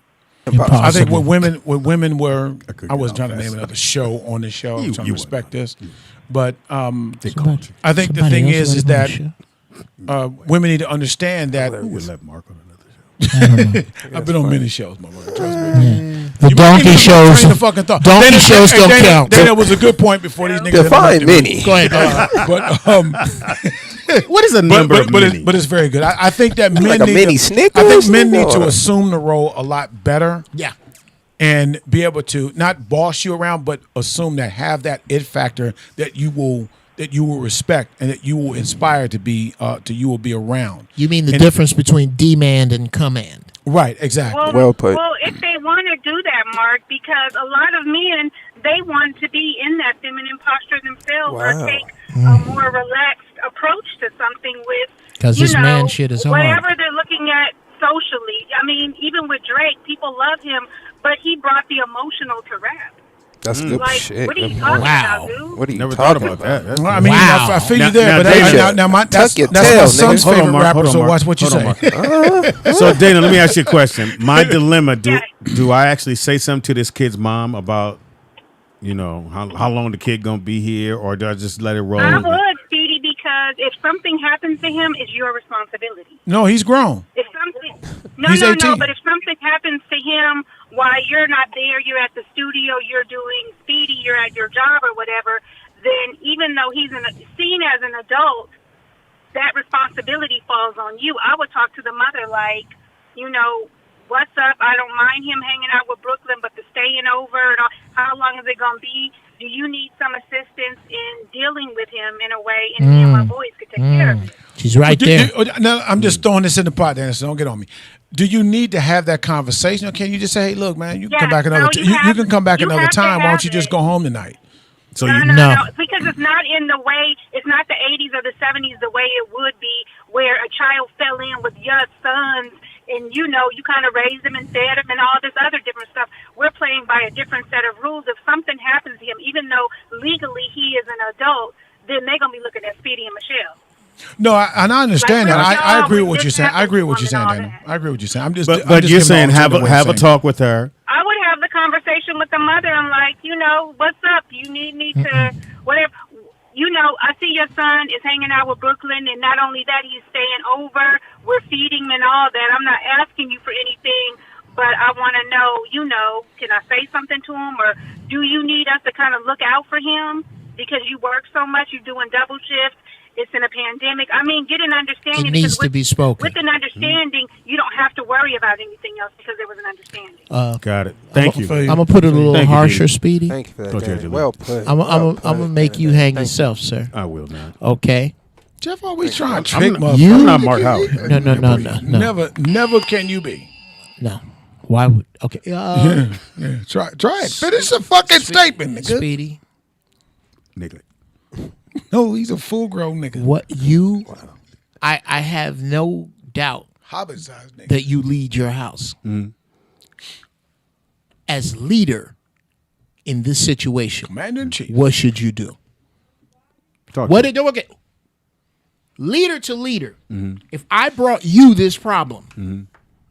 I think what women were. I wasn't trying to name another show on this show. I'm trying to respect this, but I think the thing is that women need to understand that. Who would let Mark on another show? I've been on many shows, my brother. Trust me. The donkey shows. Donkey shows don't count. Dana was a good point before these niggas. Define many. Go ahead. What is a number of many? But it's very good. I think that men like a need mini to, Snickers? I think men need to assume the role a lot better. Yeah. And be able to not boss you around, but assume that, have that it factor that you will respect and that you will inspire to be you will be around. You mean the difference between demand and command? Right, exactly. Well put. Well, if they want to do that, Mark, because a lot of men, they want to be in that feminine posture themselves, or take a more relaxed approach to something with, because this man shit is hard. Whatever they're looking at socially. I mean, even with Drake, people love him, but he brought the emotional to rap. That's good Like, shit. what are you talking about, dude? What are you Never talking thought about that. Well, I mean, I feel you there, but that's your my tail, son's nigga. favorite rapper. Hold on, So Mark. watch what you Hold say. on, So Dana, let me ask you a question. My dilemma: do I actually say something to this kid's mom about, how long the kid gonna be here, or do I just let it roll? I would, Speedy, because if something happens to him, it's your responsibility. No, he's grown. If something, He's 18. but if something happens to him while you're not there, you're at the studio, you're doing Speedy, you're at your job or whatever, then even though he's seen as an adult, that responsibility falls on you. I would talk to the mother like, what's up? I don't mind him hanging out with Brooklyn, but the staying over, and how long is it going to be? Do you need some assistance in dealing with him in a way, and me and my boys could take care of it? She's right there. Now, I'm just throwing this in the pot, Dennis, so don't get on me. Do you need to have that conversation, or can you just say, "Hey, look, man, you can come back another time. You can come back another time. Why don't you just go home tonight?" So No, because it's not in the way. It's not the 80s or the 70s the way it would be, where a child fell in with your sons, and you kind of raised them and fed them and all this other different stuff. We're playing by a different set of rules. If something happens to him, even though legally he is an adult, then they're gonna be looking at Speedy and Michelle. No, I understand that. I agree with what you're saying. I agree with what you're saying, Dana. I agree with what you're saying. I'm just. But you're saying have a talk with her. I would have the conversation with the mother and like, what's up? You need me to whatever. I see your son is hanging out with Brooklyn, and not only that, he's staying over. We're feeding him and all that. I'm not asking you for anything, but I want to know, can I say something to him, or do you need us to kind of look out for him because you work so much, you're doing double shifts, It's in a pandemic. I mean, get an understanding. It needs because to be spoken. With an understanding, you don't have to worry about anything else because there was an understanding. Got it. Thank you. I'm gonna put it a little Thank you, harsher, Didi. Speedy. Thank you for that. Talk to you, Danny. Julie. Well put. I'm gonna make you hang yourself, sir. I will not. Okay. Jeff always trying to I'm trick not- motherfuckers. I'm not Mark Howard. No. Never can you be. No. Why would? Okay. Yeah. Try it. Finish the fucking statement, nigga. Speedy. Nigga. No, he's a full-grown nigga. What you? I have no doubt Hobbit-sized nigga. that you lead your house. As leader in this situation, Commander-in-Chief. what should you do? What did do? Okay. Leader to leader. If I brought you this problem,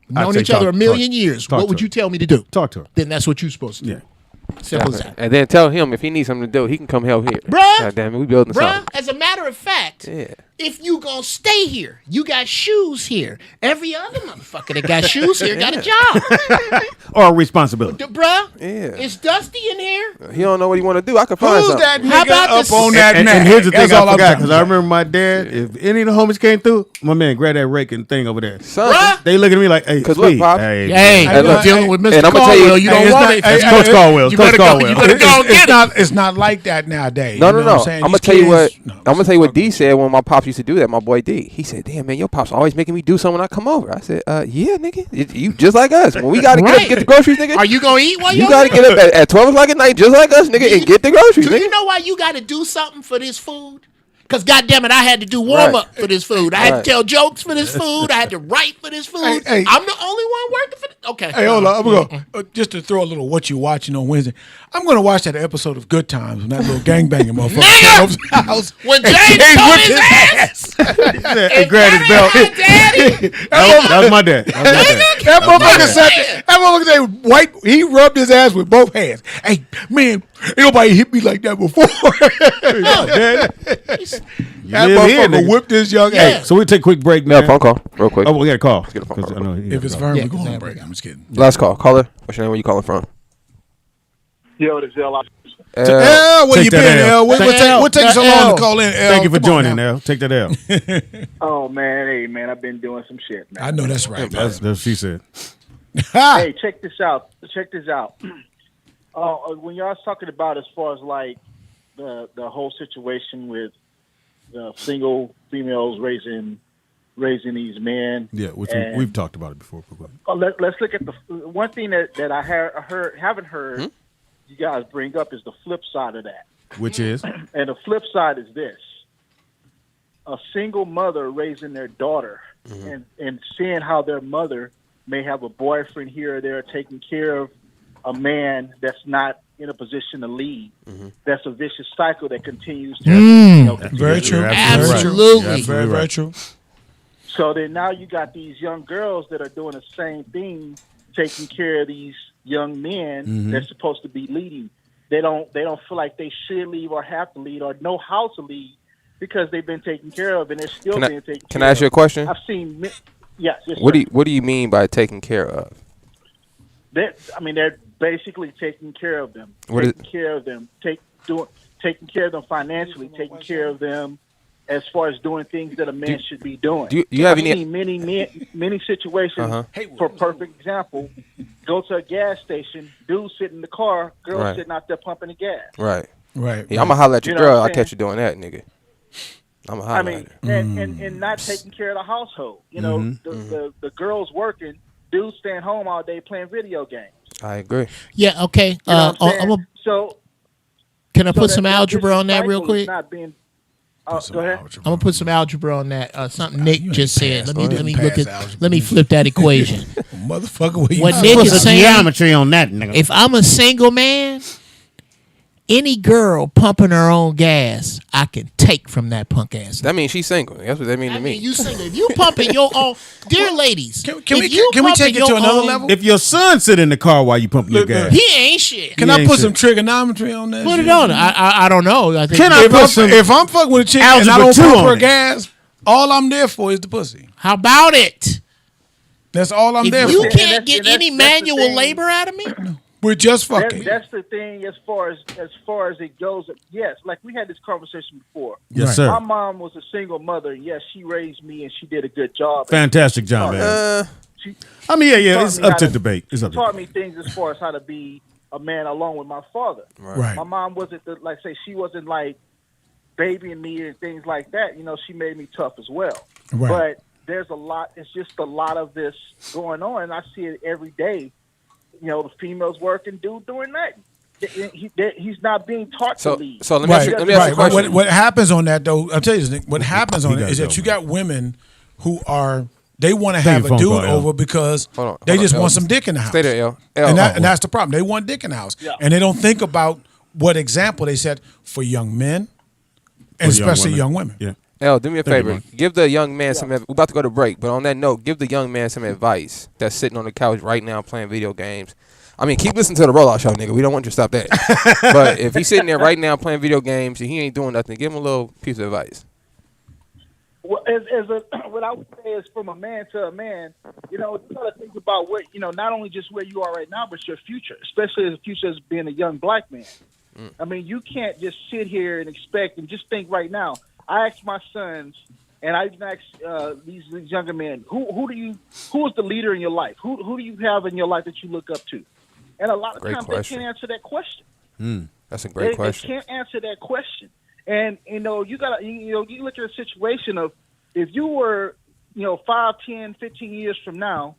known say each other a talk- million talk- years, talk what to would her. you tell me to do? Talk to her. Then that's what you're supposed to do. Yeah. Simple as that. And then tell him if he needs something to do, he can come help here. Bruh. God damn it, we building Bruh, something. as a matter of fact, Yeah. if you gonna stay here, you got shoes here. Every other motherfucker that got shoes here got a job. Or a responsibility. Bruh, Yeah. it's dusty in here. He don't know what he want to do. I can find Who's something. that nigga How about up this- on that And nap? here's the thing That's I all I'm forgot, talking because I about. remember my dad, if any of the homies came through, my man, grab that rake and thing over there. Son, They look at me like, hey, 'Cause look, Speed, Pop. hey, Hey, Hey, look, dealing with Mr. and I'ma tell you- Caldwell, you Hey, don't it's want not- it. hey, That's Coach Caldwell. You Coach better go. Caldwell. You better go and get it. It's not like that nowadays. No, You no, know no. what I'm saying? I'm gonna These tell you what. kids- no, I'm gonna tell you what D said when my pops used to do that. My boy D. He said, "Damn man, your pops always making me do something when I come over." I said, "Yeah, nigga, you just like us. When we gotta Right. get the groceries, nigga. Are you gonna eat while You you're gotta here? get up at 12 o'clock at night, just like us, nigga, and get the groceries, Do you nigga." know why you got to do something for this food? Because, goddammit, I had to do warm up for this food. I had Right. to tell jokes for this food. I had to write for this food. Hey. I'm the only one working for this. Okay. Hey, hold on. I'm gonna just to throw a little what you watching on Wednesday. I'm gonna watch that episode of Good Times when that little gangbanging motherfucker came over the house. When and James told whipped his ass. He grabbed his belt. Daddy. That was my dad. That was my dad. That motherfucker said that motherfucker said white. He rubbed his ass with both hands. Hey man, ain't nobody hit me like that before. That live here, motherfucker nigga. whipped his young Yeah. ass. So we take a quick break No, now. phone call, real quick. Oh, we got a call. get a phone 'Cause call. I know he If got it's a call. firm, Yeah, we go on exactly. break. I'm just kidding. Last call, caller. What's your name? Where you calling from? Yo, this is L. L, where Take you that been, L. L? What takes so long L. to call in, L? Thank you for Come on joining, now. L. Take that L. Oh man, hey man, I've been doing some shit, man. I know that's right. That's what she said. Hey, check this out. Check this out. When y'all was talking about as far as like the whole situation with the single females raising these men. Yeah, which and- we've talked about it before. Go ahead. Let's look at the one thing that I haven't heard you guys bring up is the flip side of that. Which is? And the flip side is this: a single mother raising their daughter and seeing how their mother may have a boyfriend here or there taking care of a man that's not in a position to lead. That's a vicious cycle that continues to Very true. You're Absolutely. right. Very, very true. So then now you got these young girls that are doing the same thing, taking care of these young men that's supposed to be leading. They don't feel like they should lead or have to lead or know how to lead because they've been taken care of and they're still being taken care of. Can I ask you a question? I've seen yes. What do you mean by taking care of? They're basically taking care of them. Taking care of them financially, taking care of them as far as doing things that a man should be doing. Do you have I've any? seen many situations. For perfect example, go to a gas station, dude sitting in the car, girl Right. sitting out there pumping the gas. Right. Right. Yeah, I'm gonna holler at your You know what girl. I'm I catch you doing that, nigga. I'm gonna holler at her. And not taking care of the household. You know, the girls working, dudes staying home all day playing video games. I agree. Yeah, okay. You know what I'm saying? Can I put that some algebra on that real cycle is quick? not being, go ahead. I'm gonna put some algebra on that. Something Nick just said. passed. Let me You look didn't at. pass algebra. Let me flip that equation. Motherfucker, what you What know? Nick Put is some saying? geometry on that, nigga. If I'm a single man, any girl pumping her own gas, I can take from that punk ass. That means she's single. That's what that means to me. You single. If you pumping your own, dear ladies, Can if we you take it pumping to your another own- level? If your son sit in the car while you pumping your gas, He ain't shit. Can He I ain't put shit. some trigonometry on that? Put shit? it on. I don't know. I think Can I If put I'm, some if I'm fucking with a chick and I algebra don't 2 pump on her it? gas, all I'm there for is the pussy. How about it? That's all I'm there If you for. can't get that's any the manual thing. labor out of me, We're just fucking. That's the thing as far as it goes. Yes, like we had this conversation before. Yes, sir. My mom was a single mother. Yes, she raised me and she did a good job. Fantastic job, man. I mean, yeah, it's up to debate. It's up to taught me things as far as how to be a man along with my father. Right. My mom wasn't she wasn't like babying me and things like that. You know, she made me tough as well. Right. But there's a lot. It's just a lot of this going on, and I see it every day. You know, the females working, dude doing that. He's not being taught to lead. So let me ask you a question. What happens on that though? I'll tell you this, Nick, what happens on it is that you got women who are they want to have a dude over because they just want some dick in the house. Stay there, L. And that's the problem. They want dick in the house, and they don't think about what example they set for young men, and especially young women. Yeah. L, do me a favor. Give the young man some. We're about to go to break, but on that note, give the young man some advice that's sitting on the couch right now playing video games. I mean, keep listening to the RollOut Show, nigga. We don't want you to stop that. But if he's sitting there right now playing video games and he ain't doing nothing, give him a little piece of advice. Well, what I would say is from a man to a man, you know, you got to think about what, you know, not only just where you are right now, but your future, especially as a future as being a young black man. I mean, you can't just sit here and expect and just think right now. I asked my sons, and I even asked these younger men, who is the leader in your life? Who do you have in your life that you look up to? And a lot of times they can't answer that question. That's a great question. They can't answer that question. And you know, you look at a situation of if you were, 5, 10, 15 years from now,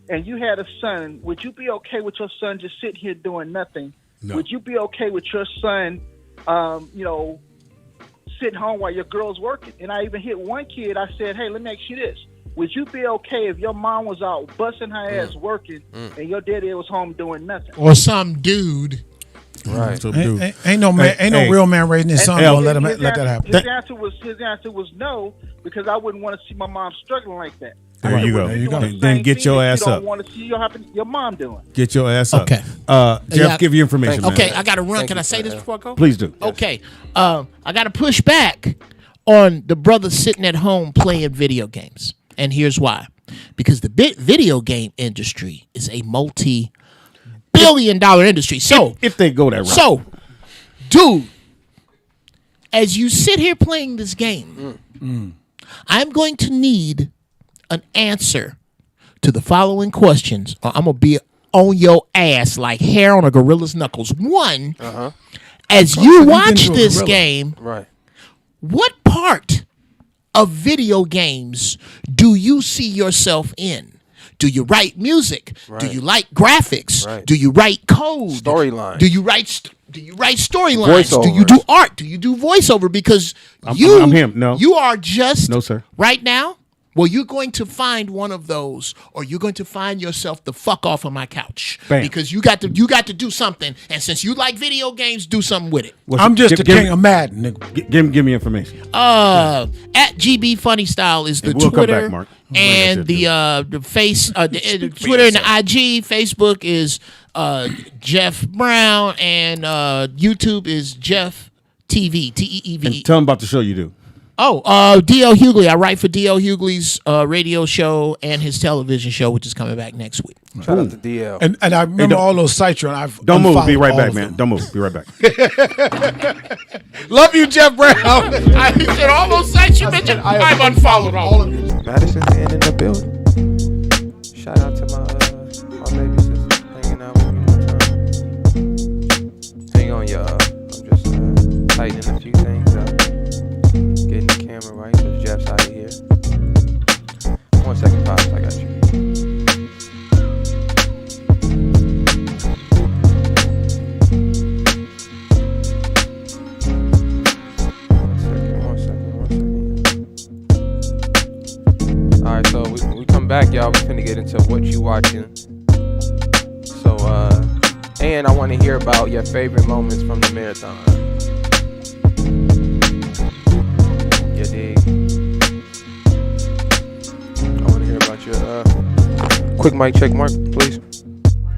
and you had a son, would you be okay with your son just sitting here doing nothing? No. Would you be okay with your son, sitting home while your girl's working? And I even hit one kid. I said, "Hey, let me ask you this: would you be okay if your mom was out busting her ass working, and your daddy was home doing nothing?" Or some dude. Right. Ain't no real man raising his son gonna let that happen. His answer was no, because I wouldn't want to see my mom struggling like that. There you go. Then get your ass up. You don't want to see your mom doing. Get your ass up. Okay. Jeff, give you information, man. Okay, I got to run. Can I say this before I go? Please do. Okay. I got to push back on the brother sitting at home playing video games. And here's why. Because the video game industry is a multi-billion-dollar industry. So if they go that route. So, dude, as you sit here playing this game, I'm going to need an answer to the following questions, or I'm gonna be on your ass like hair on a gorilla's knuckles. One, as you watch this game, what part of video games do you see yourself in? Do you write music? Do you like graphics? Do you write code? Storyline. Do you write storylines? Do you do art? Do you do voiceover? Because I'm him. No, you are just no, sir. Right now. Well, you're going to find one of those, or you're going to find yourself the fuck off of my couch. Bam. Because you got to do something, and since you like video games, do something with it. I'm just the king of Madden, nigga. Give me information. At GB Funny Style is the we'll Twitter, come back, Mark. and the face, the Twitter and the IG. Facebook is Jeff Brown, and YouTube is Jeff TV, TEEV. And tell them about the show you do. D.L. Hughley. I write for D.L. Hughley's radio show and his television show, which is coming back next week. Shout out to DL. And I remember all those sites you're on. Don't move. Be right back, man. Don't move. Be right back. Love you, Jeff Brown. I said all those sites you mentioned. I've unfollowed all of you. Madison's in the building. Shout out to my baby sister hanging out with me one time. Hang on, y'all. I'm just tightening a few things up. Getting the camera right because Jeff's out of here. 1 second, Pops. I got you. One second. Alright, so we come back, y'all. We're finna get into what you watching. So, and I want to hear about your favorite moments from the marathon. You dig? I want to hear about your quick mic check, Mark, please.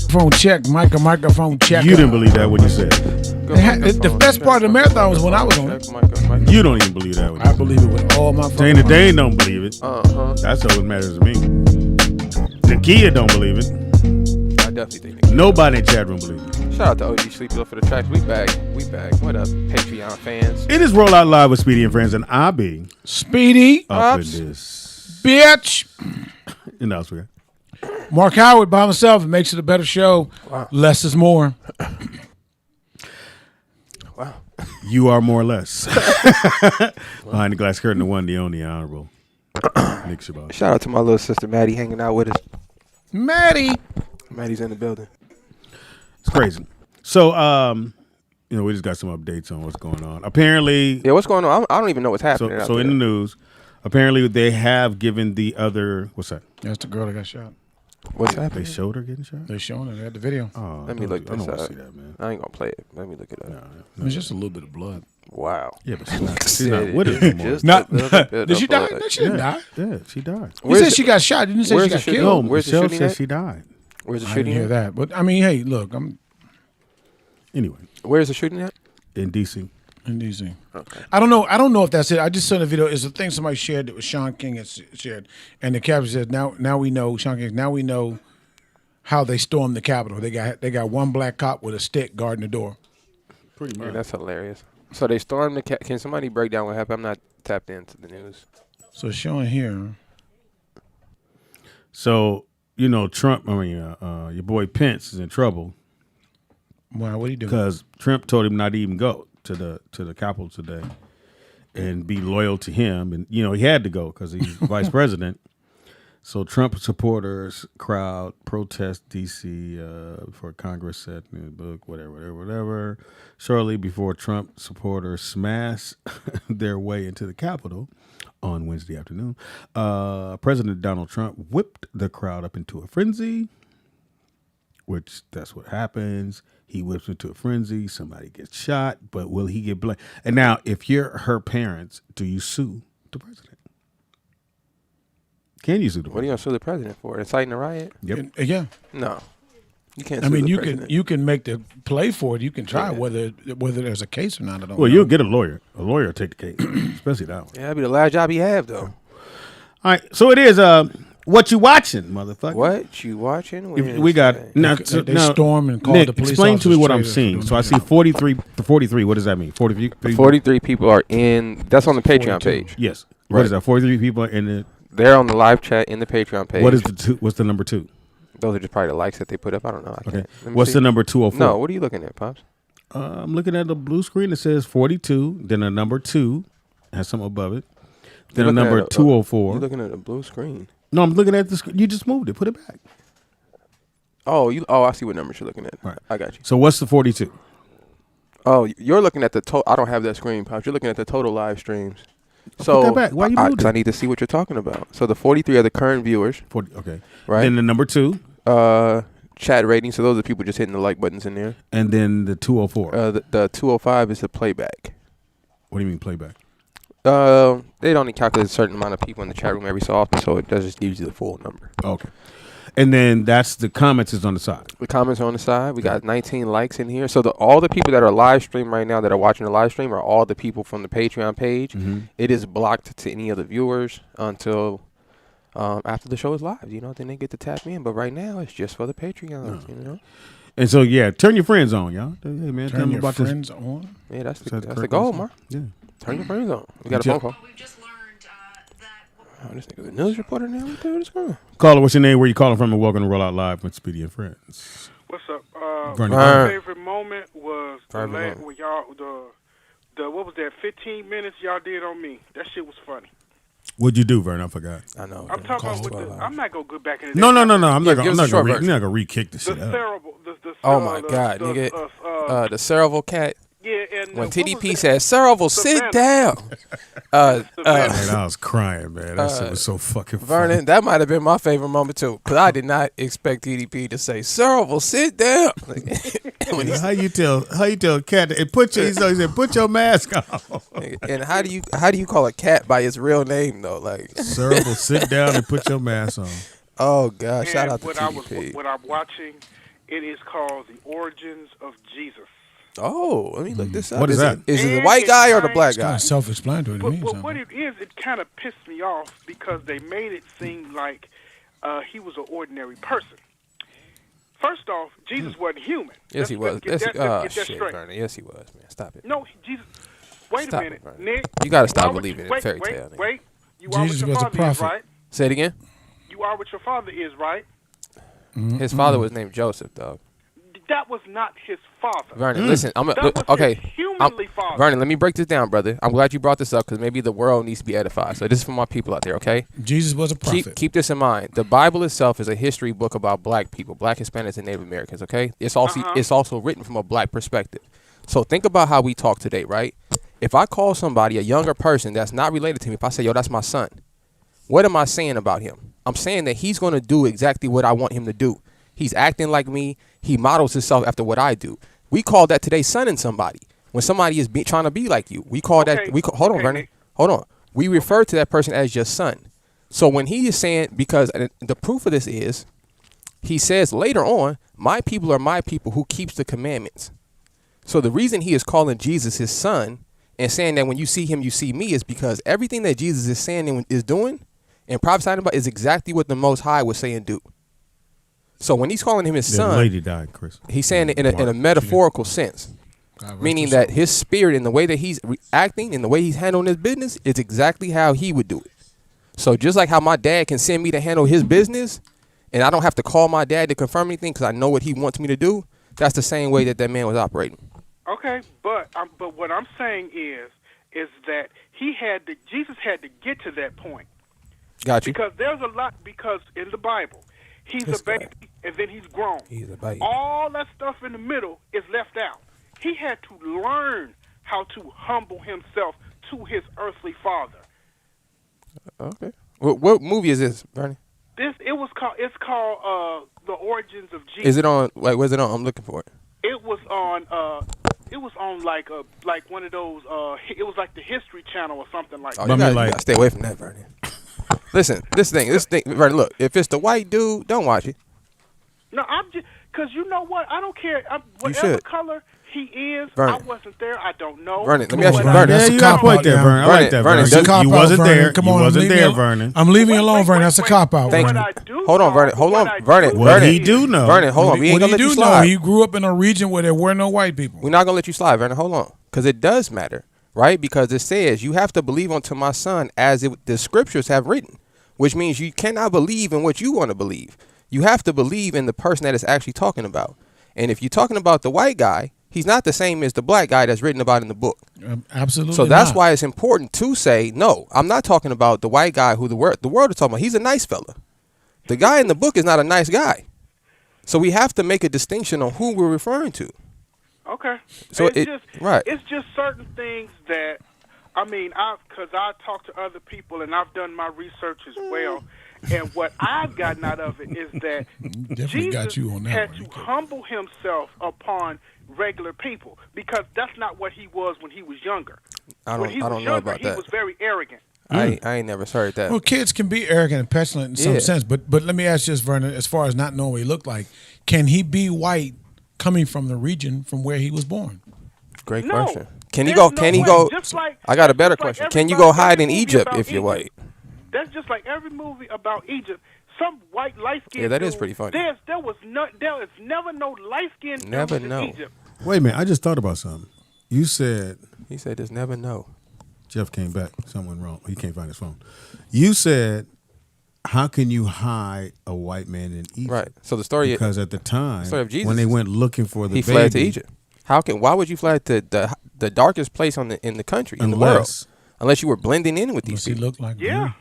Phone check, microphone check. You didn't believe that when you said it. The best part of the marathon was when I was on it. You don't even believe that. I believe it with all my fucking heart. Dane don't believe it. That's all that matters to me. The kid don't believe it. I definitely think. Nobody in chat room believes me. Shout out to OG Sleepy for the tracks. We back. What up, Patreon fans? It is Roll Out Live with Speedy and Friends, and I be Speedy up in this bitch. And else we got Mark Howard by himself. It makes it a better show. Wow. Less is more. Wow. You are more or less. Behind the glass curtain, the one, the only, the honorable Nick Shabbat. Shout out to my little sister Maddie hanging out with us. Maddie's in the building. It's crazy. So, we just got some updates on what's going on. Apparently, yeah, what's going on? I don't even know what's happening. So in the news, apparently they have given the other. What's that? That's the girl that got shot. What's happening? They showed her getting shot. They showing it. They had the video. Oh, Let me look I this don't want up. to see that, man. I ain't gonna play it. Let me look it up. It's just a little bit of blood. Wow. Yeah, but she's not with it anymore. Just Not, a little bit did she of die? blood. No, she didn't die. Yeah, she died. You said she got shot. You didn't say she got killed. No, Where's the Michelle shooting said at? she died. Where's the I didn't shooting hear at? that. But I mean, hey, look, I'm Anyway, Where's the shooting at? in D.C. in DC. Okay. I don't know if that's it. I just saw the video. It's a thing somebody shared that was Sean King had shared, and the caption says, "Now we know Sean King. Now we know how they stormed the Capitol. They got one black cop with a stick guarding the door." Pretty much. Yeah, that's hilarious. So they stormed the. Can somebody break down what happened? I'm not tapped into the news. So it's showing here. So Trump. Your boy Pence is in trouble. Why? What are you doing? Because Trump told him not to even go to the Capitol today, and be loyal to him. And he had to go because he's vice president. So Trump supporters crowd protest D.C. For Congress set in the book, whatever. Shortly before Trump supporters smash their way into the Capitol on Wednesday afternoon, President Donald Trump whipped the crowd up into a frenzy, which that's what happens. He whips into a frenzy. Somebody gets shot, but will he get blamed? And now, if you're her parents, do you sue the president? Can you sue the president? What are you gonna sue the president for? Inciting a riot? Yep. Yeah. No, you can't. I sue mean, the you president. can make the play for it. You can try whether there's a case or not. I don't Well, know. you'll get a lawyer. A lawyer will take the case, especially that one. Yeah, that'd be the last job he have though. All right, so it is. What you watching, motherfucker? What you watching? We got now. They storm and call Nick, the police explain to me officers what I'm traitors for seeing. doing So I that. see 43. What does that mean? 43. 43 people are in. That's on the Patreon 42. page. Yes. Right. What is that? 43 people are in the. They're on the live chat in the Patreon page. What is the two? What's the number 2? Those are just probably the likes that they put up. I don't know. I Okay. can't. Let me What's see. the number 204? No, what are you looking at, Pops? I'm looking at the blue screen that says 42. Then a number 2 has something above it. Then a Looking number at 204. You're looking at a blue screen. No, I'm looking at the screen. You just moved it. Put it back. Oh, I see what numbers you're looking at. Right. I got you. So what's the 42? Oh, you're looking at the total. I don't have that screen, Pops. You're looking at the total live streams. So put that back. Why you moved Because it? I need to see what you're talking about. So the 43 are the current viewers. 40. Okay. Right. Then the number 2. Chat rating. So those are people just hitting the like buttons in there. And then the 204. The 205 is the playback. What do you mean playback? They only calculate a certain amount of people in the chat room every so often, so it does just gives you the full number. Okay. And then that's the comments is on the side. The comments are on the side. We got 19 likes in here. So all the people that are live stream right now that are watching the live stream are all the people from the Patreon page. Mm-hmm. It is blocked to any other viewers until after the show is live. Then they get to tap in. But right now, it's just for the Patreons. And so turn your friends on, y'all. Hey man, tell Turn them your about friends on. Yeah, that's Is that the correct goal, answer? Mark. Yeah. Turn your friends on. We got a phone call. Oh, this nigga's a news reporter now. What the hell is going on? Caller, what's your name? Where you calling from? And welcome to Roll Out Live with Speedy and Friends. What's up? Vernon. My favorite moment was Favorite when moment. y'all the what was that 15 minutes y'all did on me? That shit was funny. What'd you do, Vernon? I forgot. I know. I'm talking about with the, I'm not gonna go back in the No. I'm not give us a short version. gonna re-kick the the shit out. cerebral. Oh my God, nigga. The cerebral cat. Yeah, and When what TDP was said, "Cerebral, sit down." Man, I was crying, man. That shit was so fucking funny. Vernon, that might have been my favorite moment too, because I did not expect TDP to say, "Cerebral, sit down." How you tell a cat to, he said put your mask on. And how do you call a cat by its real name though? Like Cerebral, sit down and put your mask on. Oh God! Shout out to what TDP. what I'm watching, it is called The Origins of Jesus. Oh, let me look this up. What is that? Is it the white guy or the black guy? Self-explanatory to me. But what it is, it kind of pissed me off because they made it seem like he was an ordinary person. First off, Jesus wasn't human. Yes, he was. Let's get that Shit, straight. Vernon. Yes, he was, man. Stop it. No, Jesus. Wait Stop a minute, it, Nick. You gotta are stop what believing you- in fairy tale. nigga. Wait. You are Jesus what your was a father is, prophet. right? Say it again. You are what your father is, right? His father was named Joseph, dog. That was not his father. Vernon, listen. That was Okay. his humanly father. Vernon, let me break this down, brother. I'm glad you brought this up because maybe the world needs to be edified. So this is for my people out there, okay? Jesus was a prophet. Keep this in mind. The Bible itself is a history book about black people, black Hispanics and Native Americans, okay? It's also written from a black perspective. So think about how we talk today, right? If I call somebody a younger person that's not related to me, if I say, yo, that's my son, what am I saying about him? I'm saying that he's going to do exactly what I want him to do. He's acting like me. He models himself after what I do. We call that today sonning somebody. When somebody is trying to be like you, we call that. Hold on, Vernon. Hold on. We refer to that person as your son. So when he is saying, because the proof of this is, he says later on, my people are my people who keeps the commandments. So the reason he is calling Jesus his son and saying that when you see him, you see me is because everything that Jesus is saying and is doing and prophesying about is exactly what the Most High was saying do. So when he's calling him his son, lady died, Chris. He's saying it in a metaphorical sense, meaning that his spirit and the way that he's acting and the way he's handling his business is exactly how he would do it. So just like how my dad can send me to handle his business and I don't have to call my dad to confirm anything because I know what he wants me to do, that's the same way that man was operating. Okay, but what I'm saying is that Jesus had to get to that point. Got you. Because there's a lot. Because in the Bible, he's a baby and then he's grown. He's a baby. All that stuff in the middle is left out. He had to learn how to humble himself to his earthly father. Okay. What movie is this, Bernie? It's called The Origins of Jesus. Is it on? Like, where's it on? I'm looking for it. It was on like one of those. It was like the History Channel or something like that. You gotta stay away from that, Vernon. Listen, this thing, Vernon. Look, if it's the white dude, don't watch it. No, I'm just because you know what? I don't care. Whatever color he is, Vernon. I wasn't there. I don't know. Vernon, let me ask you, Vernon, Vernon. that's a cop out there, Vernon. I like that, Vernon. You wasn't there. Come You on, wasn't leave me there, alone. Vernon. I'm leaving you alone, Vernon. That's a cop out. Thank Vernon. you. Hold on, Vernon. Hold on, Vernon. What Vernon. he do know. Vernon, hold on. We ain't gonna let you slide. He grew up in a region where there were no white people. We're not gonna let you slide, Vernon. Hold on, because it does matter, right? Because it says you have to believe unto my son as the scriptures have written, which means you cannot believe in what you want to believe. You have to believe in the person that it's actually talking about. And if you're talking about the white guy, he's not the same as the black guy that's written about in the book. Absolutely. So that's not. why it's important to say, no, I'm not talking about the white guy who the world is talking about. He's a nice fella. The guy in the book is not a nice guy. So we have to make a distinction on who we're referring to. Okay. So It's just certain things that, because I talk to other people and I've done my research as well. And what I've gotten out of it is that Jesus got you on that had one. to humble himself upon regular people because that's not what he was when he was younger. I when he don't was know younger, about he that. was very arrogant. I ain't never heard that. Well, kids can be arrogant and petulant in some sense, but let me ask you this, Vernon, as far as not knowing what he looked like, can he be white coming from the region from where he was born? Great No. question. Can he There's go? no Can he way. go? Just like- I got a better just like question. Can you go hide in every movie Egypt about if you're white? That's just like every movie about Egypt. Some white light skinned. Yeah, that is pretty funny. There is never no light skinned Never in know. Egypt. Wait a minute. I just thought about something. You said. He said, "Just never know." Jeff came back. Something went wrong. He can't find his phone. You said, how can you hide a white man in Egypt? Right. So the story Because at the time, story of Jesus, when they went looking for the he baby, fled to Egypt. Why would you fly to the darkest place in the country, in the world, unless you were blending in with these He people? looked like Yeah.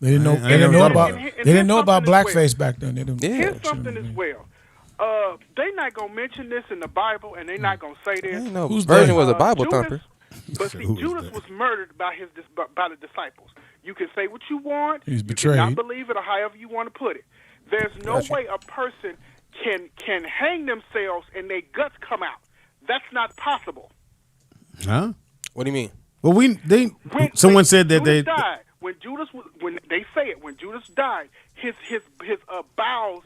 They didn't know. I They didn't know about. And They didn't know about something as blackface back then. They didn't. Here's something as well. They not gonna mention this in the Bible, and they not gonna say this. No, Virgin was a Bible Judas, thumper. But see, Judas was murdered by the disciples. You can say what you want. He's You betrayed. cannot believe it, or however you want to put it. There's no way a person can hang themselves and their guts come out. That's not possible. Huh? What do you mean? Well, someone said that Judas died. When Judas died, his bowels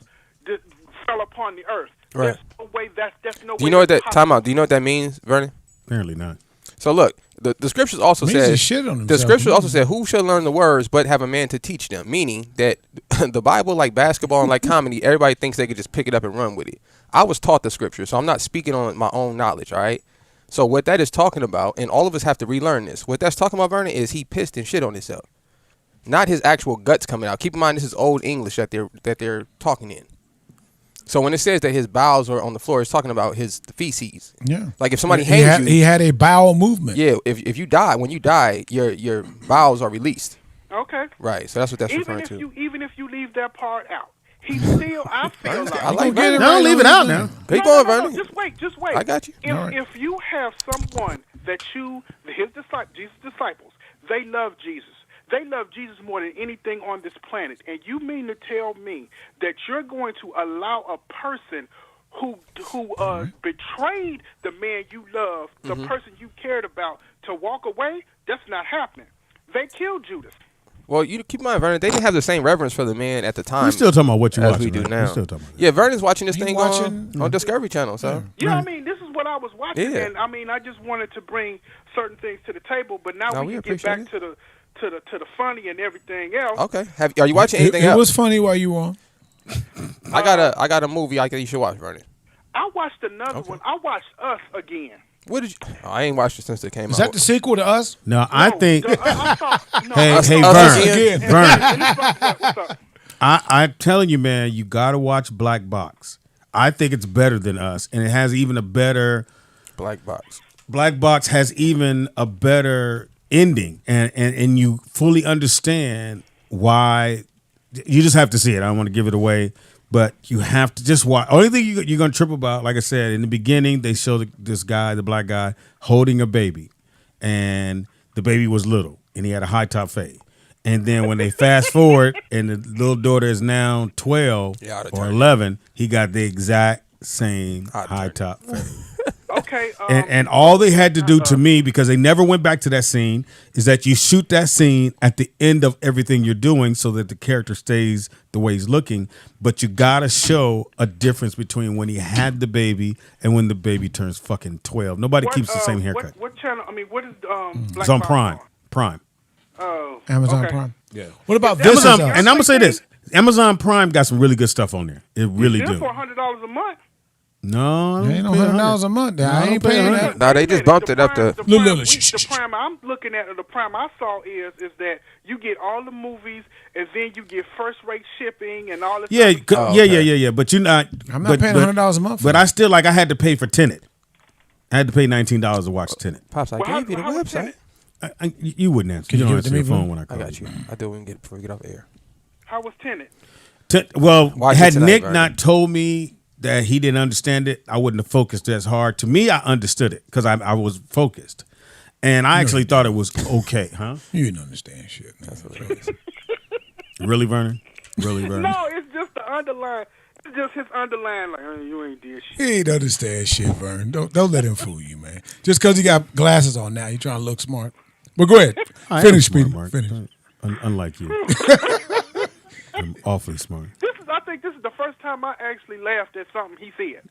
fell upon the earth. Right. There's no way. That's no way. Do you know what that? that's Time out. Do you know what that means, Vernon? Apparently not. So look, the scriptures also Means he says shit on the himself. scriptures also said, "Who shall learn the words but have a man to teach them?" Meaning that the Bible, like basketball and like comedy, everybody thinks they could just pick it up and run with it. I was taught the scripture, so I'm not speaking on my own knowledge. All right. So what that is talking about, and all of us have to relearn this. What that's talking about, Vernon, is he pissed and shit on himself, not his actual guts coming out. Keep in mind, this is old English that they're talking in. So when it says that his bowels are on the floor, it's talking about his feces. Yeah. Like if somebody hangs you, he had a bowel movement. Yeah. If you die, when you die, your bowels are released. Okay. Right. So that's what that's referring to. Even if you leave that part out, he still. I feel like. I like Vernon. Don't leave it out now. Keep going, Vernon. Just wait. I got you. If you have someone that his disciples, Jesus' disciples, they love Jesus. They love Jesus more than anything on this planet. And you mean to tell me that you're going to allow a person who betrayed the man you love, the person you cared about, to walk away? That's not happening. They killed Judas. Well, you keep in mind, Vernon, they didn't have the same reverence for the man at the time. We're still talking about what you as watching, we do man. now. We're still talking about yeah, Vernon's watching this thing on Discovery Channel. So Yeah, I mean, this is what I was watching, Yeah. and I mean, I just wanted to bring certain things to the table, but now we can get appreciate back to the funny and everything else. Okay. Are you watching anything It else? was funny while you were on. I got a movie I think you should watch, Vernon. I watched another one. I watched Us again. What did you? Oh, I ain't watched it since it came out. Is that the sequel to Us? No, I think. Hey, Us Vern. I'm telling you, man, you got to watch Black Box. I think it's better than Us, and it has even a better. Black Box. Black Box has even a better ending, and you fully understand why. You just have to see it. I don't want to give it away, but you have to just watch. Only thing you're going to trip about, like I said, in the beginning, they show this guy, the black guy, holding a baby, and the baby was little, and he had a high top fade. And then when they fast forward, and the little daughter is now 12 or 11, he got the exact same high top fade. Okay. And all they had to do to me, because they never went back to that scene, is that you shoot that scene at the end of everything you're doing so that the character stays the way he's looking. But you got to show a difference between when he had the baby and when the baby turns fucking 12. Nobody keeps the same haircut. What channel? I mean, what is Black It's on Box Prime. Prime. Oh. Amazon okay. Prime. Yeah. What about Amazon? this? And I'm going to say this. Amazon Prime got some really good stuff on there. It really It's do. for $100 a month. No, It ain't no $100 a month. I ain't paying that. No, they just bumped it up to. The Prime I'm looking at, the Prime I saw is that you get all the movies and then you get first-rate shipping and all this. Yeah, stuff. yeah. But you're not. I'm not paying $100 a month. But I still I had to pay for Tenet. I had to pay $19 to watch Tenet. Pops, I gave you the website. You wouldn't answer. Can you give it to me, your phone bro? when I call. I got you. I do. We can get it before we get off the air. How was Tenet? Well, Watch it had tonight, Nick Vernon. not told me that he didn't understand it, I wouldn't have focused as hard. To me, I understood it because I was focused, and I actually thought it was okay. Huh? You didn't understand shit. Man. That's what it is. Really, Vernon? Really, Vernon? No, it's just the underlying. It's just his underlying, like, you ain't did shit. He ain't understand shit, Vern. Don't let him fool you, man. Just because he got glasses on now, he trying to look smart. But go ahead. I am Finish, smart, Speedy. Mark. Finish. Unlike you. I'm awfully smart. I think this is the first time I actually laughed at something he said.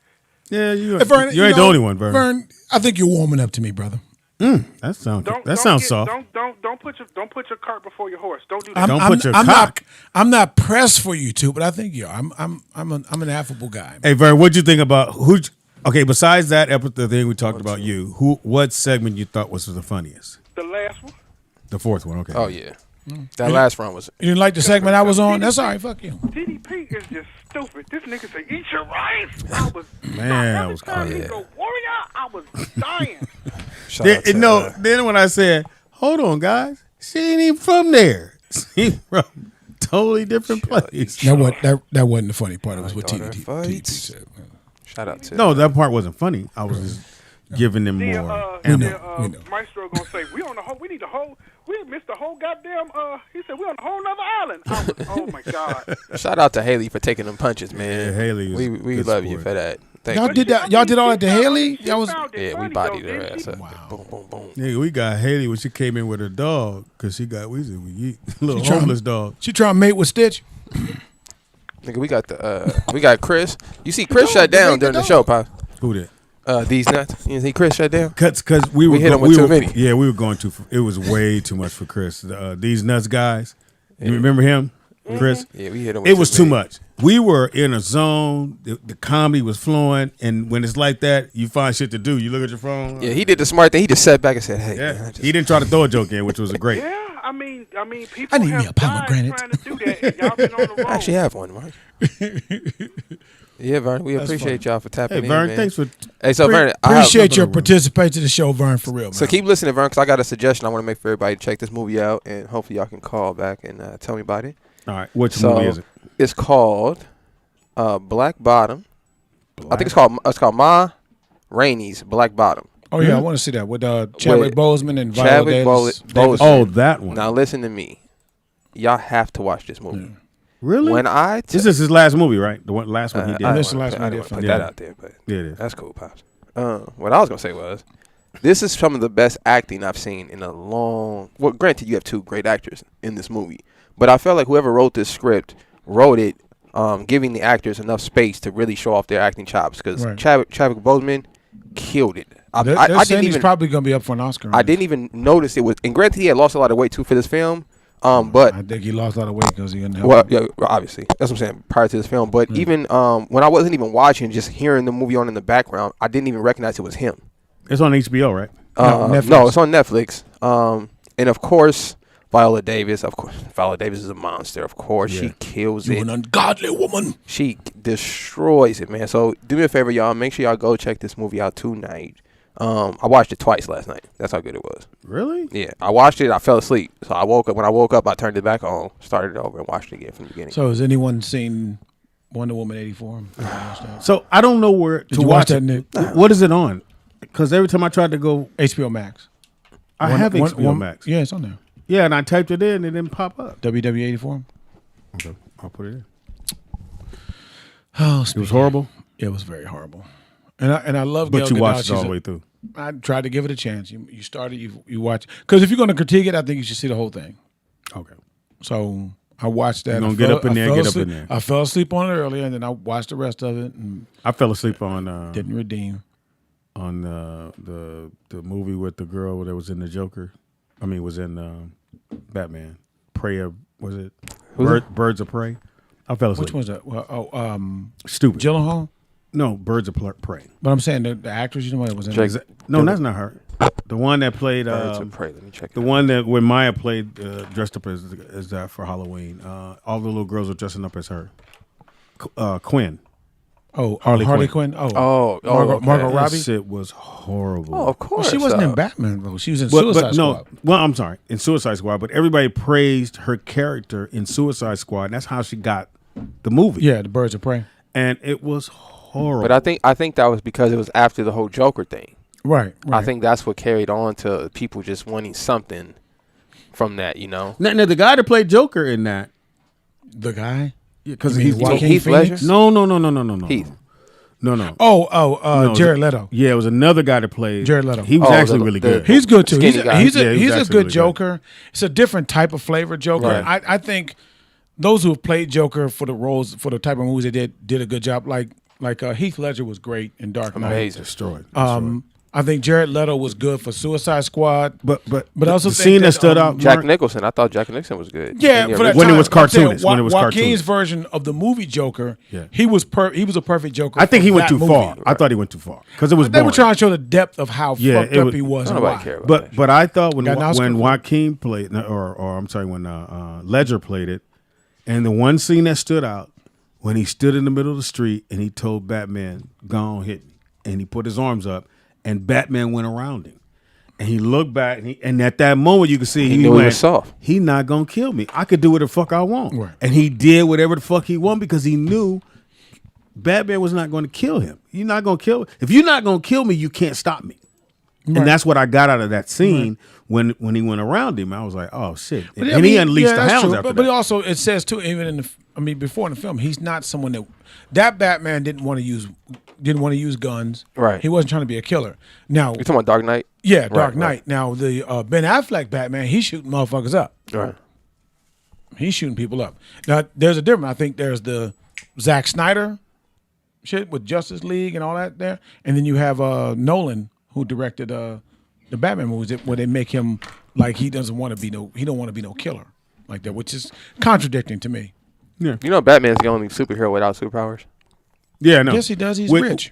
Yeah, you Hey, Vern, ain't the only one, Vern. Vern, I think you're warming up to me, brother. That sounds soft. Don't put your cart before your horse. Don't do that. I'm not pressed for you two, but I think you are. I'm an affable guy. Hey, Vern, what'd you think about who? Okay, besides that episode, the thing we talked about, what segment you thought was the funniest? The last one. The fourth one. Okay. Oh yeah, that last round was. You didn't like the segment I was on? That's all right. Fuck you. DDP is just stupid. This nigga say, "Eat your rice." I was Man, that was crazy. crazy. He go, "Warrior," I was dying. Then when I said, "Hold on, guys, she ain't even from there. She from totally different place." That wasn't the funny part. It was what TDP said. Shout out to. No, that part wasn't funny. I was just giving them more. Maestro gonna say, "We on the whole. We need the whole. We missed the whole goddamn." He said, "We on a whole nother island." I was, oh my god. Shout out to Haley for taking them punches, man. Yeah, Haley, we love you for that. Thank Y'all you. did that. Y'all did all that to Haley. Y'all was. Yeah, we bodied her ass up. Boom, boom, boom. Yeah, we got Haley when she came in with her dog because we a little homeless dog. She trying to mate with Stitch. Nigga, we got Chris. You see, Chris shut down during the show, Pop. Who did? These nuts. You see Chris shut down? Because we hit him with too many. Yeah, we were going too. It was way too much for Chris. These nuts guys. You remember him, Chris? Yeah, we hit him. With It was too much. We were in a zone. The comedy was flowing, and when it's like that, you find shit to do. You look at your phone. Yeah, he did the smart thing. He just sat back and said, "Hey." Yeah, Man, he didn't try to throw a joke in, which was a great. Yeah, I mean, people I need me have a pomegranate. died trying to do that. And y'all been on the road. I actually have one, Mark. Yeah, Vern, we appreciate y'all for tapping Hey, in. Vern, man. thanks for. Hey, so Vern, Appreciate your participation to the show, Vern, for real, man. So keep listening, Vern, because I got a suggestion I want to make for everybody to check this movie out, and hopefully y'all can call back and tell me about it. All right, which movie is it? It's called Black Bottom. I think it's called Ma Rainey's Black Bottom. Oh yeah, I want to see that with Chadwick Boseman and Viola Chadwick Boseman. Oh, that one. Now listen to me. Y'all have to watch this movie. Yeah. Really? This is his last movie, right? The last one he did. This is the last one he did. Put that out there, but yeah, it is. That's cool, pops. What I was gonna say was, this is some of the best acting I've seen in a long. Well, granted, you have two great actors in this movie, but I felt like whoever wrote this script wrote it, giving the actors enough space to really show off their acting chops. Because Chadwick Boseman killed it. I didn't even. He's probably gonna be up for an Oscar. I didn't even notice it was. And granted, he had lost a lot of weight too for this film. But I think he lost a lot of weight because he didn't help. Well, yeah, obviously that's what I'm saying. Prior to this film, but even when I wasn't even watching, just hearing the movie on in the background, I didn't even recognize it was him. It's on HBO, right? No, it's on Netflix. And of course, Viola Davis. Of course, Viola Davis is a monster. Of course, she kills it. You're an ungodly woman. She destroys it, man. So do me a favor, y'all. Make sure y'all go check this movie out tonight. I watched it twice last night. That's how good it was. Really? Yeah. I watched it. I fell asleep. So I woke up. When I woke up, I turned it back on, started it over, and watched it again from the beginning. So has anyone seen Wonder Woman 84? So I don't know where Did to you watch watch it. that, Nick? What is it on? Because every time I tried to go, HBO Max. I have HBO Max. Yeah, it's on there. Yeah, and I typed it in and it didn't pop up. WW84. Okay, I'll put it in. Oh, it was horrible. It was very horrible. And I love. But Gal you Gadot. watched it She's all the way through. I tried to give it a chance. You started. You watch, because if you're going to critique it, I think you should see the whole thing. Okay. So I watched that. You're gonna get up in there. I fell asleep on it earlier, and then I watched the rest of it. And I fell asleep on. Didn't redeem. On the movie with the girl that was in the Joker. I mean, was in Batman. Was it Birds of Prey? I fell asleep. Which one's that? Well, Stupid. Gyllenhaal? No, Birds of Prey. But I'm saying the actress, you know what was in it? No, that's not her. The one that played Birds of Prey. Let me check. The one that when Maya played dressed up as that for Halloween. All the little girls were dressing up as her. Quinn. Oh, Harley Quinn. Oh, Margot Robbie. That shit was horrible. Oh, of course. Well, she wasn't in Batman though. She was in Suicide Squad. Well, I'm sorry, in Suicide Squad. But everybody praised her character in Suicide Squad, and that's how she got the movie. Yeah, the Birds of Prey. And it was horrible. But I think that was because it was after the whole Joker thing. Right. I think that's what carried on to people just wanting something from that, you know. Now the guy that played Joker in that, the guy, because he's Heath Ledger. No. Heath. No. Oh, Jared Leto. Yeah, it was another guy that played Jared Leto. He was actually really good. He's good too. He's a actually good really Joker. It's a different type of flavor Joker. Right. I think those who have played Joker for the roles, for the type of movies they did a good job. Like Heath Ledger was great in Dark Knight. Amazing. Destroyed. I think Jared Leto was good for Suicide Squad. But also the scene that stood out, Jack Nicholson. I thought Jack Nicholson was good. Yeah, for that when time. it was cartoonish. When it was Joaquin's cartoonish. version of the movie Joker. Yeah. he was a perfect Joker. I think for he went that too movie. far. I thought he went too far because it was. They boring. were trying to show the depth of how fucked up he was. And Nobody why. cared about that. But I thought when Got an Oscar for it. Joaquin played, or I'm sorry, when Ledger played it, and the one scene that stood out when he stood in the middle of the street and he told Batman, "Go on, hit me," and he put his arms up, and Batman went around him, and he looked back, and at that moment you could see He knew went, he was soft. He not gonna kill me. I could do what the fuck I want, Right. and he did whatever the fuck he wanted because he knew Batman was not going to kill him. You're not going to kill. If you're not going to kill me, you can't stop me. Right. And that's what I got out of that scene when he went around him. I was like, oh shit! But And he unleashed the that's hounds true. after But that. also it says too, even in before in the film, he's not someone that Batman didn't want to use guns. Right. He wasn't trying to be a killer. Now You talking about Dark Knight? yeah, Dark Right, Knight. right. Now the Ben Affleck Batman, he's shooting motherfuckers up. Right. He's shooting people up. Now there's a difference. I think there's the Zack Snyder shit with Justice League and all that there, and then you have Nolan who directed the Batman movies where they make him like he don't want to be no killer like that, which is contradicting to me. Yeah. You know, Batman's the only superhero without superpowers. Yeah, no. Yes, he does. He's rich.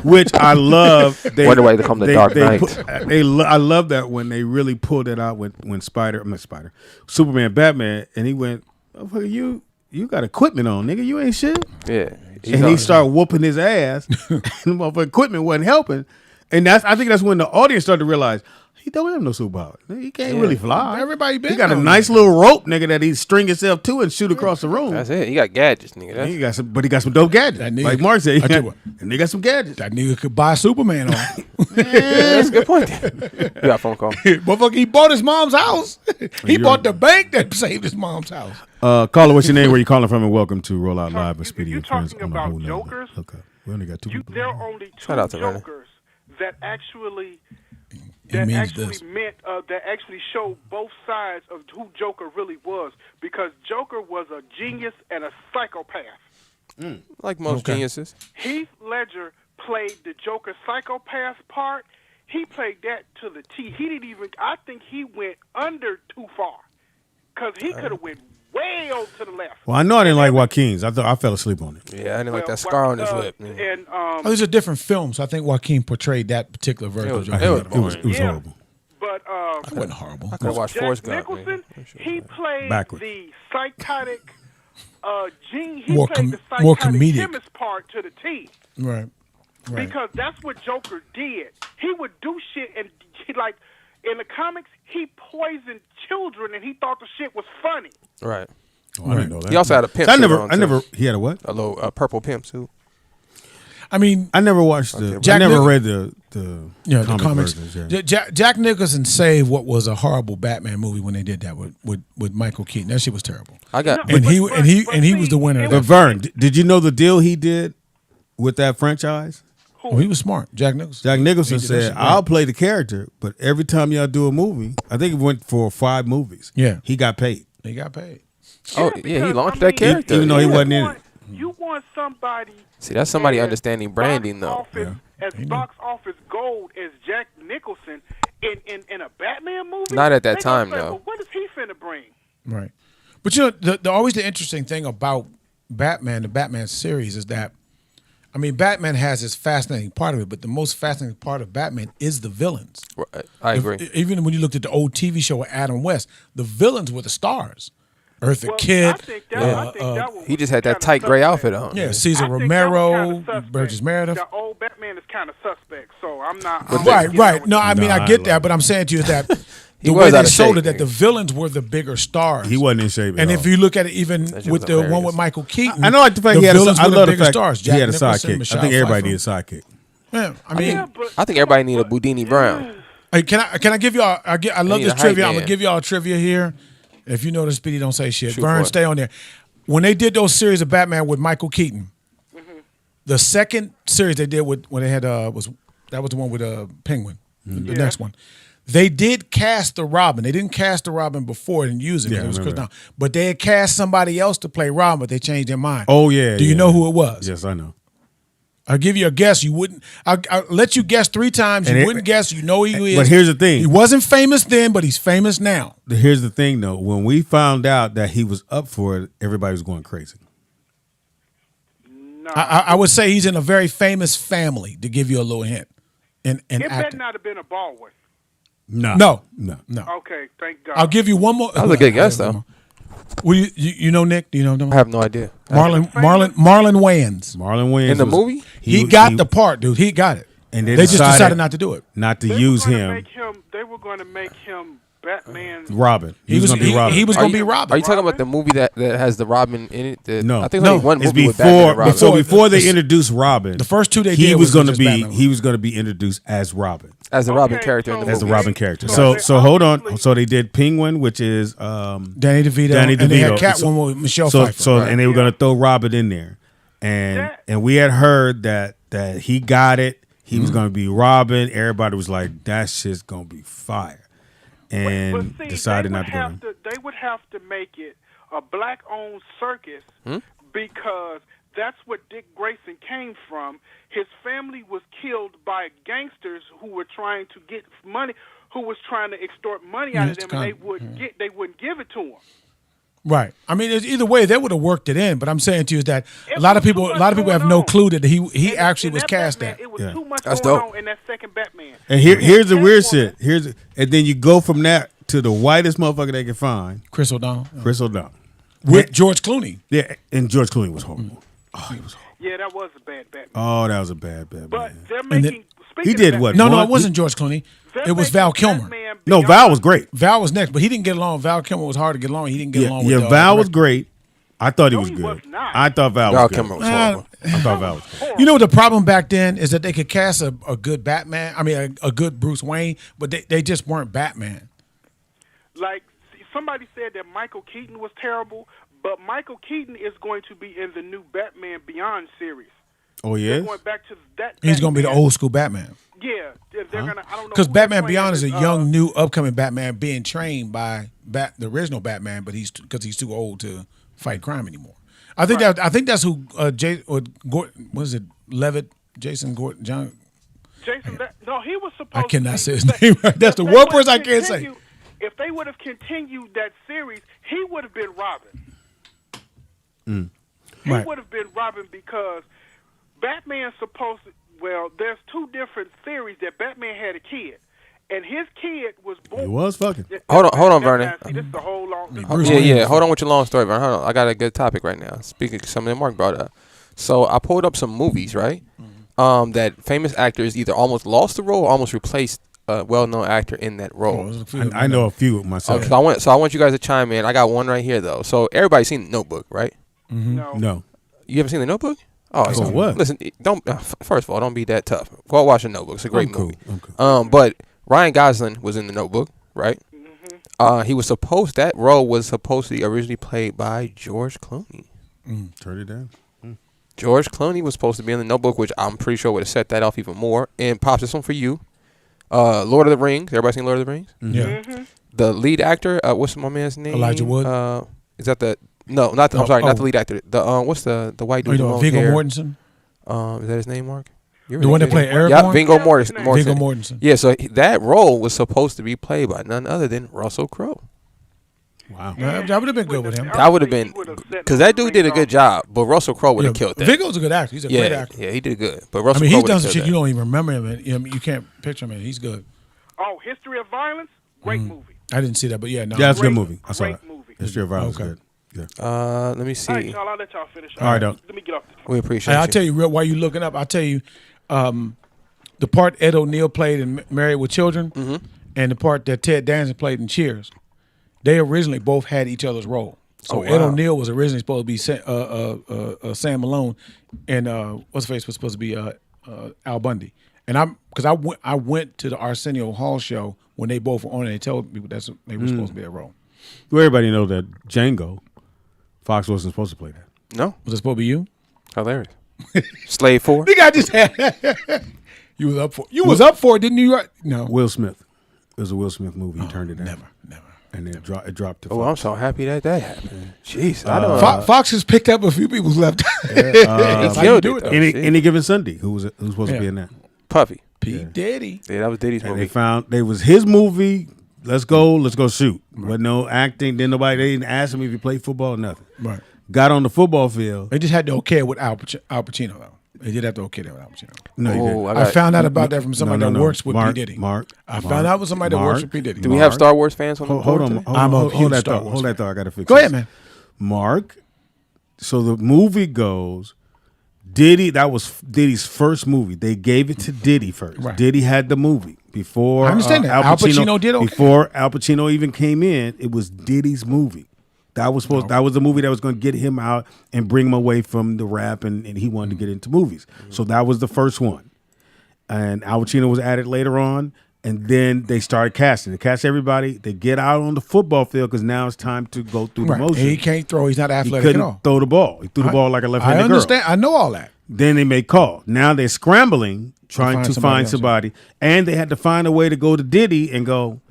Which I love. Wonder why they call him the Dark Knight. I love that when they really pulled it out when Superman, Batman, and he went, oh, you got equipment on, nigga. You ain't shit. Yeah. And he started whooping his ass, and the motherfucking equipment wasn't helping. And I think that's when the audience started to realize he don't have no superpower. He can't really fly. Everybody been He got a on nice little rope, nigga, that he string himself to and shoot across the room. That's it. He got gadgets, nigga. He got some dope gadgets. That nigga, like Mark said, and they got some gadgets. That nigga could buy Superman on. That's a good point. You got a phone call. Motherfucker, he bought his mom's house. He bought the bank that saved his mom's house. Caller, what's your name? Where you calling from? And welcome to Roll Out Live with Speedy You're and Friends talking on a about whole nother. jokers? Okay, we only got two people. There are only two Shout out to Renner. jokers that actually means this. that actually showed both sides of who Joker really was, because Joker was a genius and a psychopath. Like most geniuses. Heath Ledger played the Joker psychopath part. He played that to the T. He didn't even. I think he went under too far, because he could have went way over to the left. Well, I know I didn't like Joaquin's. I thought I fell asleep on it. Yeah, I didn't like that scar on his lip. And these are different films. I think Joaquin portrayed that particular version. It was horrible. But It wasn't horrible. I could have watched Jack Forrest Gump. Nicholson, he played Backwards. the psychotic he More played the more psychotic comedic. chemist part to the T. Right. Because that's what Joker did. He would do shit, and like in the comics, he poisoned children, and he thought the shit was funny. Right. Oh, I didn't know that. He also had a pimp. I suit never. on, too. He had a what? A little purple pimp suit. I mean, I never watched the. Jack I never Nich- read the the comics. versions, yeah. Jack Nicholson saved what was a horrible Batman movie when they did that with Michael Keaton. That shit was terrible. And he was the winner. But Vern, did you know the deal he did with that franchise? Oh, he was smart. Jack Nicholson. Jack Nicholson He did that said, shit right. "I'll play the character, but every time y'all do a movie, I think it went for 5 movies. Yeah, he got paid. He got paid. Oh yeah, he launched that character. Even though he wasn't in it. You want somebody. See, that's somebody understanding branding, though. As box office gold as Jack Nicholson in a Batman movie. Not at that They gonna time, say, though. Well, what is he finna bring? Right. But you know, always the interesting thing about Batman, the Batman series, is that, I mean, Batman has this fascinating part of it, but the most fascinating part of Batman is the villains. I agree. Even when you looked at the old TV show with Adam West, the villains were the stars. Eartha Kitt. He just had that tight gray outfit on. Yeah, Caesar Romero, Burgess Meredith. The old Batman is kind of suspect, so I'm not. Right. No, I mean, I get that, but I'm saying to you that the way they sold it, that the villains were the bigger stars. He wasn't in shape. And if you look at it, even with the one with Michael Keaton, I know like the fact he had villains I were love the the bigger fact stars. he had a Jack Nicholson, sidekick. Michelle I think everybody Pfeiffer. needs a sidekick. Yeah, I mean, I think everybody need a Boudini Brown. Hey, can I give y'all? I love need this a hype trivia. I'm man. gonna give y'all a trivia here. If you know the Speedy, don't say shit. Shoot Vern, for it. stay on there. When they did those series of Batman with Michael Keaton, the second series they did when they had was the one with Penguin. The next one, they did cast the Robin. They didn't cast the Robin before and use it. Yeah, It was I Chris remember. Down. But they had cast somebody else to play Robin, but they changed their mind. Oh yeah. Do you know who it was? Yes, I know. I'll give you a guess. You wouldn't. I'll let you guess 3 times. You wouldn't guess. You know who he is. But here's the thing. He wasn't famous then, but he's famous now. Here's the thing, though. When we found out that he was up for it, everybody was going crazy. I would say he's in a very famous family, to give you a little hint. In It better acting. not have been a Baldwin. No. Okay, thank God. I'll give you one more. That was a good guess, though. Well, you know Nick? Do you know him? I have no idea. Marlon Wayans. Marlon Wayans In the movie? He got the part, dude. He got it. And they just decided not to do it. Not to use him. They were going to make him Batman. Robin. He was going to be Robin. He was going to be Robin. Are you talking about the movie that has the Robin in it? No, I think there's only one it's movie with Batman and Robin. before they introduced Robin. The first 2 they he did was going to just be Batman. he was going to be introduced as Robin. As the Robin character in the movie. As the Robin character. So hold on. So they did Penguin, which is Danny DeVito. Danny And they had DeVito. Catwoman with Michelle Pfeiffer. So and they were going to throw Robin in there, and we had heard that he got it. He was going to be Robin. Everybody was like, that shit's going to be fire. And But see, decided not to go in. They would have to make it a black-owned circus because that's what Dick Grayson came from. His family was killed by gangsters who were trying to get money, who was trying to extort money out of them, and they wouldn't give it to him. Right. I mean, either way, they would have worked it in. But I'm saying to you is that a lot of people have no clue that he actually was cast Batman, at. It was too much That's going dope. on in that second Batman. And here's the weird shit. And then you go from that to the whitest motherfucker they can find, Chris O'Donnell. Chris O'Donnell, With George Clooney. Yeah, and George Clooney was horrible. Oh, he was horrible. Yeah, that was a bad Batman. Oh, that was a bad Batman. But they're making. He did what? No, it wasn't George Clooney. It was Val Kilmer. No, Val was great. Val was next, but he didn't get along. Val Kilmer was hard to get along. He didn't get along with Val was great. I thought he was good. I thought Val was good. Kilmer was horrible. I thought Val was good. You know, the problem back then is that they could cast a good Batman. I mean, a good Bruce Wayne, but they just weren't Batman. Like somebody said that Michael Keaton was terrible, but Michael Keaton is going to be in the new Batman Beyond series. Oh yeah, going back to that. He's going to be the old school Batman. Yeah, they're gonna. I don't know. Because Batman Beyond is a young, new, upcoming Batman being trained by the original Batman, but he's too old to fight crime anymore. I think that's who Gordon, what is it? Levitt, Jason Gordon, John. Jason, no, he was supposed. I cannot to say his name right. That's the one person I can't say. If they would have continued that series, he would have been Robin. He would have been Robin because Batman's supposed to. Well, there's two different theories that Batman had a kid, and his kid was born. He was fucking. Hold on, Vernon. See, this is a whole long. Hold on with your long story, Vernon. Hold on. I got a good topic right now. Speaking of something that Mark brought up, so I pulled up some movies, right? That famous actors either almost lost the role or almost replaced a well-known actor in that role. I know a few myself. Okay, I want you guys to chime in. I got one right here though. So everybody's seen The Notebook, right? No. You haven't seen The Notebook? Oh, So what? Listen, don't. First of all, don't be that tough. Go watch The Notebook. It's a great I'm cool. movie. But Ryan Gosling was in The Notebook, right? He was supposed. That role was supposed to be originally played by George Clooney. Turn it down. George Clooney was supposed to be in The Notebook, which I'm pretty sure would have set that off even more. And Pops, this one for you. Lord of the Rings. Everybody seen Lord of the Rings? Yeah. The lead actor, what's my man's name? Elijah Wood. Is that the? No, not. I'm sorry, not the lead actor. The what's the white dude? Viggo Mortensen. Is that his name, Mark? The one that played Aragorn? Yeah, Viggo Mortensen. Viggo Mortensen. Yeah, so that role was supposed to be played by none other than Russell Crowe. Wow. That would have been good with him. That would have been because that dude did a good job, but Russell Crowe would have killed that. Viggo's a good actor. He's a great actor. Yeah, he did good. But Russell Crowe Crowe he's done some killed shit that. you don't even remember him in. You can't picture him in. He's good. Oh, History of Violence, great movie. I didn't see that, but yeah, no. Yeah, it's a good movie. I saw Great that. movie. History of Violence. Okay. Good. Yeah. Let me see. All right, y'all, I'll let y'all finish. All right, Let me get off. We appreciate I'll you. tell you while you're looking up. I'll tell you the part Ed O'Neill played in Married with Children, and the part that Ted Danson played in Cheers. They originally both had each other's role. So Ed O'Neill was originally supposed to be Sam Malone, and what's his face was supposed to be Al Bundy. And I went to the Arsenio Hall show when they both were on it. They told people they were supposed to be their role. Well, everybody knows that Django, Fox wasn't supposed to play that. No, was it supposed to be you? Hilarious. Slave 4. Think I just had. You was up for. You was up for it, didn't you? No. Will Smith. It was a Will Smith movie. He turned it down. Never. And it dropped to Fox. Oh, I'm so happy that happened. Jeez, I don't know. Fox has picked up a few people's left. That's how you do it, though. Any Given Sunday, who's supposed to be in that? Puffy. P. Diddy. Yeah, that was Diddy's And movie. they was his movie. Let's go shoot. But no acting. Then they didn't ask him if he played football or nothing. Right. Got on the football field. They just had to okay it with Al Pacino though. They did have to okay that with Al Pacino. No, he didn't. I found out about that from somebody that works with P. Diddy. I found out with somebody that works with P. Diddy. Do we have Star Wars fans on the Hold board on. today? I'm a huge that Star thought. Wars Hold that fan. thought. I got to fix Go this. ahead, man. Mark. So the movie goes, Diddy, that was Diddy's first movie. They gave it to Diddy first. Right. Diddy had the movie. Before I understand that. Al Pacino did okay. Before Al Pacino even came in, it was Diddy's movie. That was that was the movie that was going to get him out and bring him away from the rap, and he wanted to get into movies. So that was the first one. And Al Pacino was added later on, and then they started casting. They cast everybody. They get out on the football field because now it's time to go through the motion. He can't throw. He's not athletic He couldn't at all. throw the ball. He threw the ball like a left-handed I understand. I know all that. Then they made call. Now they're scrambling, trying to find somebody. And they had to find a way to go to Diddy and go.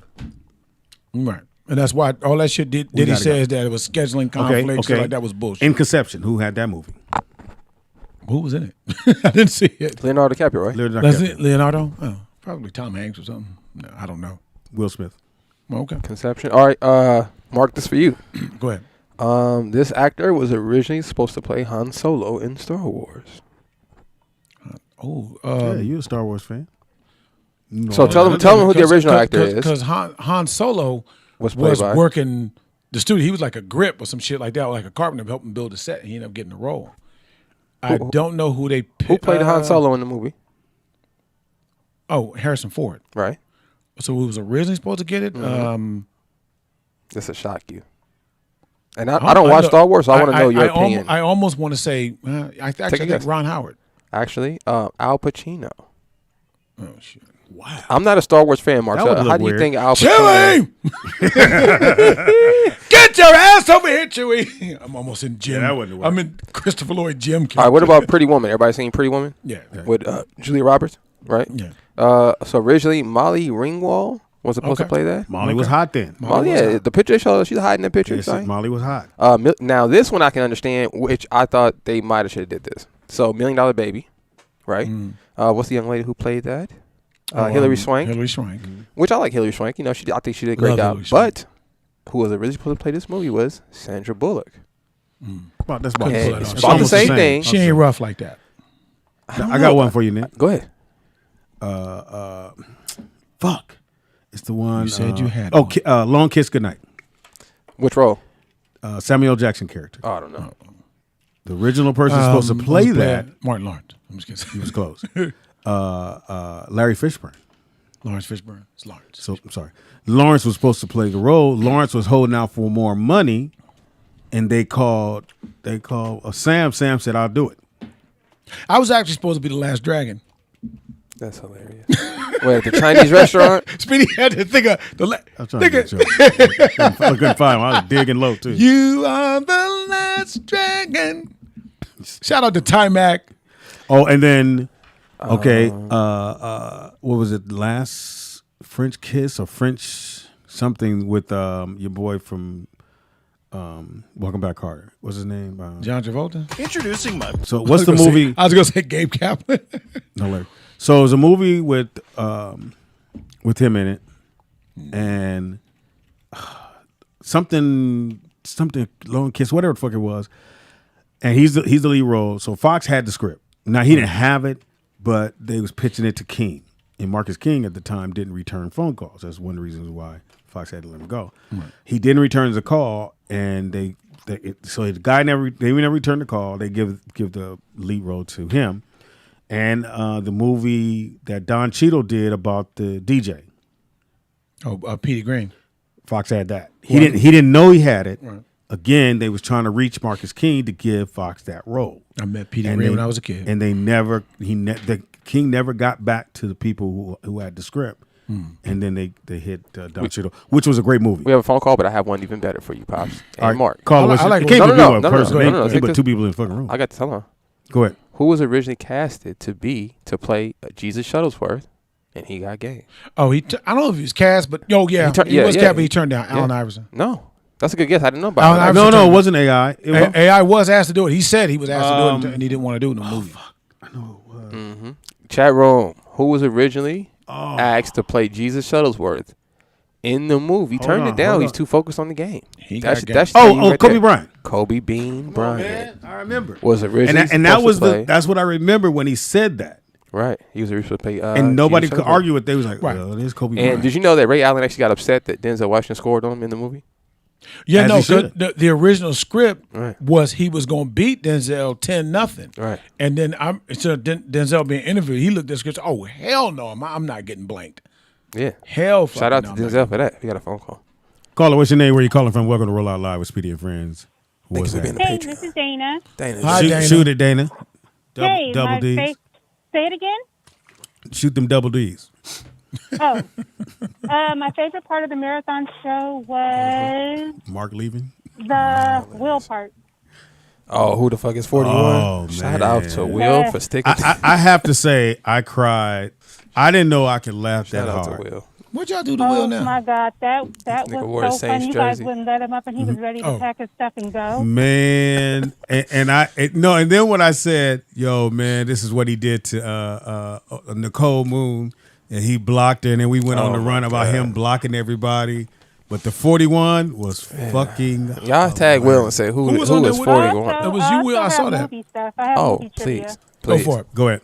Right. And that's why all that shit Diddy says that it was scheduling conflicts. Like that was bullshit. In Conception, who had that movie? Who was in it? I didn't see it. Leonardo DiCaprio, right? Leonardo? Oh, probably Tom Hanks or something. No, I don't know. Will Smith. Okay. Conception. All right, Mark, this for you. Go ahead. This actor was originally supposed to play Han Solo in Star Wars. Yeah, you a Star Wars fan. So tell them who the original actor is. Because Han Solo was working the studio. He was like a grip or some shit like that, or like a carpenter helping build a set. And he ended up getting the role. I don't know who they picked. Who played Han Solo in the movie? Oh, Harrison Ford. Right. So who was originally supposed to get it? This will shock you. And I don't watch Star Wars, so I want to know your opinion. I almost want to say, I think Ron Howard. Actually, Al Pacino. Oh, shit. Wow. I'm not a Star Wars fan, Mark. So how do you think Al Chewie! Pacino... Get your ass over here, Chewie! I'm almost in Jim. Yeah, that wouldn't work. I'm in Christopher Lloyd Jim character. All right, what about Pretty Woman? Everybody seen Pretty Woman? Yeah. With Julia Roberts, right? Yeah. So originally, Molly Ringwald was supposed to play that. Molly was hot then. Molly, yeah, the picture shows she's hiding in the picture. Yes, Molly was hot. Now this one I can understand, which I thought they might have should have did this. So $1 Million Baby, right? What's the young lady who played that? Hilary Swank. Hilary Swank. Which I like Hilary Swank. You know, I think she did a great job. But who was originally supposed to play this movie was Sandra Bullock. Well, that's about the same thing. She ain't rough like that. I got one for you, Nick. Go ahead. Fuck. It's the one. You said you had Long Kiss Goodnight. Which role? Samuel Jackson character. Oh, I don't know. The original person supposed to play that. Martin Lawrence. I'm just kidding. He was close. Larry Fishburne. Lawrence Fishburne. It's Lawrence. So I'm sorry. Lawrence was supposed to play the role. Lawrence was holding out for more money, and they called Sam. Sam said, "I'll do it." I was actually supposed to be the Last Dragon. That's hilarious. Wait, at the Chinese restaurant? Speedy had to think of the. I was trying to get you. I couldn't find him. I was digging low too. You are the last dragon. Shout out to Timac. Oh, and then okay, what was it? Last French Kiss or French something with your boy from Welcome Back, Carter. What's his name? John Travolta. Introducing my. So what's the movie? I was gonna say Gabe Kaplan. No, Larry. So it was a movie with him in it, and something Long Kiss, whatever the fuck it was, and he's the lead role. So Fox had the script. Now he didn't have it, but they was pitching it to King, and Marcus King at the time didn't return phone calls. That's one of the reasons why Fox had to let him go. Right. He didn't return the call, and so the guy never returned the call. They give the lead role to him. And the movie that Don Cheadle did about the DJ. Oh, Petey Green. Fox had that. He didn't know he had it. Right. Again, they was trying to reach Marcus King to give Fox that role. I met Petey Green when I was a kid. And the King never got back to the people who had the script. And then they hit Don Cheadle, which was a great movie. We have a phone call, but I have one even better for you, Pops. All right, Mark. Call it. I can't be one person. No. But two people in the fucking room. I got to tell him. Go ahead. Who was originally casted to play Jesus Shuttlesworth, and he got game? Oh, I don't know if he was cast, but he was cast, but he turned down Allen Iverson. No, that's a good guess. I didn't know about it. No, it wasn't AI. AI was asked to do it. He said he was asked to do it, and he didn't want to do it in the movie. Fuck. I know it was. Mm-hmm. Chat room. Who was originally asked to play Jesus Shuttlesworth in the movie? Turned it down. He's too focused on the game. That's Kobe Bryant. Kobe Bean Bryant. I remember. Was originally and that was that's what I remember when he said that. Right. He was originally supposed to play. And nobody could argue with it. They was like, well, it is Kobe Bryant. And did you know that Ray Allen actually got upset that Denzel Washington scored on him in the movie? Yeah, no, the original script was he was going to beat Denzel 10-0. Right. And then instead of Denzel being interviewed, he looked at the script. Oh, hell no, I'm not getting blanked. Yeah. Hell. Shout out to Denzel for that. We got a phone call. Caller, what's your name? Where you calling from? Welcome to Roll Out Live with Speedy and Friends. Hey, this is Dana. Hi, Dana. Shoot it, Dana. Double D's. Say it again. Shoot them double D's. Oh, my favorite part of the marathon show was Mark leaving. The Will part. Oh, who the fuck is 41? Oh, shout out to Will for sticking. I have to say, I cried. I didn't know I could laugh that hard. To Will. What y'all do to Will now? Oh my God, that Nigga wore the was so Saints fun. You guys jersey. wouldn't let him up, and he was ready to pack his stuff and go. Man, and then when I said, "Yo, man, this is what he did to Nicole Moon," and he blocked her, and then we went on the run about him blocking everybody. But the 41 was fucking. Y'all tag Will and say who was 40 going. It was you, Will. I saw that. Movie stuff. I have movie trivia. Go for it. Go ahead.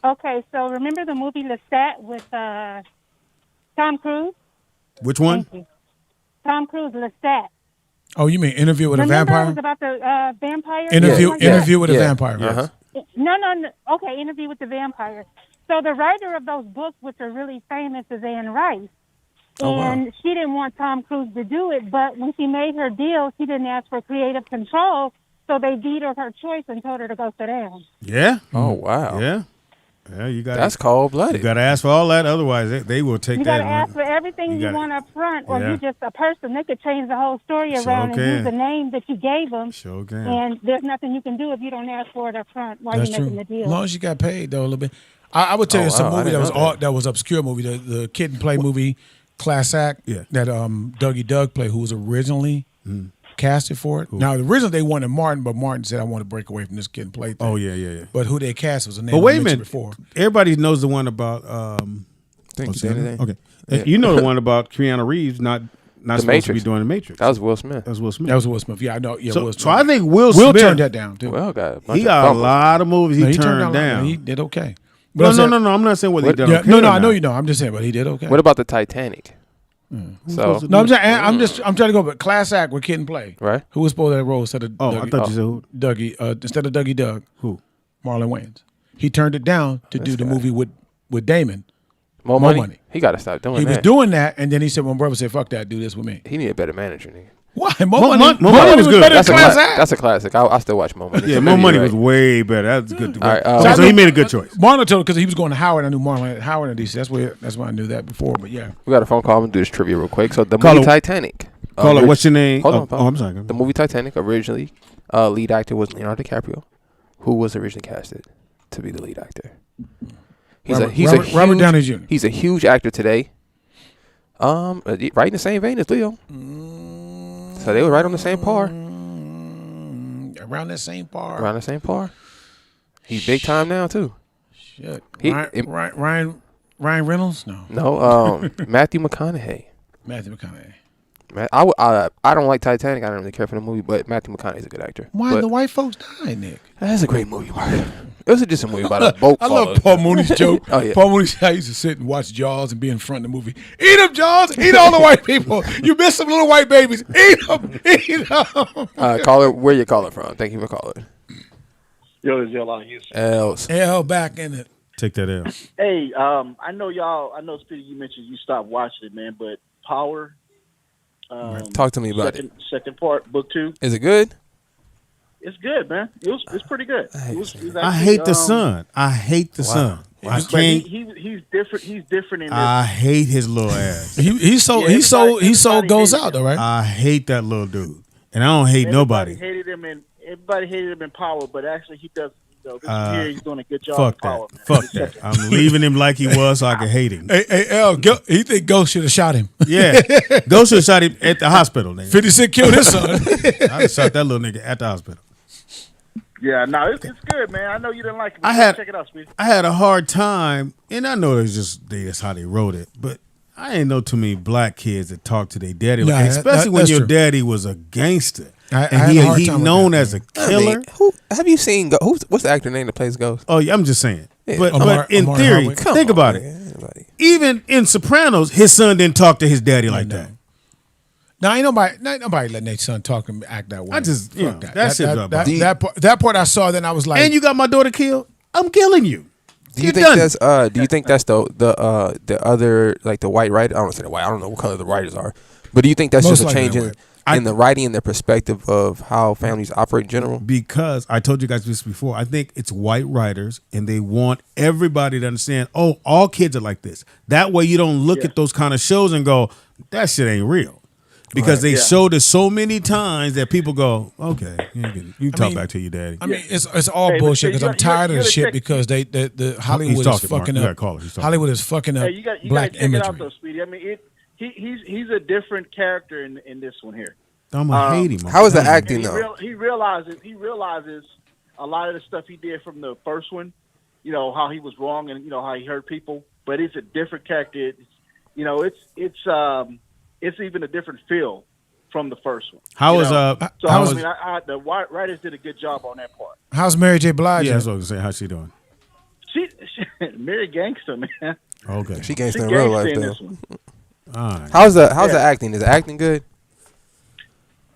Okay, so remember the movie Lestat with Tom Cruise? Which one? Tom Cruise, Lestat. Oh, you mean Interview with Remember a it Vampire? was about the vampire? Interview with a Vampire. Yes. No. Okay, Interview with the Vampire. So the writer of those books, which are really famous, is Anne Rice. And she didn't want Tom Cruise to do it, but when she made her deal, she didn't ask for creative control, so they vetoed her choice and told her to go sit down. Yeah. Oh, wow. Yeah. Yeah, you got. That's cold-blooded. You got to ask for all that, otherwise they will take You that. got to ask for everything you want up front, or you just a person. They could change the whole story around and use the name that you gave them. Sure can. And there's nothing you can do if you don't ask for it up front while you're making the deal. As long as you got paid, though, a little bit. I would tell you some movie that was obscure movie, the Kid and Play movie, Class Act, that Dougie Doug played, who was originally casted for it. Now, originally they wanted Martin, but Martin said, I want to break away from this Kid and Play thing. Oh, yeah. But who they cast was a name But wait a I mentioned minute. before. Everybody knows the one about. Okay. Yeah. You know the one about Keanu Reeves not supposed Matrix. to be doing the Matrix. That was Will Smith. That was Will Smith. That was Will Smith. Yeah, I know. Yeah, So, Will so Smith. I think Will Will Smith turned that down, too. Will got a bunch he of got a fumbles. lot of movies he turned a lot. down. He did okay. No, I'm not saying whether he did okay. No, or I know not. you know. I'm just saying, but he did okay. What about the Titanic? So No, I'm trying to go, but Class Act with Kid and Play. Right. Who was supposed to have role instead of Oh, Dougie, I thought you said who? Dougie, instead of Dougie Doug? Who? Marlon Wayans. He turned it down to do the movie with Damon. More money. He got to stop doing that. He was doing that, and then he said, "My brother said, fuck that, do this with me." He need a better manager, nigga. Why? More Money was good. better That's than a Class classic. Act. That's a classic. I still watch More Money. Yeah, More Money was way better. That's good. All right, Okay, so he made a good choice. Marlon told because he was going to Howard. I knew Marlon at Howard in DC. That's why I knew that before. But yeah, We got a phone call. I'm gonna do this trivia real quick. So the Call movie it- Titanic. Call it. What's your name? Hold on. Oh, I'm sorry. The movie Titanic originally, lead actor was Leonardo DiCaprio, who was originally casted to be the lead actor. Robert Downey Jr. He's a huge actor today. Right in the same vein as Leo. So they were right on the same par. Around that same par. Around the same par. He's big time now too. Shit. He- Ryan Reynolds? No. No, Matthew McConaughey. Matthew McConaughey. I don't like Titanic. I don't really care for the movie, but Matthew McConaughey's a good actor. Why But the white folks die, Nick? That's a great movie, Mark. It was just a movie about a boat. I love Paul Mooney's joke. Oh yeah. Paul Mooney's I used to sit and watch Jaws and be in front of the movie. Eat them, Jaws. Eat all the white people. You miss some little white babies. Eat them. Eat them. Caller, where you calling from? Thank you for calling. Yo, it's L on Houston. Els. L back in it. Take that L. Hey, I know, Speedy, you mentioned you stopped watching it, man, but Power. Talk to me about it. Second part, book 2. Is it good? It's good, man. It's pretty good. I hate the son. I hate the son. I But can't. he's different. He's different in this. I hate his little ass. He so goes out though, right? I hate that little dude, and I don't hate nobody. Everybody hated him in Power, but actually he does. This year he's doing a good job. Fuck in Power, that. man. Fuck that. I'm leaving him like he was, so I can hate him. Hey, L, he think Ghost should have shot him. Yeah, Ghost should have shot him at the hospital. Nigga. 50 Cent killed his son. I shot that little nigga at the hospital. Yeah, no, it's good, man. I know you didn't like it. But check it out, Speedy. I had a hard time, and I know that's how they wrote it, but I ain't know too many black kids that talk to their daddy, Nah, especially when that's your true. daddy was a gangster. I and had a hard he time with known that, as a man. killer. I mean, who have you seen? What's the actor name that plays Ghost? Oh, yeah, I'm just saying. Yeah. But in theory, Hardwick. think about it. Even in Sopranos, his son didn't talk to his daddy like that. Now ain't nobody letting their son talk and act that way. I just, you know, Fuck that shit that, drop that part I saw, then I was like, And you got my daughter killed. I'm killing you. Do you think that's the other, like the white writer? I don't want to say the white. I don't know what color the writers are, but do you think that's Most just a likely change they're in, white. in the writing and the perspective of how families operate in general? Because I told you guys this before. I think it's white writers, and they want everybody to understand, oh, all kids are like this. That way you don't look at those kind of shows and go, that shit ain't real. Because they Yeah. showed it so many times that people go, okay, you talk back to your daddy. I mean, it's all bullshit because I'm tired of the shit because the Hollywood is talking, fucking Mark. You up. gotta call him. He's talking. Hollywood is fucking up Hey, you got black to check it out imagery. though, Speedy. I mean, he's a different character in this one here. I'm gonna hate him. How is the acting And though? He realizes a lot of the stuff he did from the first one. You know how he was wrong and how he hurt people, but it's a different character. It's even a different feel from the first one. The writers did a good job on that part. How's Mary J. Blige? Yeah, that's what I was gonna say. How's she doing? She Mary gangster, man. Okay, She gangsta in real life in though. this one. All right. How's the acting? Is the acting good?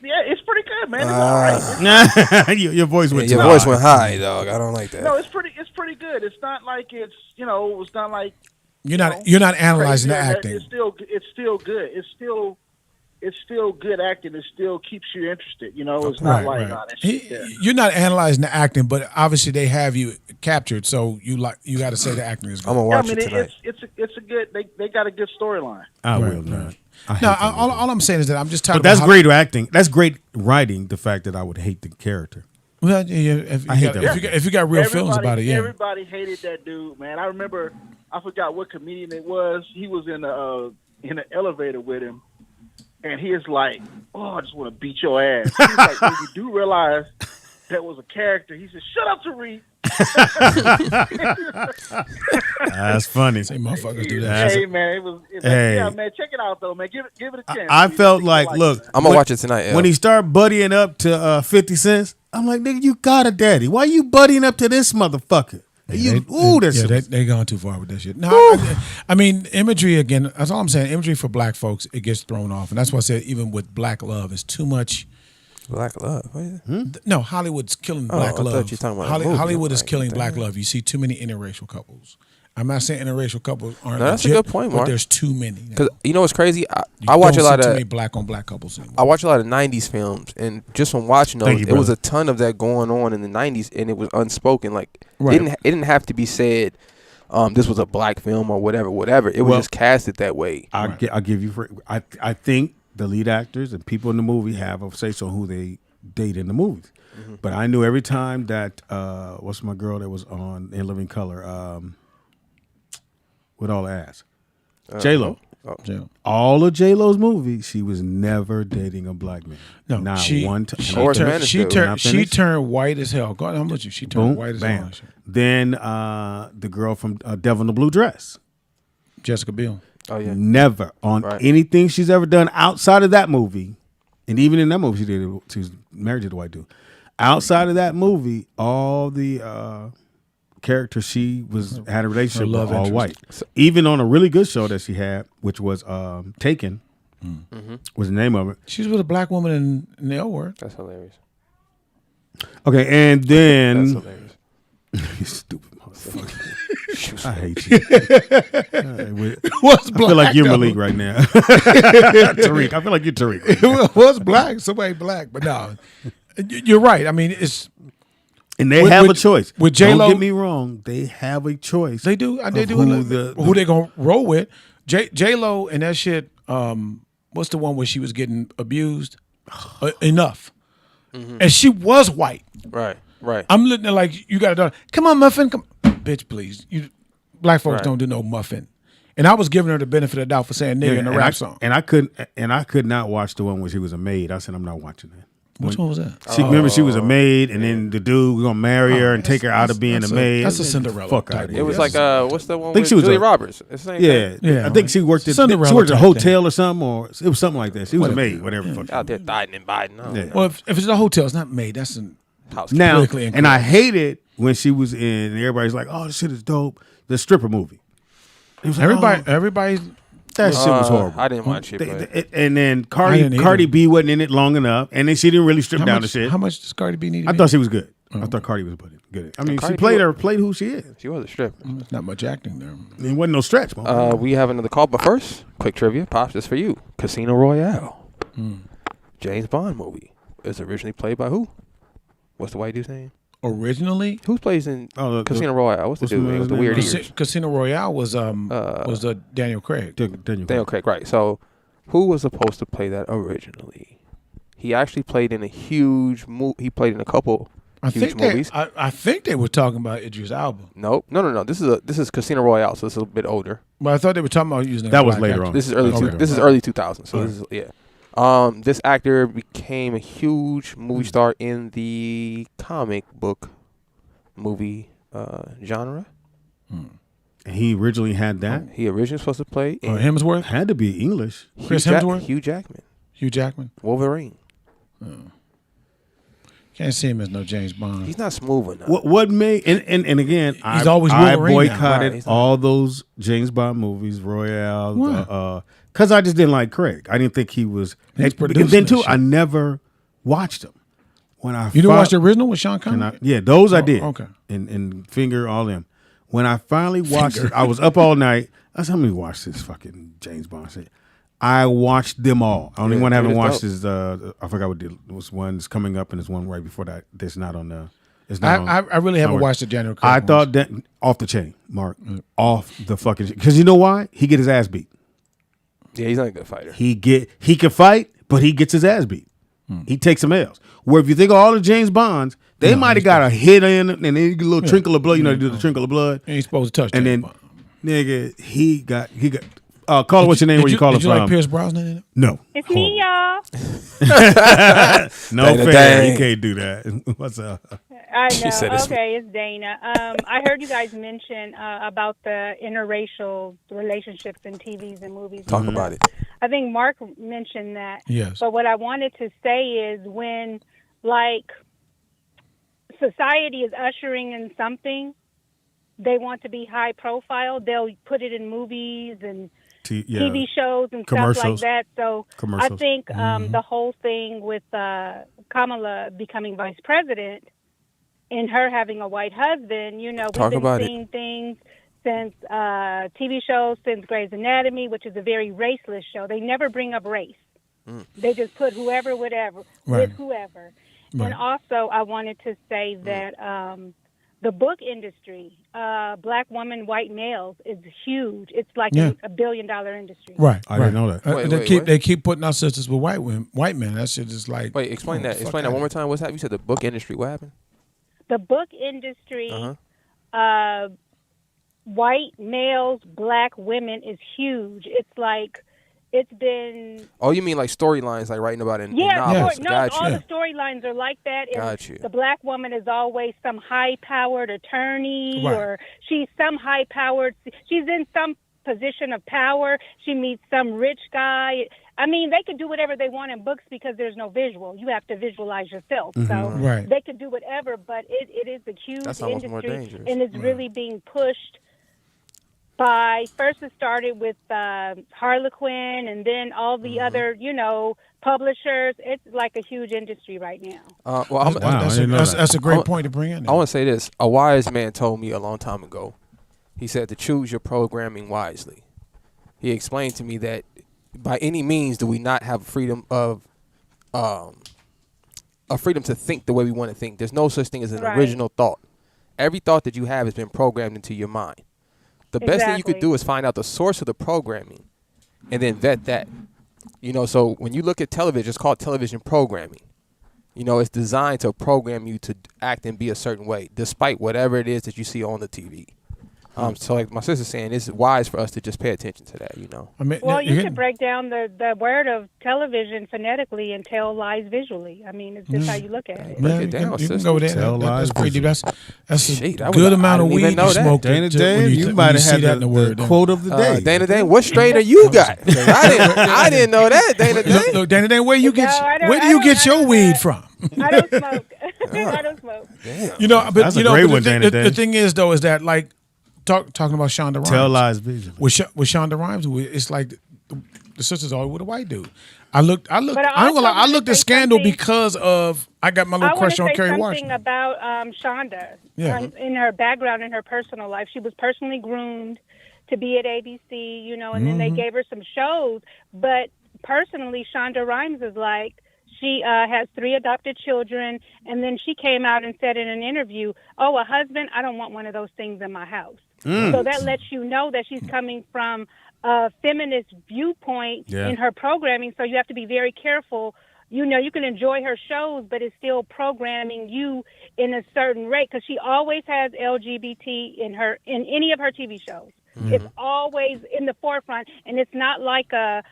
Yeah, it's pretty good, man. It's all right. Your voice went. Your voice went high, dog. I don't like that. No, it's pretty good. It's not like it's not like You're not analyzing the crazy. acting. It's still good. It's still good acting. It still keeps you interested. It's not like You're not analyzing the acting, but obviously they have you captured, so you got to say the acting is good. I'm gonna watch it tonight. It's a good. They got a good storyline. I will not. All I'm saying is that I'm just tired. But that's great acting. That's great writing. The fact that I would hate the character. Well, if you got real feelings about it, yeah. Everybody hated that dude, man. I remember. I forgot what comedian it was. He was in an elevator with him, and he is like, "Oh, I just want to beat your ass." He's like, "When you do realize that was a character," he said, "Shut up, Tariq." That's funny. Say motherfuckers do that. Hey man, yeah, man. Check it out though, man. Give it a chance. I felt like, look, I'm gonna watch it tonight. When he started buddying up to 50 Cent, I'm like, nigga, you got a daddy. Why you buddying up to this motherfucker? They gone too far with that shit. No, I mean imagery again. That's all I'm saying. Imagery for black folks, it gets thrown off, and that's why I said even with Black Love, it's too much. Black Love. No, Hollywood's killing Black I thought Love. you were talking about a movie. Hollywood is Like, killing damn. Black Love. You see too many interracial couples. I'm not saying interracial couples aren't. No, that's legit, a good point, but Mark. there's too many. Because you know what's crazy? I You watch a don't lot see too of many black on black couples anymore. I watch a lot of '90s films, and just from watching those, Thank you, it was brother. a ton of that going on in the '90s, and it was unspoken. Like Right. it didn't have to be said. This was a black film or whatever. It was just casted that way. I'll give you. I think the lead actors and people in the movie have a say so who they date in the movies. Mm-hmm. But I knew every time that what's my girl that was on In Living Color with all the ass, J-Lo. All of J-Lo's movies, she was never dating a black man. No, not she, one time. She turned white as hell. Go ahead, I'm with you. She turned white as hell. Then the girl from Devil in the Blue Dress, Jessica Biel. Oh yeah. Never on anything she's ever done outside of that movie, and even in that movie she was married to the white dude. Outside of that movie, all the characters she had a relationship with all white. Even on a really good show that she had, which was Taken, was the name of it. She was with a black woman in the L Word. That's hilarious. Okay, and then That's hilarious. you stupid motherfucker. I hate you. I feel like you're Malik right now. Tariq. I feel like you're Tariq. It was black. Somebody black, but no, you're right. I mean, it's. And they have a choice. With J-Lo, don't get me wrong. They have a choice. They do. They do. Who they gonna roll with? J-Lo and that shit. What's the one where she was getting abused? Enough. Mm-hmm. And she was white. Right. I'm looking at like you got to do. Come on, muffin. Come, bitch, please. You black folks don't do no muffin. And I was giving her the benefit of the doubt for saying nigga in the rap song. And I could not watch the one where she was a maid. I said I'm not watching that. Which one was that? Remember she was a maid, and then the dude was gonna marry her and take her out of being a maid. That's a Cinderella. Fuck out of here. It was like what's the one think with she was Julia Roberts? It's the same thing. Yeah. I think she worked at a hotel or something, or it was something like that. She was a maid, whatever. Fuck Out there Biden and Biden. Yeah. Well, if it's a hotel, it's not made. That's an house. Now, and I hated when she was in, and everybody's like, "Oh, this shit is dope." The stripper movie. It was like, everybody. That shit was horrible. I didn't watch it. And then Cardi B wasn't in it long enough, and then she didn't really strip down the shit. How much does Cardi B need? I thought she was good. I thought Cardi was good. I mean, she played who she is. She was a stripper. There's not much acting there. It wasn't no stretch. We have another call, but first, quick trivia. Pops, this for you. Casino Royale. James Bond movie. It was originally played by who? What's the white dude's name? Originally, who plays in Casino Royale? What's the dude with the weird ears? Casino Royale was Daniel Craig. Daniel Craig, right? So Who was supposed to play that originally? He actually played in a huge movie. He played in a couple huge movies. I think they were talking about Idris Elba. Nope. No. This is Casino Royale, so this is a bit older. But I thought they were talking about using that was later on. This is early. This is early 2000s. So this is this actor became a huge movie star in the comic book movie genre. He originally had that. He originally supposed to play. Hemsworth had to be English. Chris Hemsworth. Hugh Jackman. Hugh Jackman. Wolverine. Can't see him as no James Bond. He's not smooth enough. What made and again, He's always I Wolverine now. boycotted Right, all those James Bond movies, Royale, because I just didn't like Craig. I didn't think he was. He's And producing then too, that shit. I never watched them. When I You didn't watch the original with Sean Connery? yeah, those I did. Okay. And Finger, all them. When I finally watched it, I was up all night. I said, let me watch this fucking James Bond shit. I watched them all. Only one I haven't watched is I forgot what was one's coming up and there's one right before that. That's not on the. It's not. I really haven't watched the Daniel Craig I ones. thought that off the chain, Mark, off the fucking. Because you know why? He get his ass beat. Yeah, he's not a good fighter. He can fight, but he gets his ass beat. He takes some L's. Where if you think of all the James Bonds, they might have got a hit in and then you get a little trickle of blood. You know, they do the trickle of blood. Ain't supposed to touch. And James then, Bond. nigga, he got. Call it what's your name? Where you call it Did you from? like Pierce Brosnan in it? No. It's me, y'all. No Dana fair. Dang. You can't do that. What's up? I She know. said it's- Okay, it's Dana. I heard you guys mention about the interracial relationships in TVs and movies. and Talk stuff. about it. I think Mark mentioned that. Yes. But what I wanted to say is when, like, society is ushering in something, they want to be high profile. They'll put it in movies and TV shows and stuff like Commercials. that. So I Commercials. think the whole thing with Kamala becoming vice president and her having a white husband, you know, Talk we've about been it. seeing things since TV shows, since Grey's Anatomy, which is a very raceless show. They never bring up race. They just put whoever, whatever, Right. with whoever. Right. And also, I wanted to say that the book industry, black women, white males, is huge. It's like Yeah. a $1 billion industry. Right. I didn't know that. Wait, They keep putting our sisters with white men. That shit is like. Wait, explain that. fuck Explain that outta one more time. What's that? You said the book industry. What happened? The book industry, Uh-huh. white males, black women is huge. It's like, it's been... Oh, you mean like storylines, like writing about it in Yeah, novels? no, Got all you. the storylines are like that. And Got you. the black woman is always some high-powered attorney, Right. or she's some high-powered. She's in some position of power. She meets some rich guy. I mean, they could do whatever they want in books because there's no visual. You have to visualize yourself. So Right. they could do whatever, but it is a huge That's almost more industry, dangerous. and it's really being pushed. First it started with Harlequin, and then all the other, you know, publishers. It's like a huge industry right now. Well, I'm, Wow, I didn't know that. That's a great point to bring in. I want to say this. A wise man told me a long time ago. He said to choose your programming wisely. He explained to me that by any means do we not have freedom of a freedom to think the way we want to think. There's no such thing as an Right. original thought. Every thought that you have has been programmed into your mind. The best thing you could Exactly. do is find out the source of the programming and then vet that. You know, so when you look at television, it's called television programming. You know, it's designed to program you to act and be a certain way, despite whatever it is that you see on the TV. So like my sister's saying, it's wise for us to just pay attention to that, you know. I mean, Well, you could break down the word of television phonetically and tell lies visually. I mean, it's just how you look at it. Break Yeah, it you down, can, you can sister. go there. Tell That's lies pretty deep. That's a Shit, that was good a- amount I of didn't even weed know you that. smoke. Dana to- Dane, when you when might have see had that in the the word. quote of the day. Dana Dane, what strainer you got? 'Cause I didn't know that, Dana Dane. Look, Dana Dane, where you get No, I don't- where do I you don't- get I your don't- weed from? I don't smoke. I don't smoke. You know, but That's a you know, great but one, the, Dana the Dane. thing is though, is that like talking about Shonda Rhimes. Tell lies visually. With Shonda Rhimes, it's like the sister's always with a white dude. I looked. But I I ain't gonna also lie. I wanna looked at say Scandal something- because of I got my I little want crush to on say Kerry something Washington. about Shonda. Yeah. In her background, in her personal life, she was personally groomed to be at ABC, you know, and then they gave her some shows. But personally, Shonda Rhimes is like, she has 3 adopted children, and then she came out and said in an interview, "Oh, a husband? I don't want one of those things in my house." So that lets you know that she's coming from a feminist viewpoint in her programming. So you have to be very careful. You know, you can enjoy her shows, but it's still programming you in a certain rate, because she always has LGBT in any of her TV shows. It's always in the forefront, and it's not like a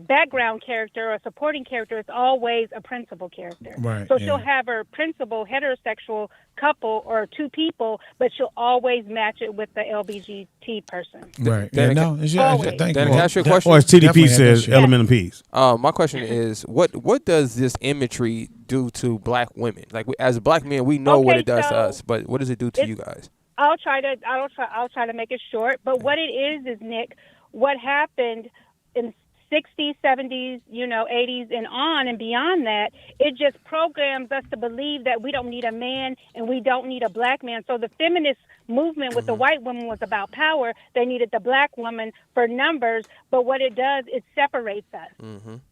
background character or a supporting character. It's always a principal character. Right, So she'll have her principal heterosexual couple or two people, but she'll always match it with the LGBT person. Right. Danny, no, it's, Danny, thank can you. I ask you a question? Or as TDP Definitely had says, that shit. element of peace. My question is, what does this imagery do to black women? Like, as black men, we know what it does to us, but what does it do to you guys? I'll try to make it short. But what it is Nick, what happened in 60s, 70s, 80s and on and beyond that, it just programs us to believe that we don't need a man and we don't need a black man. So the feminist movement with the white woman was about power. They needed the black woman for numbers. But what it does, it separates us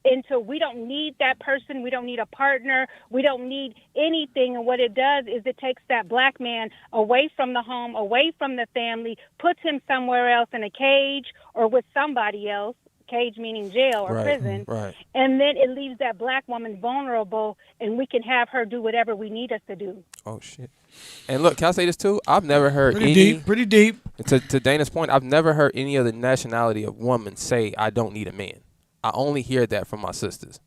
into, we don't need that person. We don't need a partner. We don't need anything. And what it does is it takes that black man away from the home, away from the family, puts him somewhere else in a cage or with somebody else. Cage meaning jail or prison, and then it leaves that black woman vulnerable, and we can have her do whatever we need us to do. Oh shit! And look, can I say this too? I've never heard pretty deep. To Dana's point, I've never heard any other nationality of woman say, "I don't need a man." I only hear that from my sisters.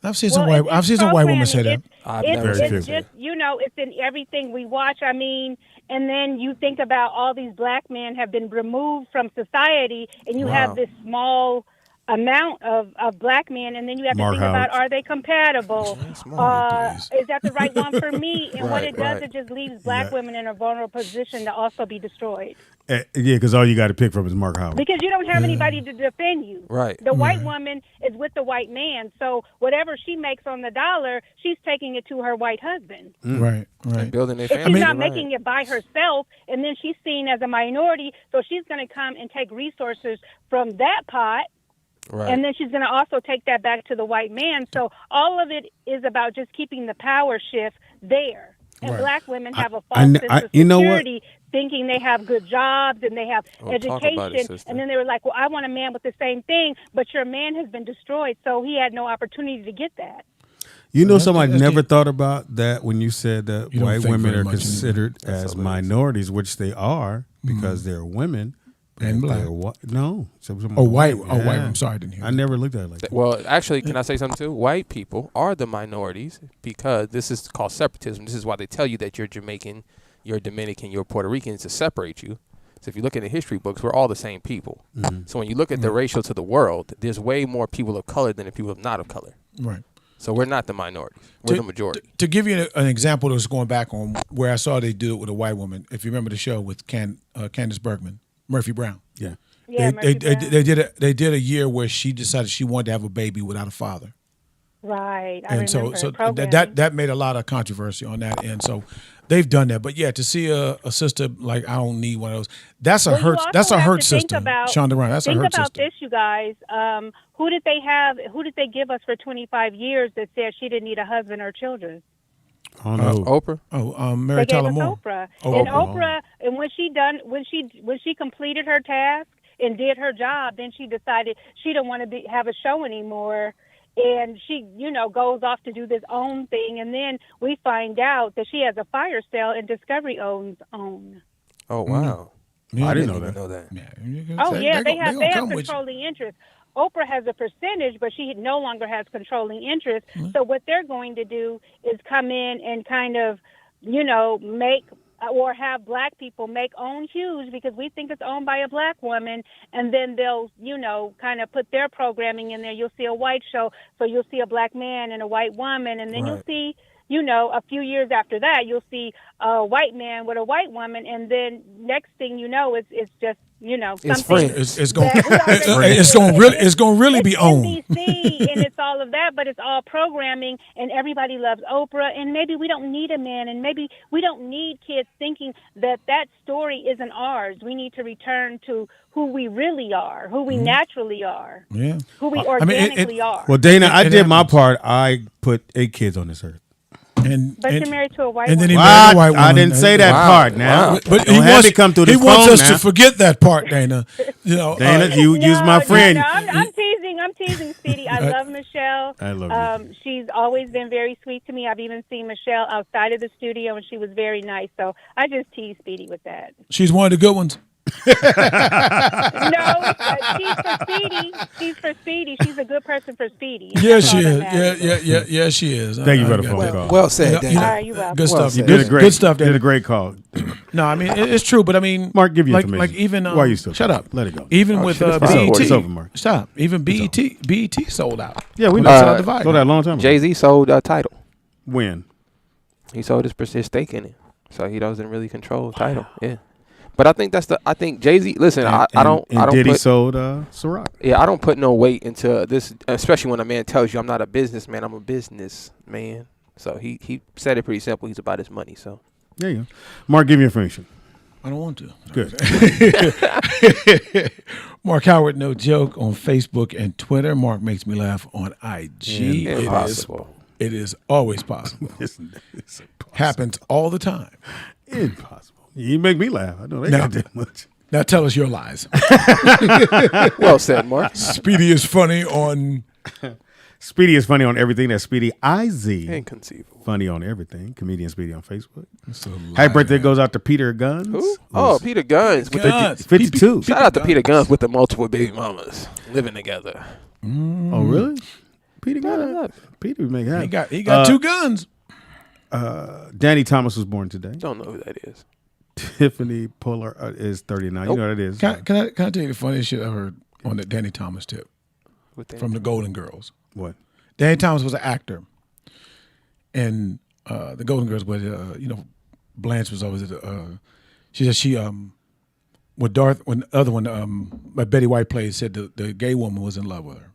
I've seen some white women say that. It's just, it's in everything we watch. I mean, and then you think about all these black men have been removed from society, and you have this small amount of black men, and then you have to think about, are they compatible? Is that the right one for me? And what it does, it just leaves black women in a vulnerable position to also be destroyed. Yeah, because all you got to pick from is Mark Howard. Because you don't have anybody to defend you. Right. The white woman is with the white man, so whatever she makes on the dollar, she's taking it to her white husband. Right. And building their If family. she's not making it by herself, and then she's seen as a minority, so she's going to come and take resources from that pot. Right. And then she's going to also take that back to the white man. So all of it is about just keeping the power shift there. And black women have a false sense of security, thinking they have good jobs and they have education. And then they were like, well, I want a man with the same thing, but your man has been destroyed, so he had no opportunity to get that. You know, somebody never thought about that when you said that white women are considered as minorities, which they are because they're women. And black. No. White. I'm sorry, I didn't hear. I never looked at it like that. Well, actually, can I say something too? White people are the minorities because this is called separatism. This is why they tell you that you're Jamaican, you're Dominican, you're Puerto Rican to separate you. So if you look at the history books, we're all the same people. So when you look at the ratio to the world, there's way more people of color than the people of not of color. Right. So we're not the minorities. We're the majority. To give you an example that was going back on where I saw they do it with a white woman, if you remember the show with Candace Bergman, Murphy Brown. Yeah. They did a year where she decided she wanted to have a baby without a father. Right. I And remember so programming. that made a lot of controversy on that end. So they've done that. But yeah, to see a sister like, I don't need one of those. That's a hurt. That's a hurt system. Shonda Rhimes. That's a hurt system. Think about this, you guys. Who did they give us for 25 years that said she didn't need a husband or children? Oprah. Mary They gave Tyler us Moore. Oprah. Oh, And Oprah. and when she completed her task and did her job, then she decided she didn't want to have a show anymore. And she, goes off to do this own thing. And then we find out that she has a fire sale and Discovery owns OWN. Oh, wow. Yeah, I didn't know that. They have controlling interest. Oprah has a percentage, but she no longer has controlling interest. So what they're going to do is come in and kind of, make or have black people make OWN huge because we think it's owned by a black woman, and then they'll, kind of put their programming in there. You'll see a white show, so you'll see a black man and a white woman, and then you'll see, a few years after that, you'll see a white man with a white woman, and then next thing you know, it's just, It's something. It's going to really be owned. NBC, and it's all of that, but it's all programming, and everybody loves Oprah, and maybe we don't need a man, and maybe we don't need kids thinking that story isn't ours. We need to return to who we really are, who we naturally are, who we organically are. Well, Dana, I did my part. I put 8 kids on this earth. But you're married to a white and then woman. he married a white woman. I didn't say that part. Now, but don't have to come through this he wants phone us now. to forget that part, Dana. You know, Dana, you use my friend. No, I'm teasing, Speedy. I love Michelle. I love you. She's always been very sweet to me. I've even seen Michelle outside of the studio, and she was very nice. So I just tease Speedy with that. She's one of the good ones. No, she's for Speedy. She's for Speedy. She's a good person for Speedy. Yeah, she is. Yeah, she is. Thank you for the phone call. Well said, Dana. All right, you're welcome. Good stuff. You did a great, good stuff, Dana. Did a great call. No, I mean it's true, but I mean, Mark, give you like information. even Why are you still shut talking? up. Let it go. Even with BET, It's over, Mark. Stop. Even BET sold out. Yeah, we know. sold out a long time ago. Jay-Z sold Tidal. When? He sold his stake in it, so he doesn't really control Tidal. Yeah. But I think Jay-Z. Listen, I don't. Diddy sold Ciroc. Yeah, I don't put no weight into this, especially when a man tells you I'm not a businessman, I'm a businessman. So he said it pretty simple. He's about his money. So there you go. Mark, give me information. I don't want to. Good. Mark Howard, no joke, on Facebook and Twitter. Mark makes me laugh on IG. Impossible. It is always possible. It's impossible. Happens all the time. Impossible. You make me laugh. I know they got that much. Now tell us your lies. Well said, Mark. Speedy is funny on. Speedy is funny on everything. That's Speedy IZ. Inconceivable. Funny on everything. Comedian Speedy on Facebook. So Happy birthday goes out to Peter Guns. Who? Oh, Peter Guns. With the 52. Shout out to Peter Guns with the multiple baby mamas living together. Oh, really? Peter Guns. Peter make happen. He got two guns. Danny Thomas was born today. Don't know who that is. Tiffany Puller is 39. You know what it is. Can I tell you the funniest shit I heard on the Danny Thomas tip from the Golden Girls? What? Danny Thomas was an actor, and the Golden Girls, but Blanche was always she said when the other one Betty White played said the gay woman was in love with her,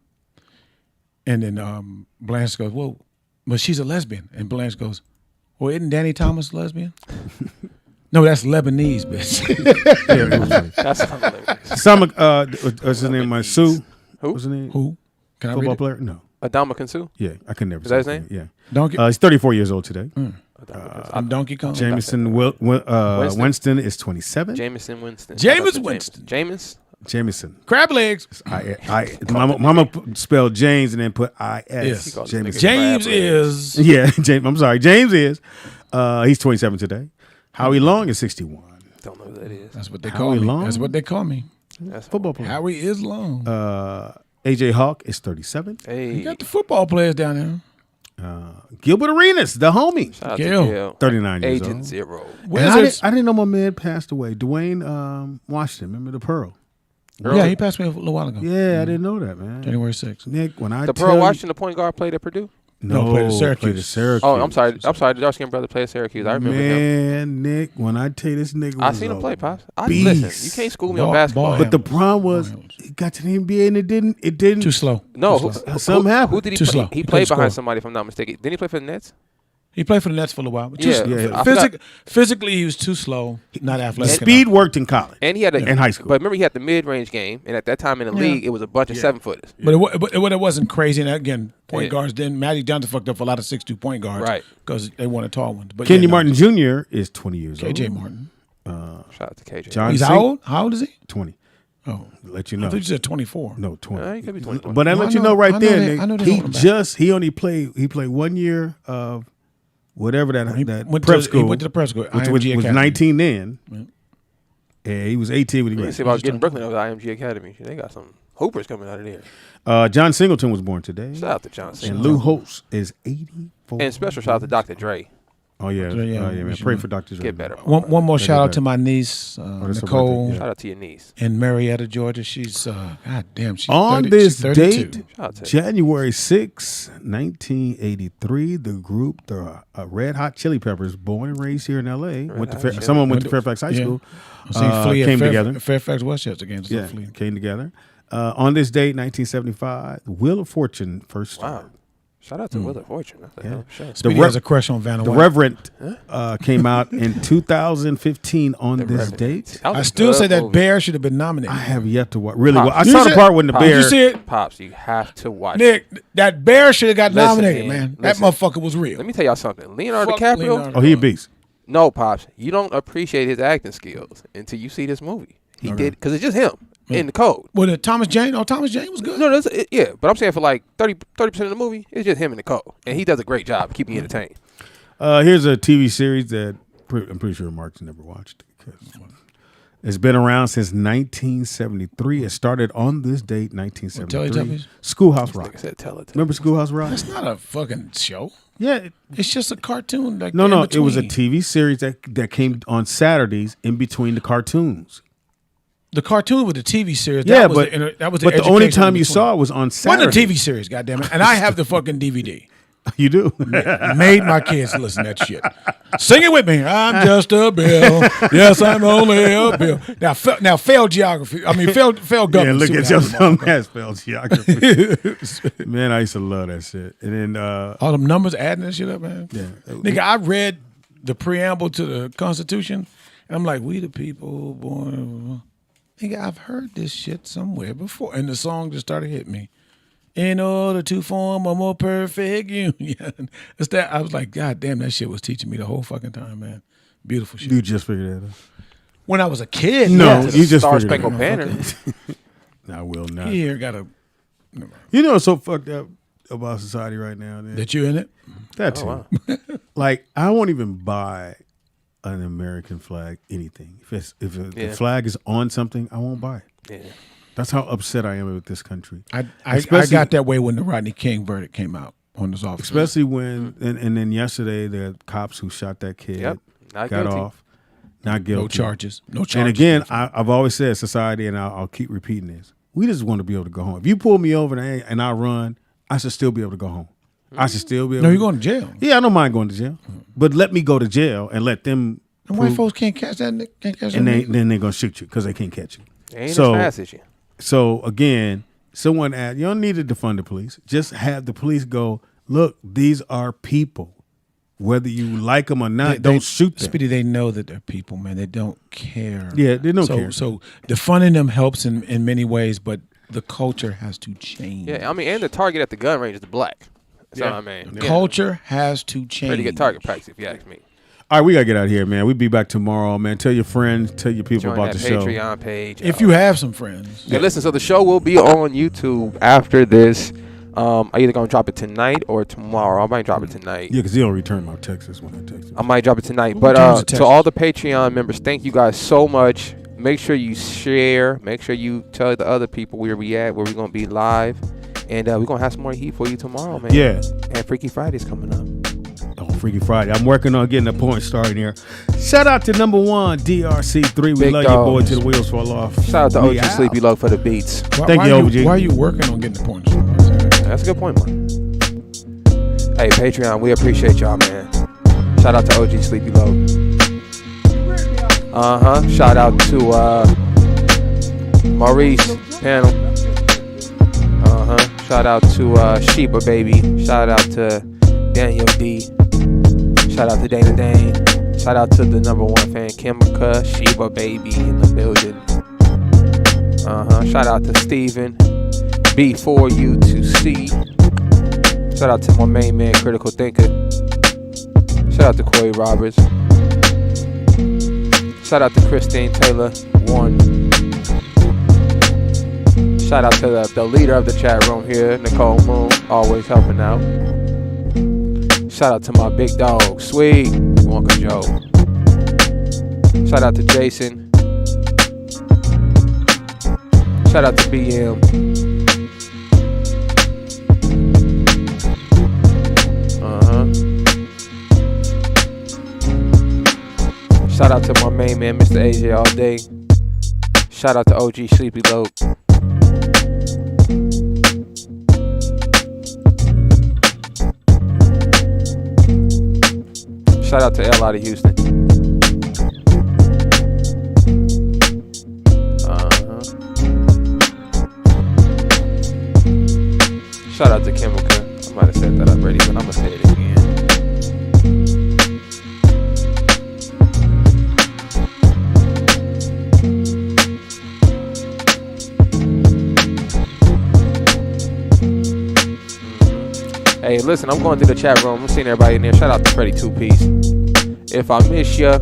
and then Blanche goes, well, but she's a lesbian, and Blanche goes, well, isn't Danny Thomas a lesbian? No, that's Lebanese, bitch. That's hilarious. Some what's his name? Sue. Who? What's his name? Who? Can I Football read it? player? No. Adama Sue? Yeah, I can never. Is that his name? Yeah. Donkey. He's 34 years old today. I'm Donkey Kong. Jameson Winston is 27. Jameson Winston. Jameson. Crab legs. Mama spelled James and then put I-S. Yes. Jameson. James is. Yeah, James. I'm sorry. James is. He's 27 today. Howie Long is 61. Don't know who that is. That's what they Howie call me. Long? That's what they call me. That's Football player. Howie is long. AJ Hawk is 37. Hey. You got the football players down there. Gilbert Arenas, the homie. Shout out Gil. to Gil. 39 years Agent old. Zero. And I didn't know my man passed away. Dwayne Washington, remember the Pearl? Yeah, he passed away a little while ago. Yeah, I didn't know that, man. January 6th. Nick, when I The tell Pearl you- Washington, the point guard, played at Purdue? No, played at Syracuse. Played at Syracuse. Oh, I'm sorry. The dark skinned brother played at Syracuse. I remember him. Man, Nick, when I tell you this nigga I was seen him a play, Pops. beast. Listen, you can't school me on basketball. But the problem was, he got to the NBA and it didn't. Too slow. No, Too slow. Something happened. Who did he Too play? slow. He He played couldn't behind score. somebody, if I'm not mistaken. Didn't he play for the Nets? He played for the Nets for a little while. But Yeah. Physically, he was too slow, not athletic. Speed worked in college. And he had in high school. But remember, he had the mid-range game, and at that time in the league, it was a bunch of 7-footers. But it wasn't crazy. And again, point guards didn't. Magic Johnson fucked up for a lot of 6'2" point guards, Right? Because they wanted tall ones. But Kenyon Martin Jr. is 20 years old. KJ Martin. Shout out to KJ. John He's Sing- how old? How old is he? 20. Oh, Let you I know. thought you said 24. No, 20. He could be 21. But I Well, let I you know- know right I know there, they- Nick. I know they He hold him back. he only played 1 year of whatever that went prep to- school. he went to the prep school, which IMG was Academy. 19 then. And he was 18 when he You graduated. see about getting Brooklyn over IMG Academy. They got some hoopers coming out of there. John Singleton was born today. Shout out to John And Singleton. Lou Holtz is 84. And special shout out to Dr. Dre. Oh, yeah. Man. Pray for Dr. Dre. Get better. One more Get shout out better. to my niece, that's her Nicole. birthday, yeah. Shout out to your niece. In Marietta, Georgia. She's, God damn, she's On 30, this she's 32. date, Shout out to January 6, 1983, the group, the Red Hot Chili Peppers, born and raised here in L.A. Someone went to Fairfax High School. Came together. Fairfax Westchester games. Yeah, came together. On this date, 1975, the Wheel of Fortune first started. Shout out to Wheel of Fortune. That's a hell of a show. Speedy has a crush on Vanna The White. Reverend came out in 2015 on this date. I still say that Bear should have been nominated. I have yet to watch. Really, Pops. well, I saw the part when the Pops. bear. You see it? Pops, you have to watch Nick, that Bear should have got Listen, nominated, man. man. That Listen. motherfucker was real. Let me tell y'all something. Leonardo Fuck DiCaprio. Leonardo. Oh, he a beast. No, Pops, you don't appreciate his acting skills until you see this movie. He did, because it's just him in the code. Well, Thomas Jane? Oh, Thomas Jane was good. No, yeah, but I'm saying for like 30% of the movie, it's just him in the code. And he does a great job keeping you entertained. Here's a TV series that I'm pretty sure Mark's never watched. It's been around since 1973. It started on this date, 1973. Schoolhouse Rock. Remember Schoolhouse Rock? That's not a fucking show. Yeah. It's just a cartoon. Like No, in it was a between. TV series that came on Saturdays in between the cartoons. The cartoon with the TV series. Yeah, that was that was but the only time you saw it was on Saturday. Wasn't a TV series, goddammit. And I have the fucking DVD. You do? Made my kids listen to that shit. Sing it with me. I'm just a bill. Yes, I'm only a bill. Now fail geography. I mean, fail government. Yeah, look at your some dumbass failed geography. Man, I used to love that shit. And then all them numbers adding that shit up, man. Yeah. Nigga, I read the preamble to the Constitution, and I'm like, we the people born. Nigga, I've heard this shit somewhere before. And the song just started hitting me. In order to form a more perfect union. It's that I was like, God damn, that shit was teaching me the whole fucking time, man. Beautiful shit. You just figured that out. When I was a kid. No, yes. you just Star figured Spangled it out. Banner. I will not. Here, got a. You know what's so fucked up about society right now? Man? That you in it? That too. wow. Like, I won't even buy an American flag, anything. If the flag is on something, I won't buy it. Yeah. That's how upset I am with this country. I Especially- got that way when the Rodney King verdict came out on his office. Especially when, and then yesterday, the cops who shot that kid Yep. Not got guilty. off. Not guilty. No charges. No charges. And again, I've always said society, and I'll keep repeating this. We just want to be able to go home. If you pull me over and I run, I should still be able to go home. I should still be able No, to. you're going to jail. Yeah, I don't mind going to jail. But let me go to jail and let them. And white folks can't catch that. Can't catch And that. then they're going to shoot you because they can't catch you. They ain't as fast as you. So again, someone you don't need to defund the police. Just have the police go, look, these are people. Whether you like them or not, don't shoot them. Speedy, they know that they're people, man. They don't care. Yeah, they don't care. So defunding them helps in many ways, but the culture has to change. Yeah, I mean, and the target at the gun range is the black. That's all I mean. The culture has to change. Pretty good target practice, if you ask me. All right, we got to get out of here, man. We'll be back tomorrow, man. Tell your friends, tell your people Join about that the show. Patreon page. If you have some friends. Yeah, listen, so the show will be on YouTube after this. I'm either going to drop it tonight or tomorrow. I might drop it tonight. Yeah, because he don't return my texts when I text him. I might drop it tonight. Who But returns the to text? all the Patreon members, thank you guys so much. Make sure you share. Make sure you tell the other people where we at, where we're going to be live. And we're going to have some more heat for you tomorrow, man. Yeah. And Freaky Friday's coming up. Oh, Freaky Friday. I'm working on getting the point started here. Shout out to number one, DRC3. We Big love dog. you, boy, till the wheels fall off. Shout out to We OG Sleepy Love for the beats. Thank you, OG. Why are you working on getting the points? That's a good point, man. Hey, Patreon, we appreciate y'all, man. Shout out to OG Sleepy Low. Shout out to Maurice Panel. Shout out to Sheba Baby. Shout out to Daniel D. Shout out to Dana Dane. Shout out to the number one fan, Kimika, Sheba Baby in the building. Shout out to Steven. B4U2C. Shout out to my main man, Critical Thinker. Shout out to Corey Roberts. Shout out to Christine Taylor 1. Shout out to the leader of the chat room here, Nicole Moon, always helping out. Shout out to my big dog, Sweet Wonka Joe. Shout out to Jason. Shout out to BM. Shout out to my main man, Mr. AJ all day. Shout out to OG Sleepy Low. Shout out to L out of Houston. Shout out to Chemical. might have set that up already, but I'm gonna say it again. Hey, listen, I'm going through the chat room. I'm seeing everybody in there. Shout out to Freddie 2-Piece. If I miss you,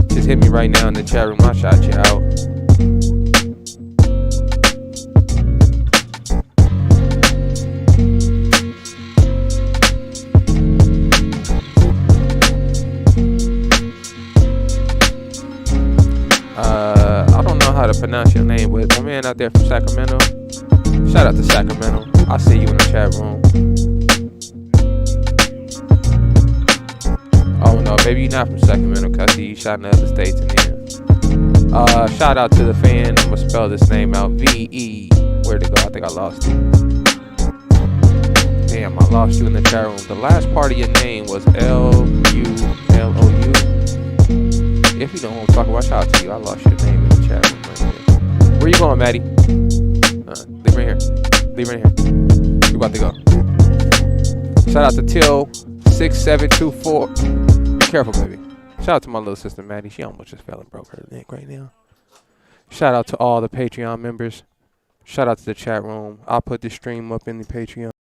just hit me right now in the chat room. I'll shout you out. I don't know how to pronounce your name, but my man out there from Sacramento. Shout out to Sacramento. I see you in the chat room. Oh no, maybe you're not from Sacramento, cause I see you shot in other states in there. Shout out to the fan. I'm gonna spell this name out. V-E. Where'd it go? I think I lost it. Damn, I lost you in the chat room. The last part of your name was L-U-L-O-U. If you don't want to talk about, shout out to you. I lost your name in the chat room right here. Where you going, Maddie? Leave right here. Leave right here. You about to go. Shout out to Till6724. Be careful, baby. Shout out to my little sister, Maddie. She almost just fell and broke her neck right now. Shout out to all the Patreon members. Shout out to the chat room. I'll put this stream up in the Patreon.